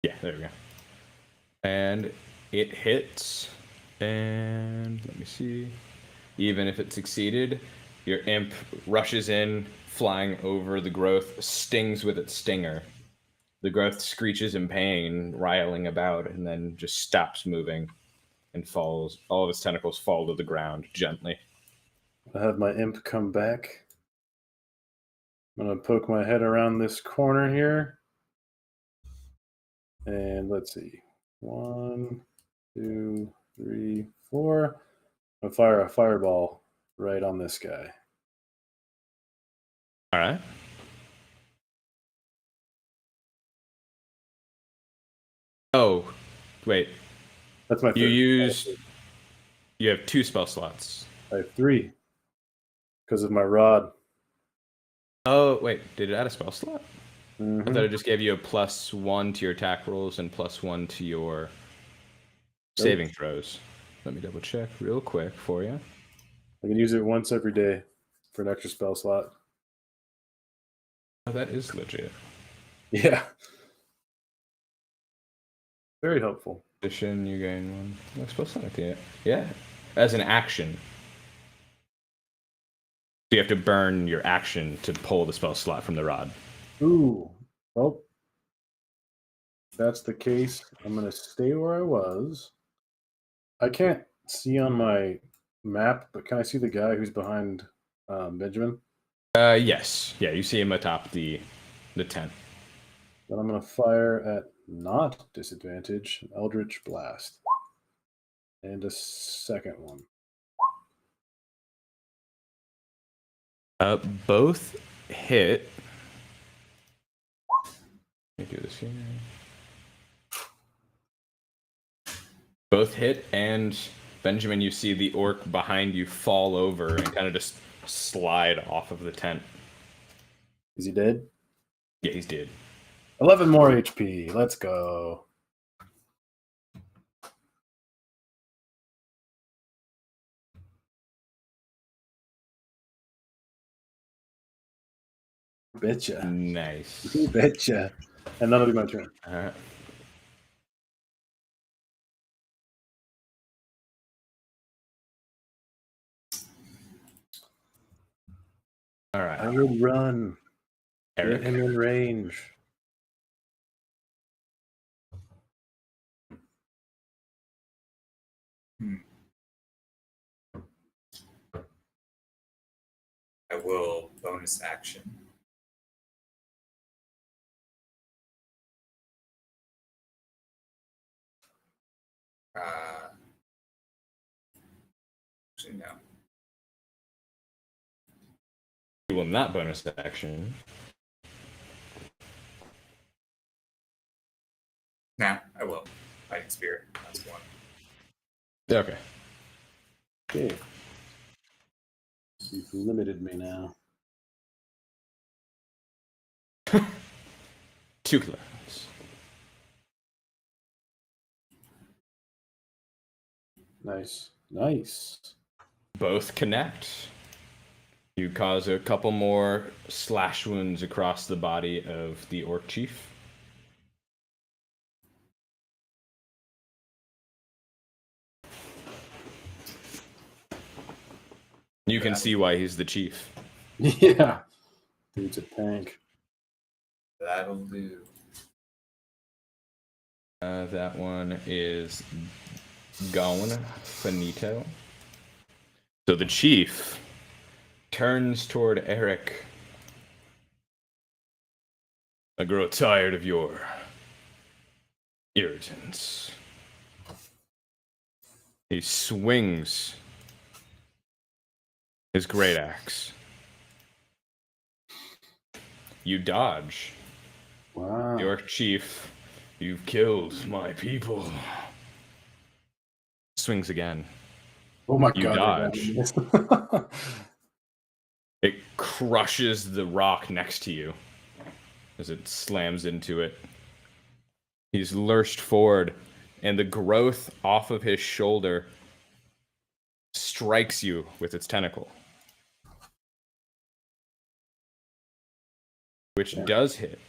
Yeah, there we go. And it hits. And let me see. Even if it succeeded, your imp rushes in, flying over the growth, stings with its stinger. The growth screeches in pain, riling about, and then just stops moving and falls. All of its tentacles fall to the ground gently. I have my imp come back. I'm going to poke my head around this corner here. And let's see. 1, 2, 3, 4. I'll fire a fireball right on this guy. All right. Oh, wait. That's my third. You have 2 spell slots. I have 3 because of my rod. Oh, wait. Did it add a spell slot? Mm-hmm. I thought it just gave you a +1 to your attack rolls and +1 to your saving throws. Let me double check real quick for you. I can use it once every day for an extra spell slot. Oh, that is legit. Yeah. Very helpful. Addition, you gain 1. What's spell slot? Yeah. As an action. So you have to burn your action to pull the spell slot from the rod. Ooh. Well, if that's the case, I'm going to stay where I was. I can't see on my map, but can I see the guy who's behind Benjamin? Yes. Yeah, you see him atop the tent. Then I'm going to fire at not disadvantage, Eldritch Blast. And a second one. Both hit. Let me do this here. Both hit, and Benjamin, you see the orc behind you fall over and kind of just slide off of the tent. Is he dead? Yeah, he's dead. 11 more HP. Let's go. Betcha. Nice. You betcha. And that'll be my turn. All right. I would run. Eric. Get him in range. I will bonus action. Actually, no. You will not bonus action. Nah, I will. Fighting Spirit. That's 1. Okay. Okay. You've limited me now. 2 clowns. Nice. Nice. Both connect. You cause a couple more slash wounds across the body of the orc chief. You can see why he's the chief. Yeah. Dude's a tank. That'll do. That one is gone. Finito. So the chief turns toward Eric. I grow tired of your irritants. He swings his great axe. You dodge. Wow. The Orc chief, you've killed my people. Swings again. Oh my You god. dodge. It crushes the rock next to you as it slams into it. He's lurched forward, and the growth off of his shoulder strikes you with its tentacle, which does hit.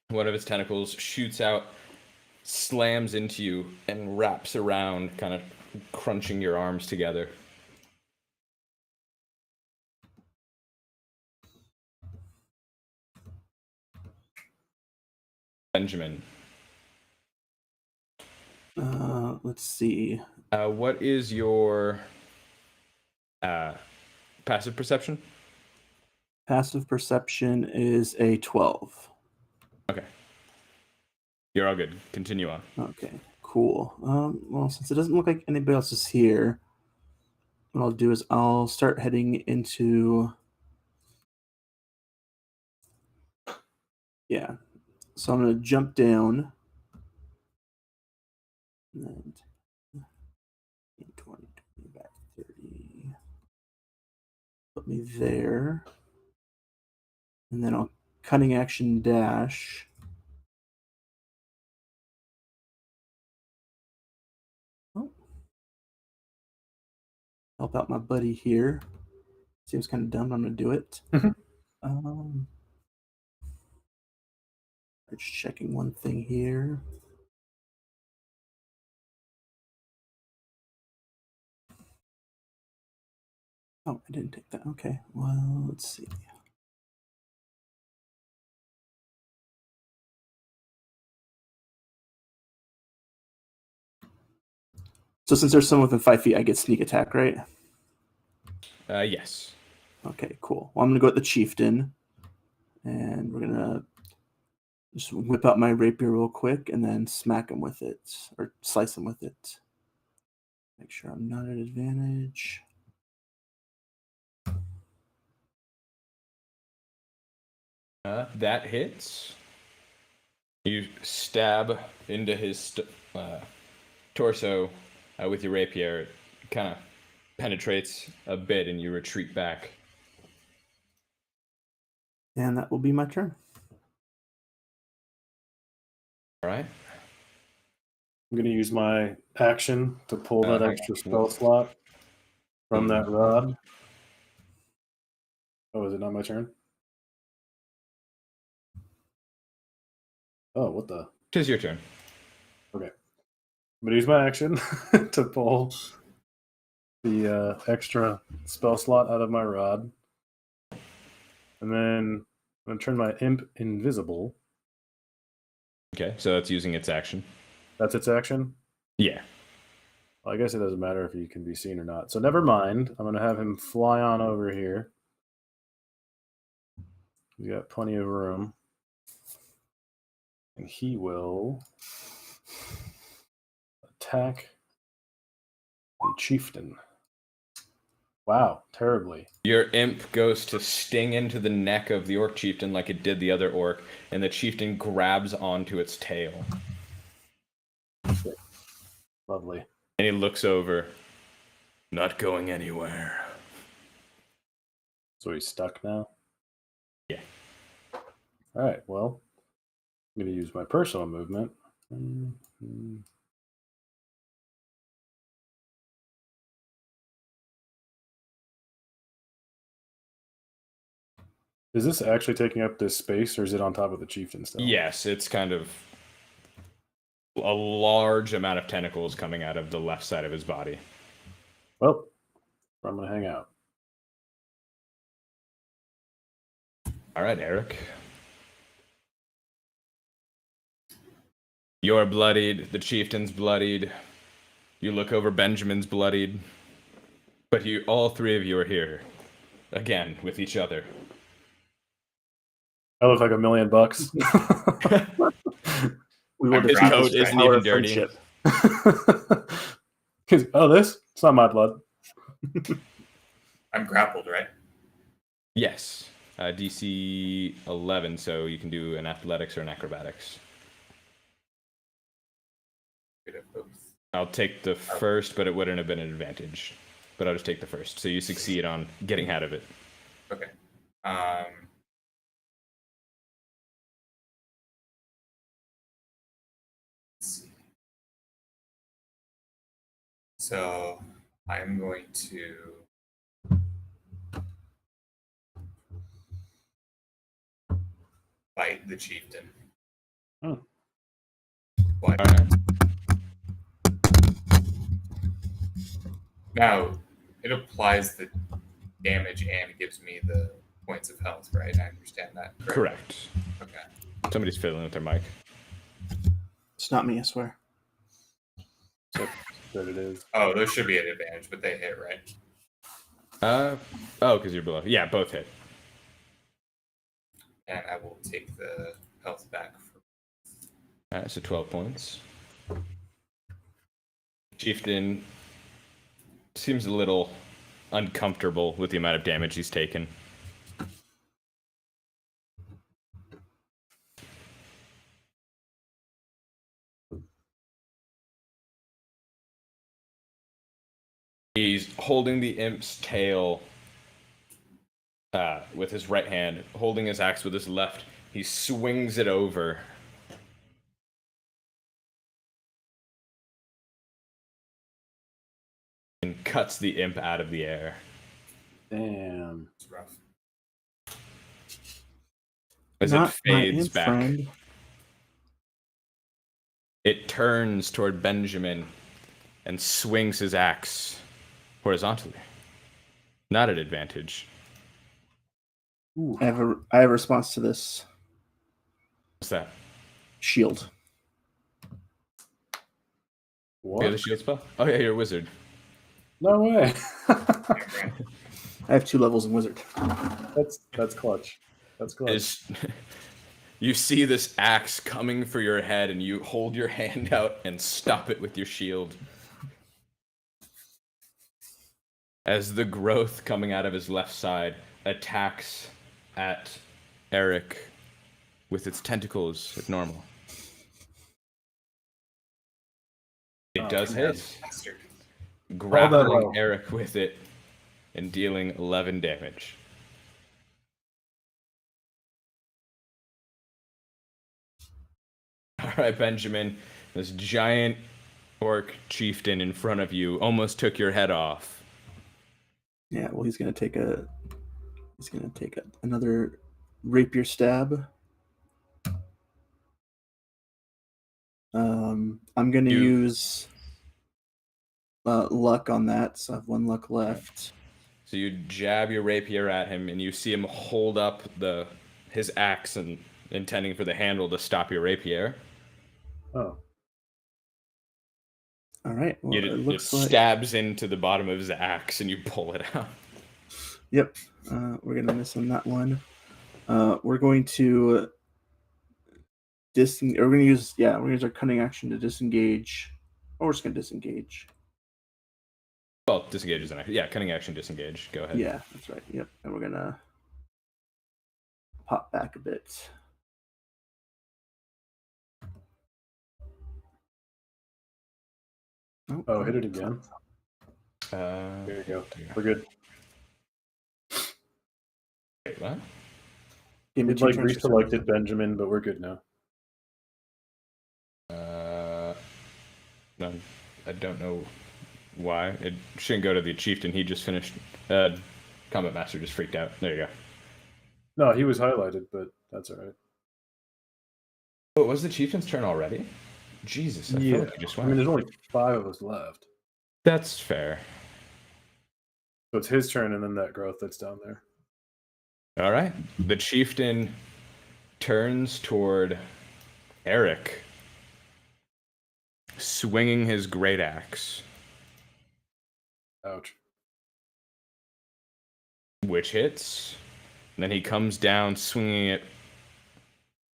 One of its tentacles shoots out, slams into you, and wraps around, kind of crunching your arms together. Benjamin, Let's see. what is your passive perception? Passive perception is a 12. Okay. You're all good. Continue on. Okay, cool. Well, since it doesn't look like anybody else is here, what I'll do is I'll start heading into... Yeah. So I'm going to jump down. And 20, back 30. Put me there. And then I'll cunning action dash. Oh. Help out my buddy here. Seems kind of dumb, but I'm going to do it. Just checking one thing here. Oh, I didn't take that. Okay, well, let's see. So since there's someone within 5 feet, I get sneak attack, right? Yes. Okay, cool. Well, I'm going to go with the chieftain. And we're going to just whip out my rapier real quick and then smack him with it. Or slice him with it. Make sure I'm not at advantage. That hits. You stab into his torso with your rapier. It kind of penetrates a bit, and you retreat back. And that will be my turn. All right. I'm going to use my action to pull that extra spell slot from that rod. Oh, is it not my turn? Oh, what the? It is your turn. Okay. I'm going to use my action to pull the extra spell slot out of my rod. And then I'm going to turn my imp invisible. Okay, so that's using its action. That's its action? Yeah. Well, I guess it doesn't matter if he can be seen or not. So never mind. I'm going to have him fly on over here. He's got plenty of room. And he will attack the chieftain. Wow, terribly. Your imp goes to sting into the neck of the orc chieftain like it did the other orc, and the chieftain grabs onto its tail. Lovely. And he looks over. Not going anywhere. So he's stuck now? Yeah. All right, well, I'm going to use my personal movement. Is this actually taking up this space, or is it on top of the chieftain still? Yes, it's kind of a large amount of tentacles coming out of the left side of his body. Well, I'm going to hang out. All right, Eric. You're bloodied. The chieftain's bloodied. You look over, Benjamin's bloodied. But all three of you are here. Again, with each other. I look like $1 million. We will I'm defeat proud coat this isn't power even of dirty. friendship. Oh, this? It's not my blood. I'm grappled, right? Yes. DC 11, so you can do an athletics or an acrobatics. Good at both. I'll take the first, but it wouldn't have been an advantage. But I'll just take the first. So you succeed on getting out of it. Okay. Let's see. So I'm going to fight the chieftain. Oh. What? All right. Now, it applies the damage and gives me the points of health, right? I understand that. Correct. Okay. Somebody's fiddling with their mic. It's not me, I swear. So that it is. Oh, those should be an advantage, but they hit, right? Because you're below. Yeah, both hit. And I will take the health back. All right, so 12 points. Chieftain seems a little uncomfortable with the amount of damage he's taken. He's holding the imp's tail with his right hand, holding his axe with his left. He swings it over. And cuts the imp out of the air. Damn. It's rough. As Not it my fades imp back, friend. it turns toward Benjamin and swings his axe horizontally. Not at advantage. Ooh. I have a response to this. What's that? Shield. What? You have the shield spell? Oh yeah, you're a wizard. No way. I have 2 levels in wizard. That's clutch. That's clutch. You see this axe coming for your head, and you hold your hand out and stop it with your shield. As the growth coming out of his left side attacks at Eric with its tentacles at normal. It does hit, Bastard. grappling Eric with it and dealing 11 damage. All right, Benjamin, this giant orc chieftain in front of you almost took your head off. Yeah, well, he's gonna take another rapier stab. I'm gonna use luck on that, so I have 1 luck left. So you jab your rapier at him, and you see him hold up his axe and intending for the handle to stop your rapier. Oh. All right. Well, It it looks like stabs into the bottom of his axe, and you pull it out. Yep. We're gonna miss on that one. We're going to we're gonna use our cunning action to disengage. Or we're just gonna disengage. Well, disengage is an action. Yeah, cunning action, disengage. Go ahead. Yeah, that's right. Yep. And we're gonna pop back a bit. Oh, hit it again. There There you go. We're good. Wait, what? Give me We'd 2 like turns to reselected Benjamin, but we're good now. No, I don't know why. It shouldn't go to the chieftain. He just finished. Combat Master just freaked out. There you go. No, he was highlighted, but that's all right. Oh, was the chieftain's turn already? Jesus, I feel like you just I went. mean, there's only 5 of us left. That's fair. So it's his turn and then that growth that's down there. All right. The chieftain turns toward Eric, swinging his great axe, Ouch. which hits. And then he comes down, swinging it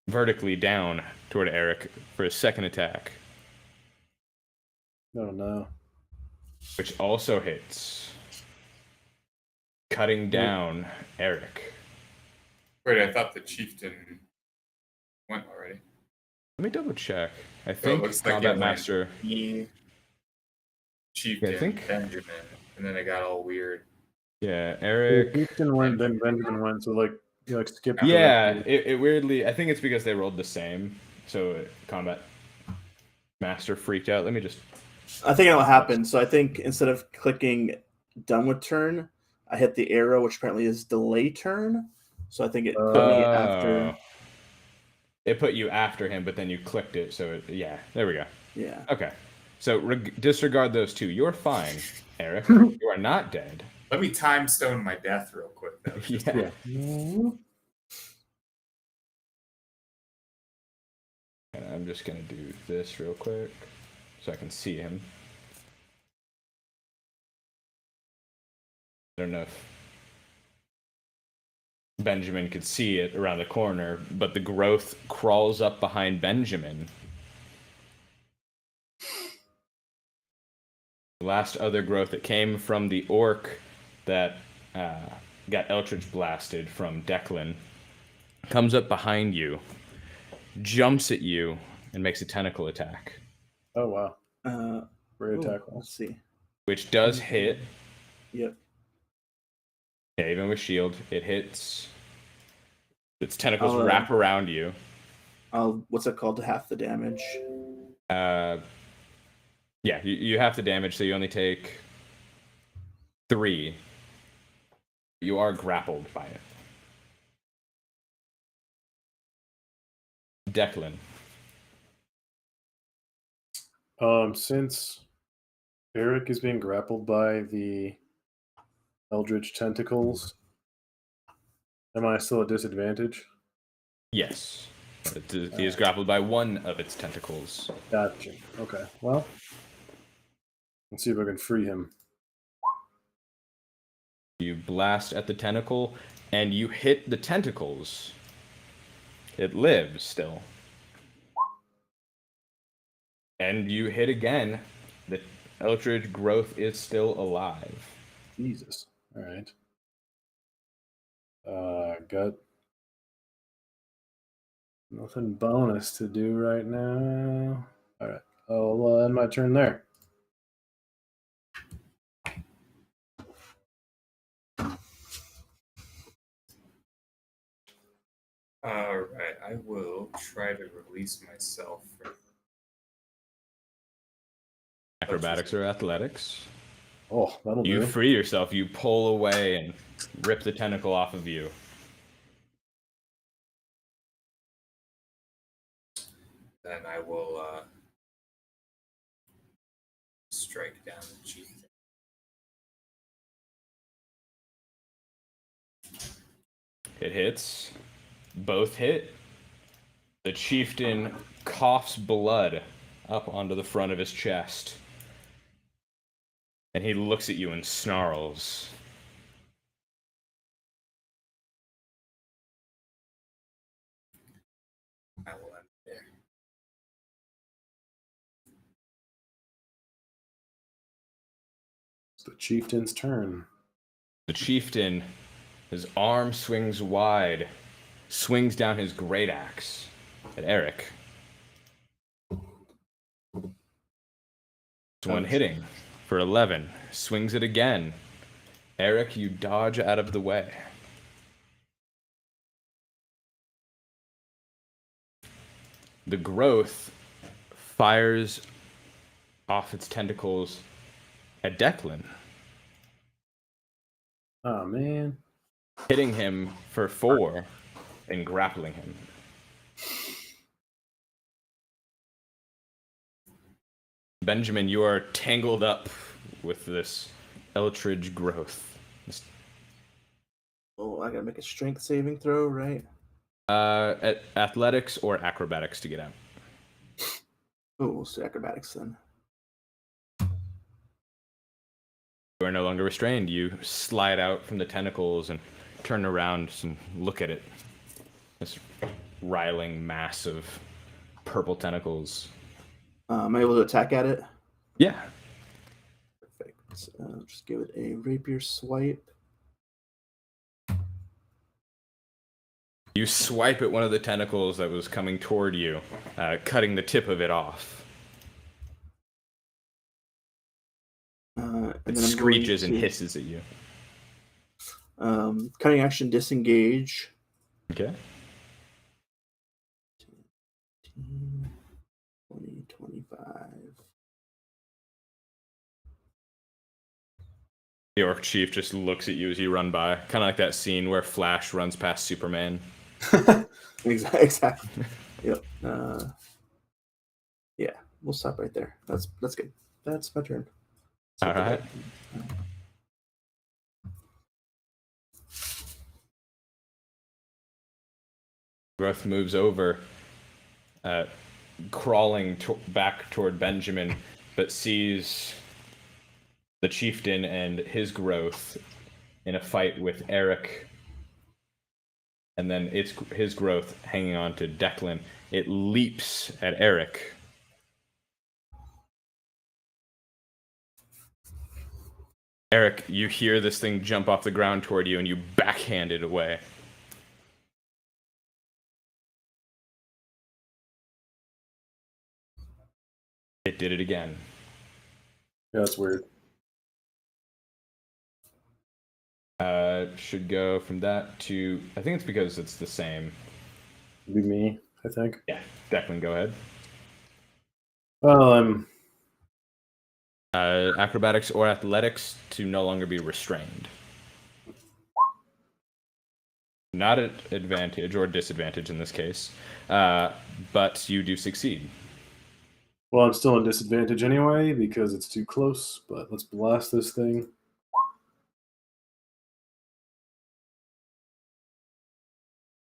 vertically down toward Eric for his second attack, Oh no. which also hits, cutting down Eric. Wait, I thought the chieftain went already. Let me double check. I So it think looks like Combat it went Master. me, chieftain, Yeah, I think- Benjamin, and then it got all weird. Yeah, The Eric. chieftain went, then Benjamin went. So like you like skipped. Yeah, it weirdly. I think it's because they rolled the same. So Combat Master freaked out. Let me just. I think I know what happened. So I think instead of clicking done with turn, I hit the arrow, which apparently is delay turn. So I think it put me after. It put you after him, but then you clicked it. So yeah, there we go. Yeah. Okay. So disregard those two. You're fine, Eric. You are not dead. Let me time stone my death real quick, though. Yeah. And I'm just gonna do this real quick so I can see him. I don't know if Benjamin could see it around the corner, but the growth crawls up behind Benjamin. The last other growth that came from the orc that got Eldritch blasted from Declan comes up behind you, jumps at you, and makes a tentacle attack, Oh wow. Great attack. Let's see. which does hit. Yep. Yeah, even with shield, it hits. Its tentacles I'll, wrap around you. What's it called to half the damage? Yeah, you have to damage, so you only take 3. You are grappled by it. Declan. Since Eric is being grappled by the Eldritch tentacles, am I still at disadvantage? Yes. He is grappled by one of its tentacles. Gotcha. Okay. Well, let's see if I can free him. You blast at the tentacle, and you hit the tentacles. It lives still. And you hit again. The Eldritch growth is still alive. Jesus. All right. Got nothing bonus to do right now. All right. I'll end my turn there. All right, I will try to release myself from Acrobatics or athletics. Oh, that'll You do. free yourself. You pull away and rip the tentacle off of you. Then I will strike down the chieftain. It hits. Both hit. The chieftain coughs blood up onto the front of his chest. And he looks at you and snarls. I will end there. It's the chieftain's turn. The chieftain, his arm swings wide, swings down his great axe at Eric. One hitting for 11. Swings it again. Eric, you dodge out of the way. The growth fires off its tentacles at Declan, Oh man. hitting him for 4 and grappling him. Benjamin, you are tangled up with this Eldritch growth, this Oh, I gotta make a strength saving throw, right? At athletics or acrobatics to get out. Oh, we'll do acrobatics then. You are no longer restrained. You slide out from the tentacles and turn around and look at it. This riling mass of purple tentacles. Am I able to attack at it? Yeah. Perfect. Just give it a rapier swipe. You swipe at one of the tentacles that was coming toward you, cutting the tip of it off. It screeches and hisses at you. Cutting action disengage. Okay. 20, 25. The Orc Chief just looks at you as you run by, kind of like that scene where Flash runs past Superman. Exactly. Yep. Yeah, we'll stop right there. That's good. That's my turn. All right. Growth moves over, crawling back toward Benjamin, but sees the chieftain and his growth in a fight with Eric, and then his growth hanging on to Declan. It leaps at Eric. Eric, you hear this thing jump off the ground toward you, and you backhand it away. It did it again. Yeah, that's weird. Should go from that to... I think it's because it's the same. It'd be me, I think. Yeah, Declan, go ahead. Well, I'm... Acrobatics or athletics to no longer be restrained. Not at advantage or disadvantage in this case, but you do succeed. Well, I'm still in disadvantage anyway because it's too close, but let's blast this thing.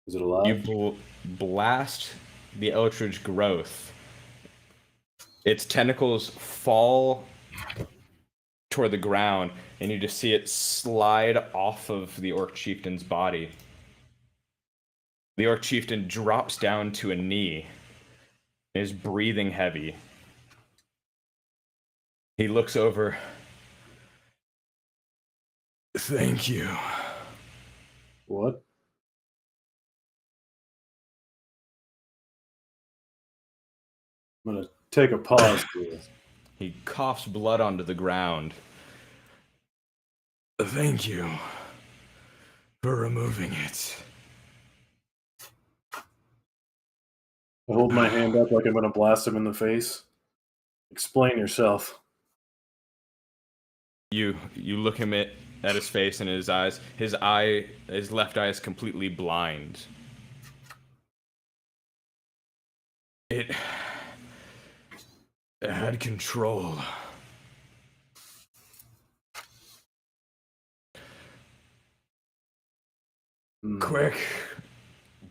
Is it alive? You blast the Eldritch growth. Its tentacles fall toward the ground, and you just see it slide off of the Orc Chieftain's body. The Orc Chieftain drops down to a knee and is breathing heavy. He looks over. Thank you. What? I'm going to take a pause here. He coughs blood onto the ground. Thank you for removing it. I hold my hand up like I'm going to blast him in the face. Explain yourself. You look him at his face and his eyes. His left eye is completely blind. It had control. Quick,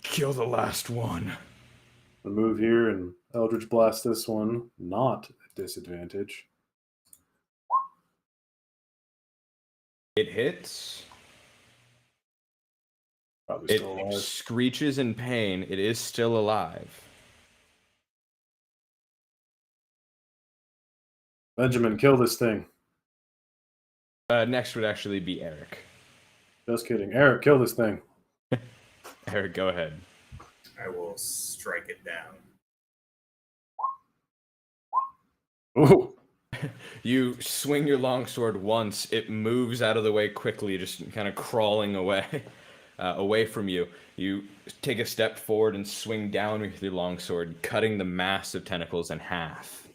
kill the last one. I move here and Eldritch blast this one, not at disadvantage. It hits. Probably It still alive. screeches in pain. It is still alive. Benjamin, kill this thing. Next would actually be Eric. Just kidding. Eric, kill this thing. Eric, go ahead. I will strike it down. Ooh. You swing your longsword once. It moves out of the way quickly, just kind of crawling away, away from you. You take a step forward and swing down with your longsword, cutting the mass of tentacles in half.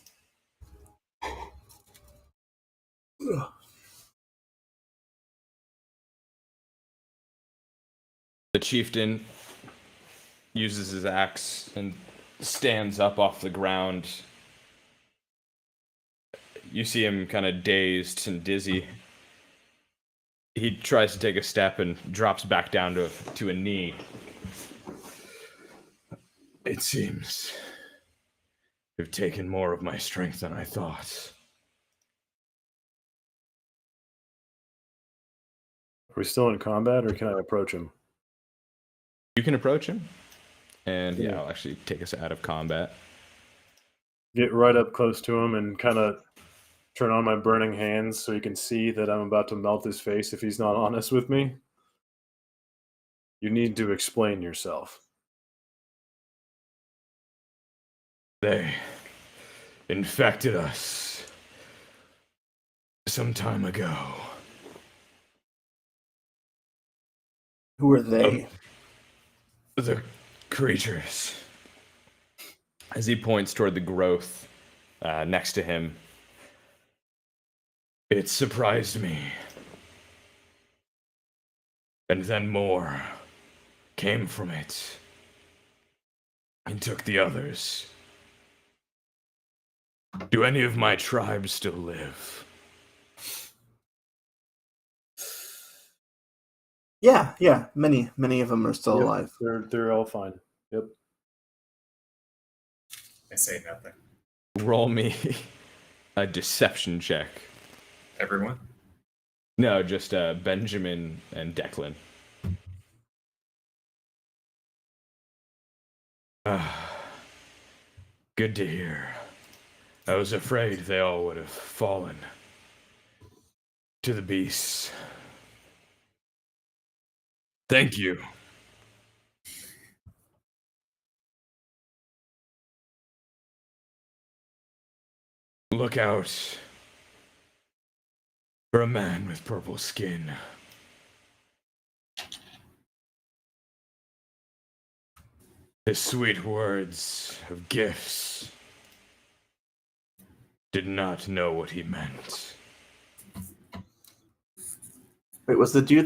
The chieftain uses his axe and stands up off the ground. You see him kind of dazed and dizzy. he tries to take a step and drops back down to a knee. It seems you've taken more of my strength than I thought. Are we still in combat, or can I approach him? You can approach him, and Yeah. I'll actually take us out of combat. Get right up close to him and kind of turn on my burning hands so he can see that I'm about to melt his face if he's not honest with me. You need to explain yourself. They infected us some time ago. Who are they? The creatures. As he points toward the growth next to him, it surprised me. And then more came from it and took the others. Do any of my tribes still live? Yeah. Many of them are still Yep, alive. They're all fine. Yep. I say nothing. Roll me a deception check. Everyone? No, just Benjamin and Declan. Good to hear. I was afraid they all would have fallen to the beasts. Thank you. Look out for a man with purple skin. His sweet words of gifts did not know what he meant. Wait, was the dude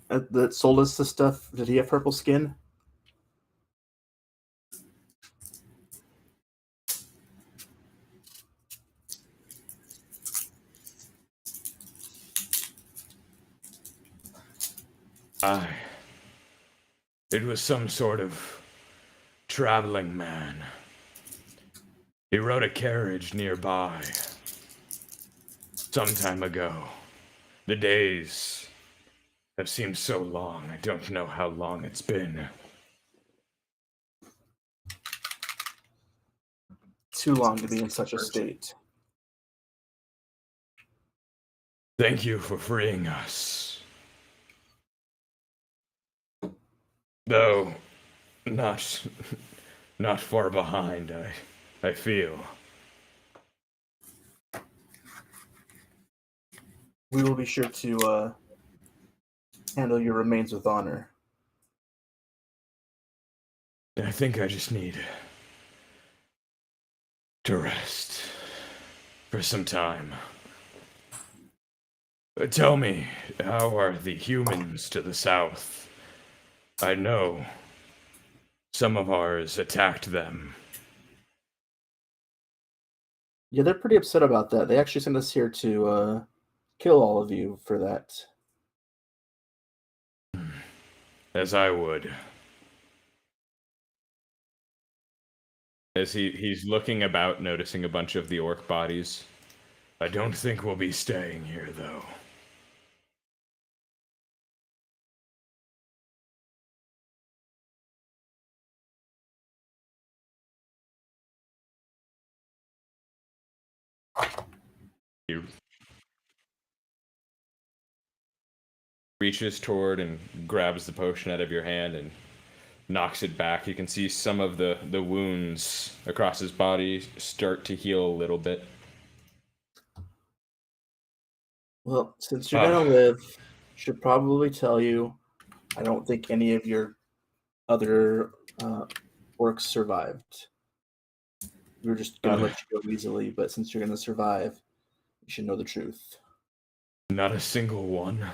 that sold us the stuff? Did he have purple skin? Aye. It was some sort of traveling man. He rode a carriage nearby. Some time ago. The days have seemed so long. I don't know how long it's been. Too long to be in such a state. Thank you for freeing us. Though not far behind, I feel. We will be sure to handle your remains with honor. I think I just need to rest for some time. Tell me, how are the humans to the south? I know some of ours attacked them. Yeah, they're pretty upset about that. They actually sent us here to kill all of you for that. As I would. As he's looking about, noticing a bunch of the orc bodies. I don't think we'll be staying here, though. He reaches toward and grabs the potion out of your hand and knocks it back. You can see some of the wounds across his body start to heal a little bit. Well, since you're gonna live, should probably tell you, I don't think any of your other orcs survived. We were just gonna let you go easily, but since you're gonna survive, you should know the truth. Not a single one.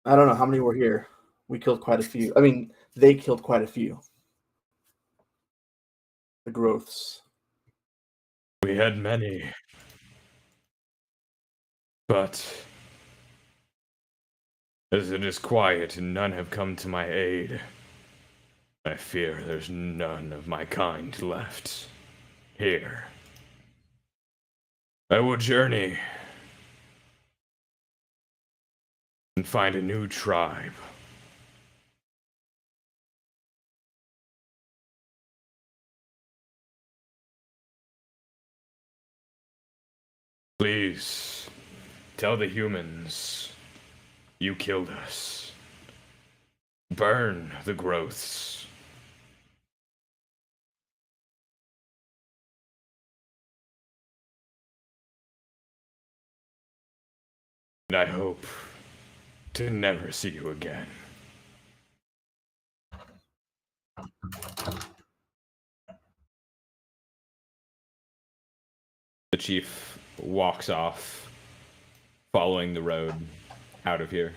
I don't know how many were here. We killed quite a few. I mean, they killed quite a few. The growths. We had many. But as it is quiet and none have come to my aid, I fear there's none of my kind left here. I will journey and find a new tribe. Please, tell the humans you killed us. Burn the growths. And I hope to never see you again. The chief walks off, following the road out of here.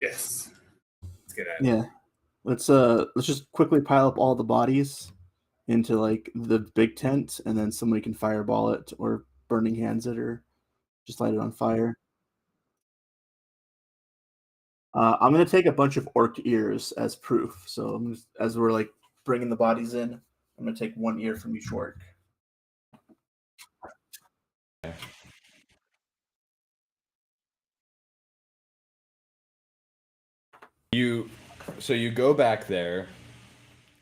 Yes. Let's get at it. Yeah. Let's just quickly pile up all the bodies into like the big tent, and then somebody can fireball it or burning hands it or just light it on fire. I'm gonna take a bunch of orc ears as proof. So as we're like bringing the bodies in, I'm gonna take one ear from each orc. So you go back there,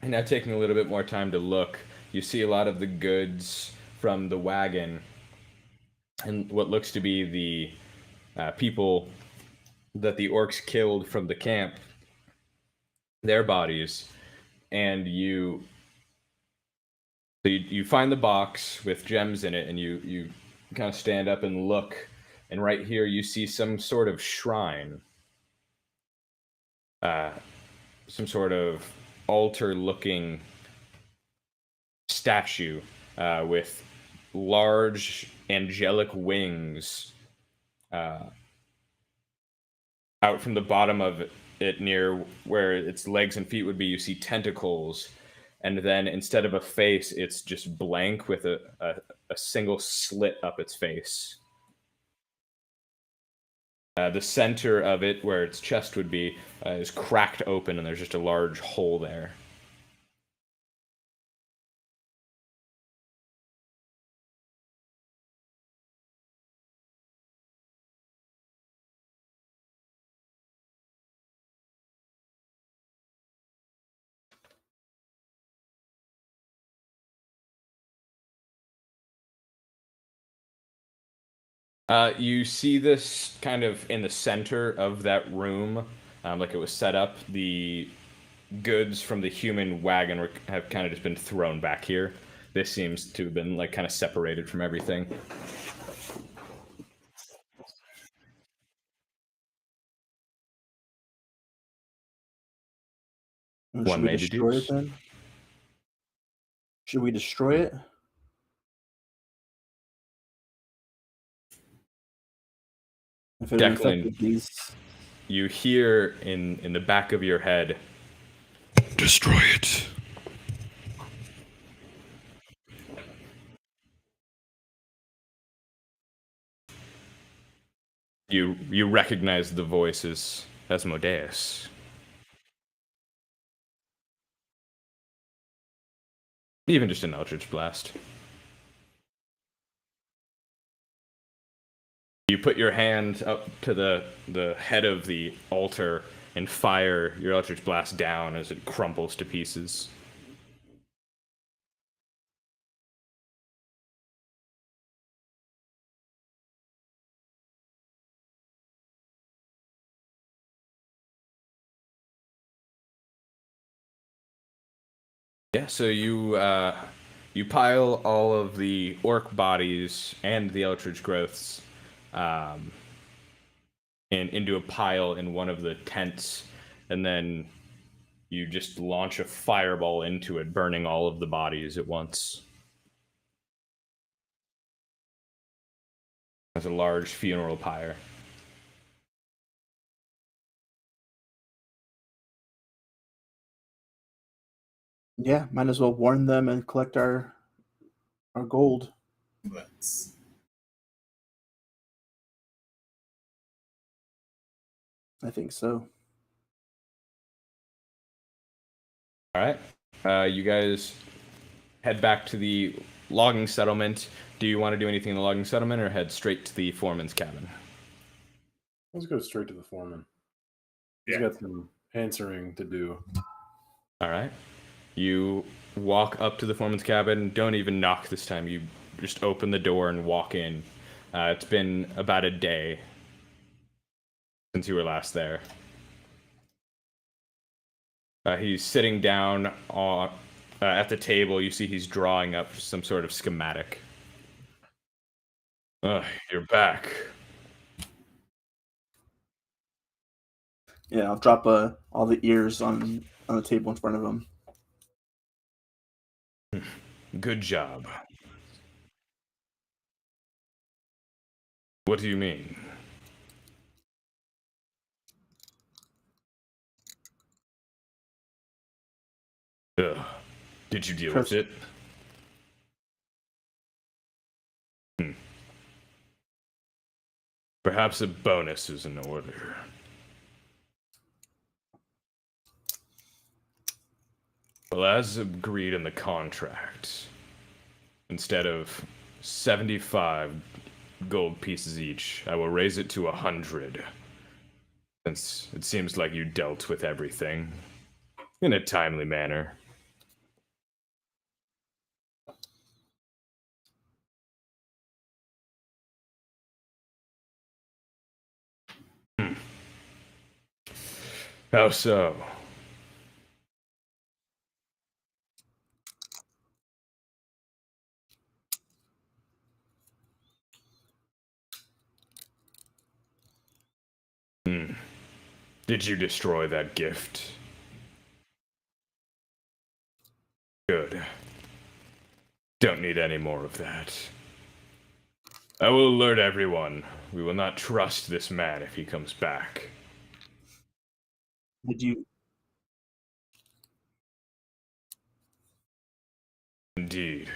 and now taking a little bit more time to look, you see a lot of the goods from the wagon and what looks to be the people that the orcs killed from the camp, their bodies, and you find the box with gems in it, and you kind of stand up and look, and right here you see some sort of shrine, some sort of altar-looking statue with large angelic wings out from the bottom of it near where its legs and feet would be. You see tentacles, and then instead of a face, it's just blank with a single slit up its face. The center of it, where its chest would be, is cracked open, and there's just a large hole there. You see this kind of in the center of that room, like it was set up. The goods from the human wagon have kind of just been thrown back here. This seems to have been like kind of separated from everything. Should One we may destroy deduce. it then? Should we destroy it? If it Declan, infected these. you hear in the back of your head, "Destroy it." You recognize the voice as Asmodeus. Even just an Eldritch Blast. You put your hand up to the head of the altar and fire your Eldritch Blast down as it crumples to pieces. Yeah, so you pile all of the orc bodies and the Eldritch growths into a pile in one of the tents, and then you just launch a fireball into it, burning all of the bodies at once. There's a large funeral pyre. Yeah, might as well warn them and collect our gold. Let's. I think so. All right. You guys head back to the logging settlement. Do you want to do anything in the logging settlement or head straight to the foreman's cabin? Let's go straight to the foreman. He's Yeah. got some answering to do. All right. You walk up to the foreman's cabin. Don't even knock this time. You just open the door and walk in. It's been about a day since you were last there. He's sitting down at the table. You see he's drawing up some sort of schematic. You're back. Yeah, I'll drop all the ears on the table in front of him. Good job. What do you mean? Ugh. Did you deal with it? Perhaps a bonus is in order. Well, as agreed in the contract, instead of 75 gold pieces each, I will raise it to 100. Since it seems like you dealt with everything in a timely manner. How so? Did you destroy that gift? Good. Don't need any more of that. I will alert everyone. We will not trust this man if he comes back. Did you? Indeed.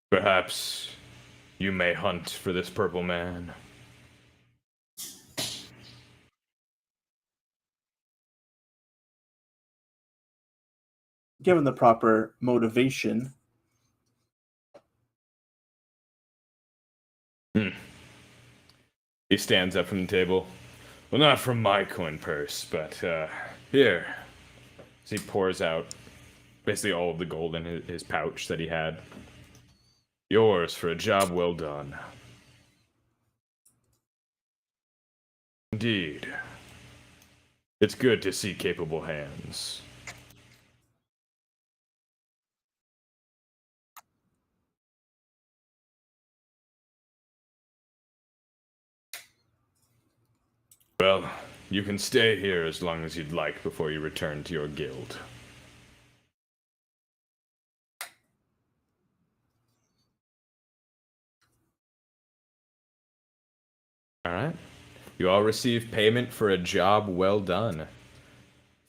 Perhaps you may hunt for this purple man. Given the proper motivation. He stands up from the table. Well, not from my coin purse, but here. So he pours out basically all of the gold in his pouch that he had. Yours for a job well done. Indeed. It's good to see capable hands. Well, you can stay here as long as you'd like before you return to your guild. Alright. You all receive payment for a job well done.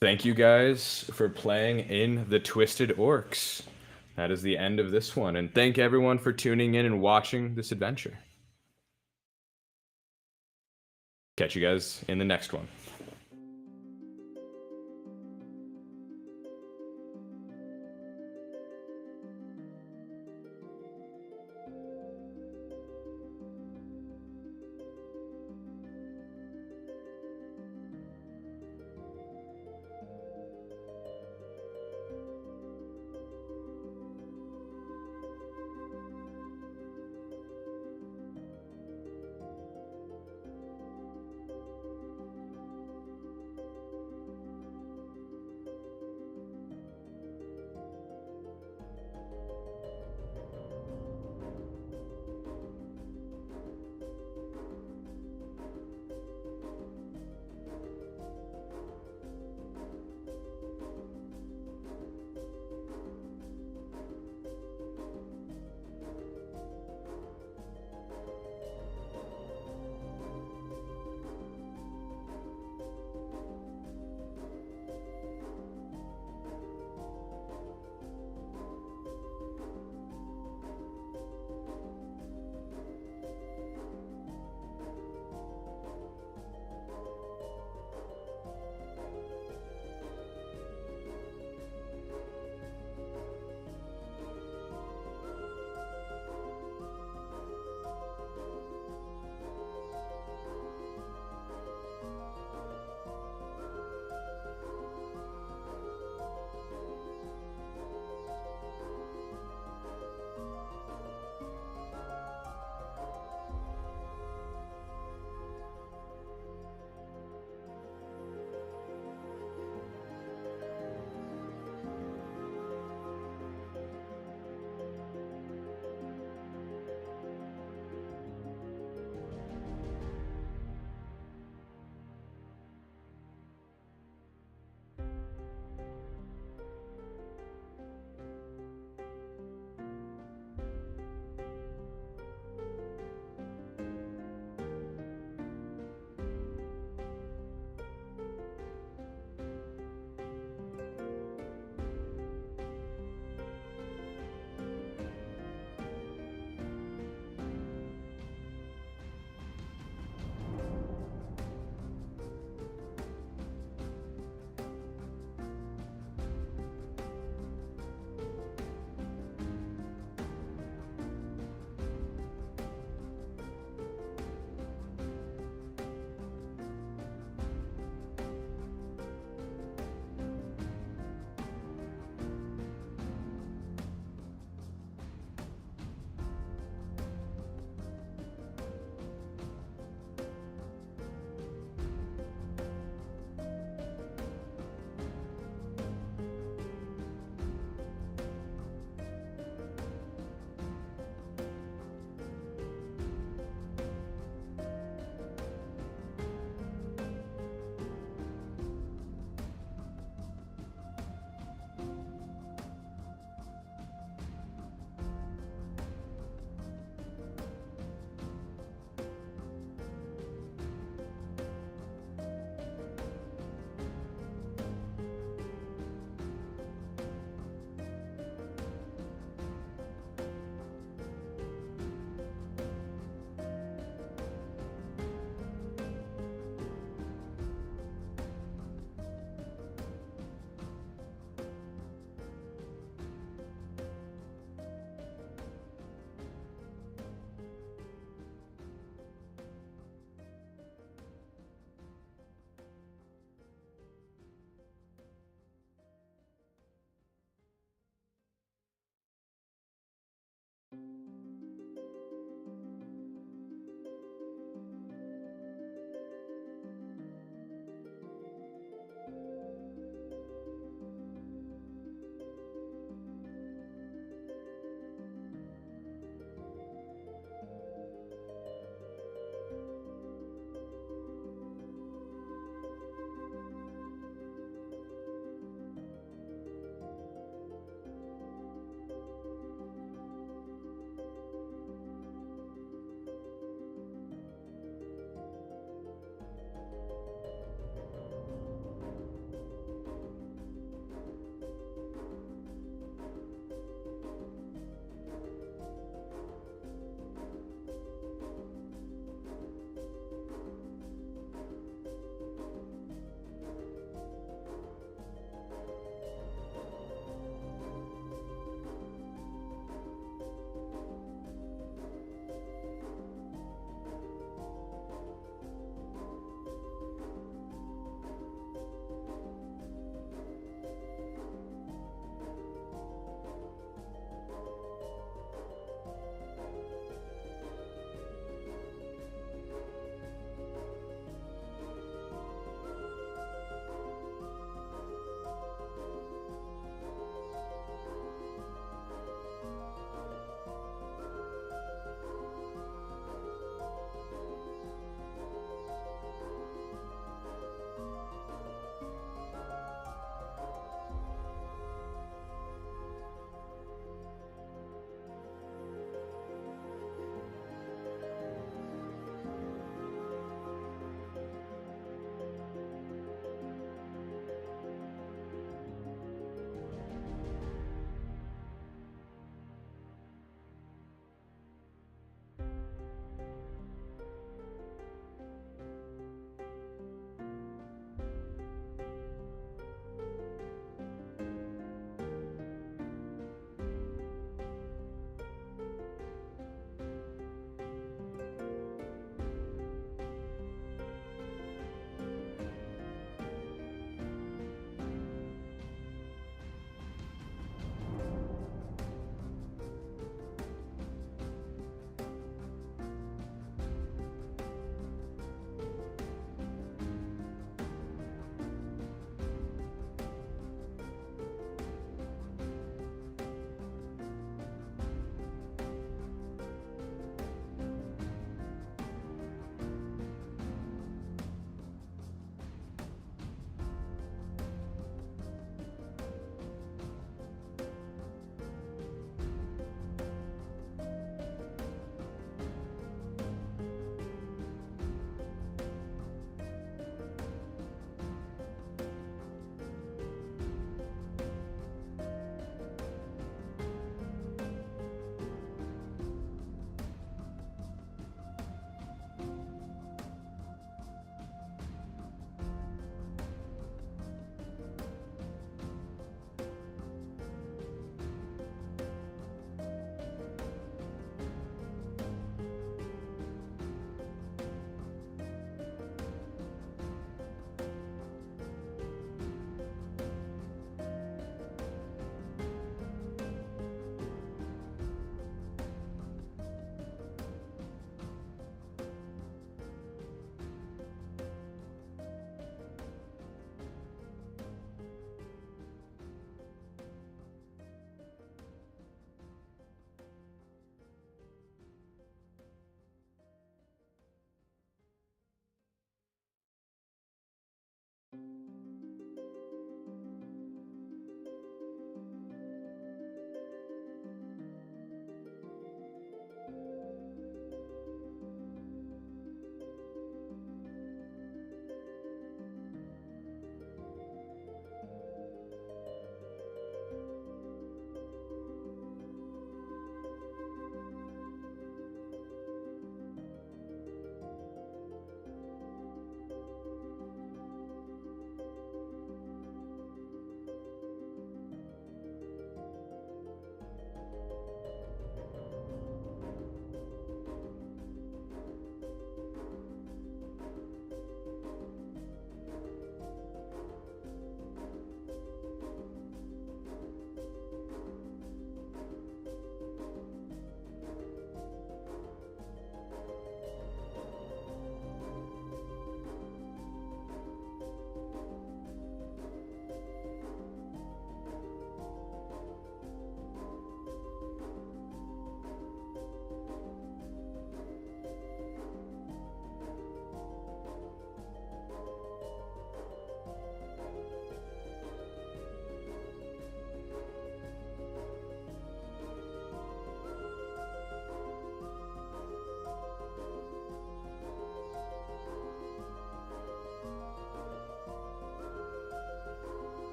Thank you guys for playing in the Twisted Orcs. That is the end of this one, and thank everyone for tuning in and watching this adventure. Catch you guys in the next one.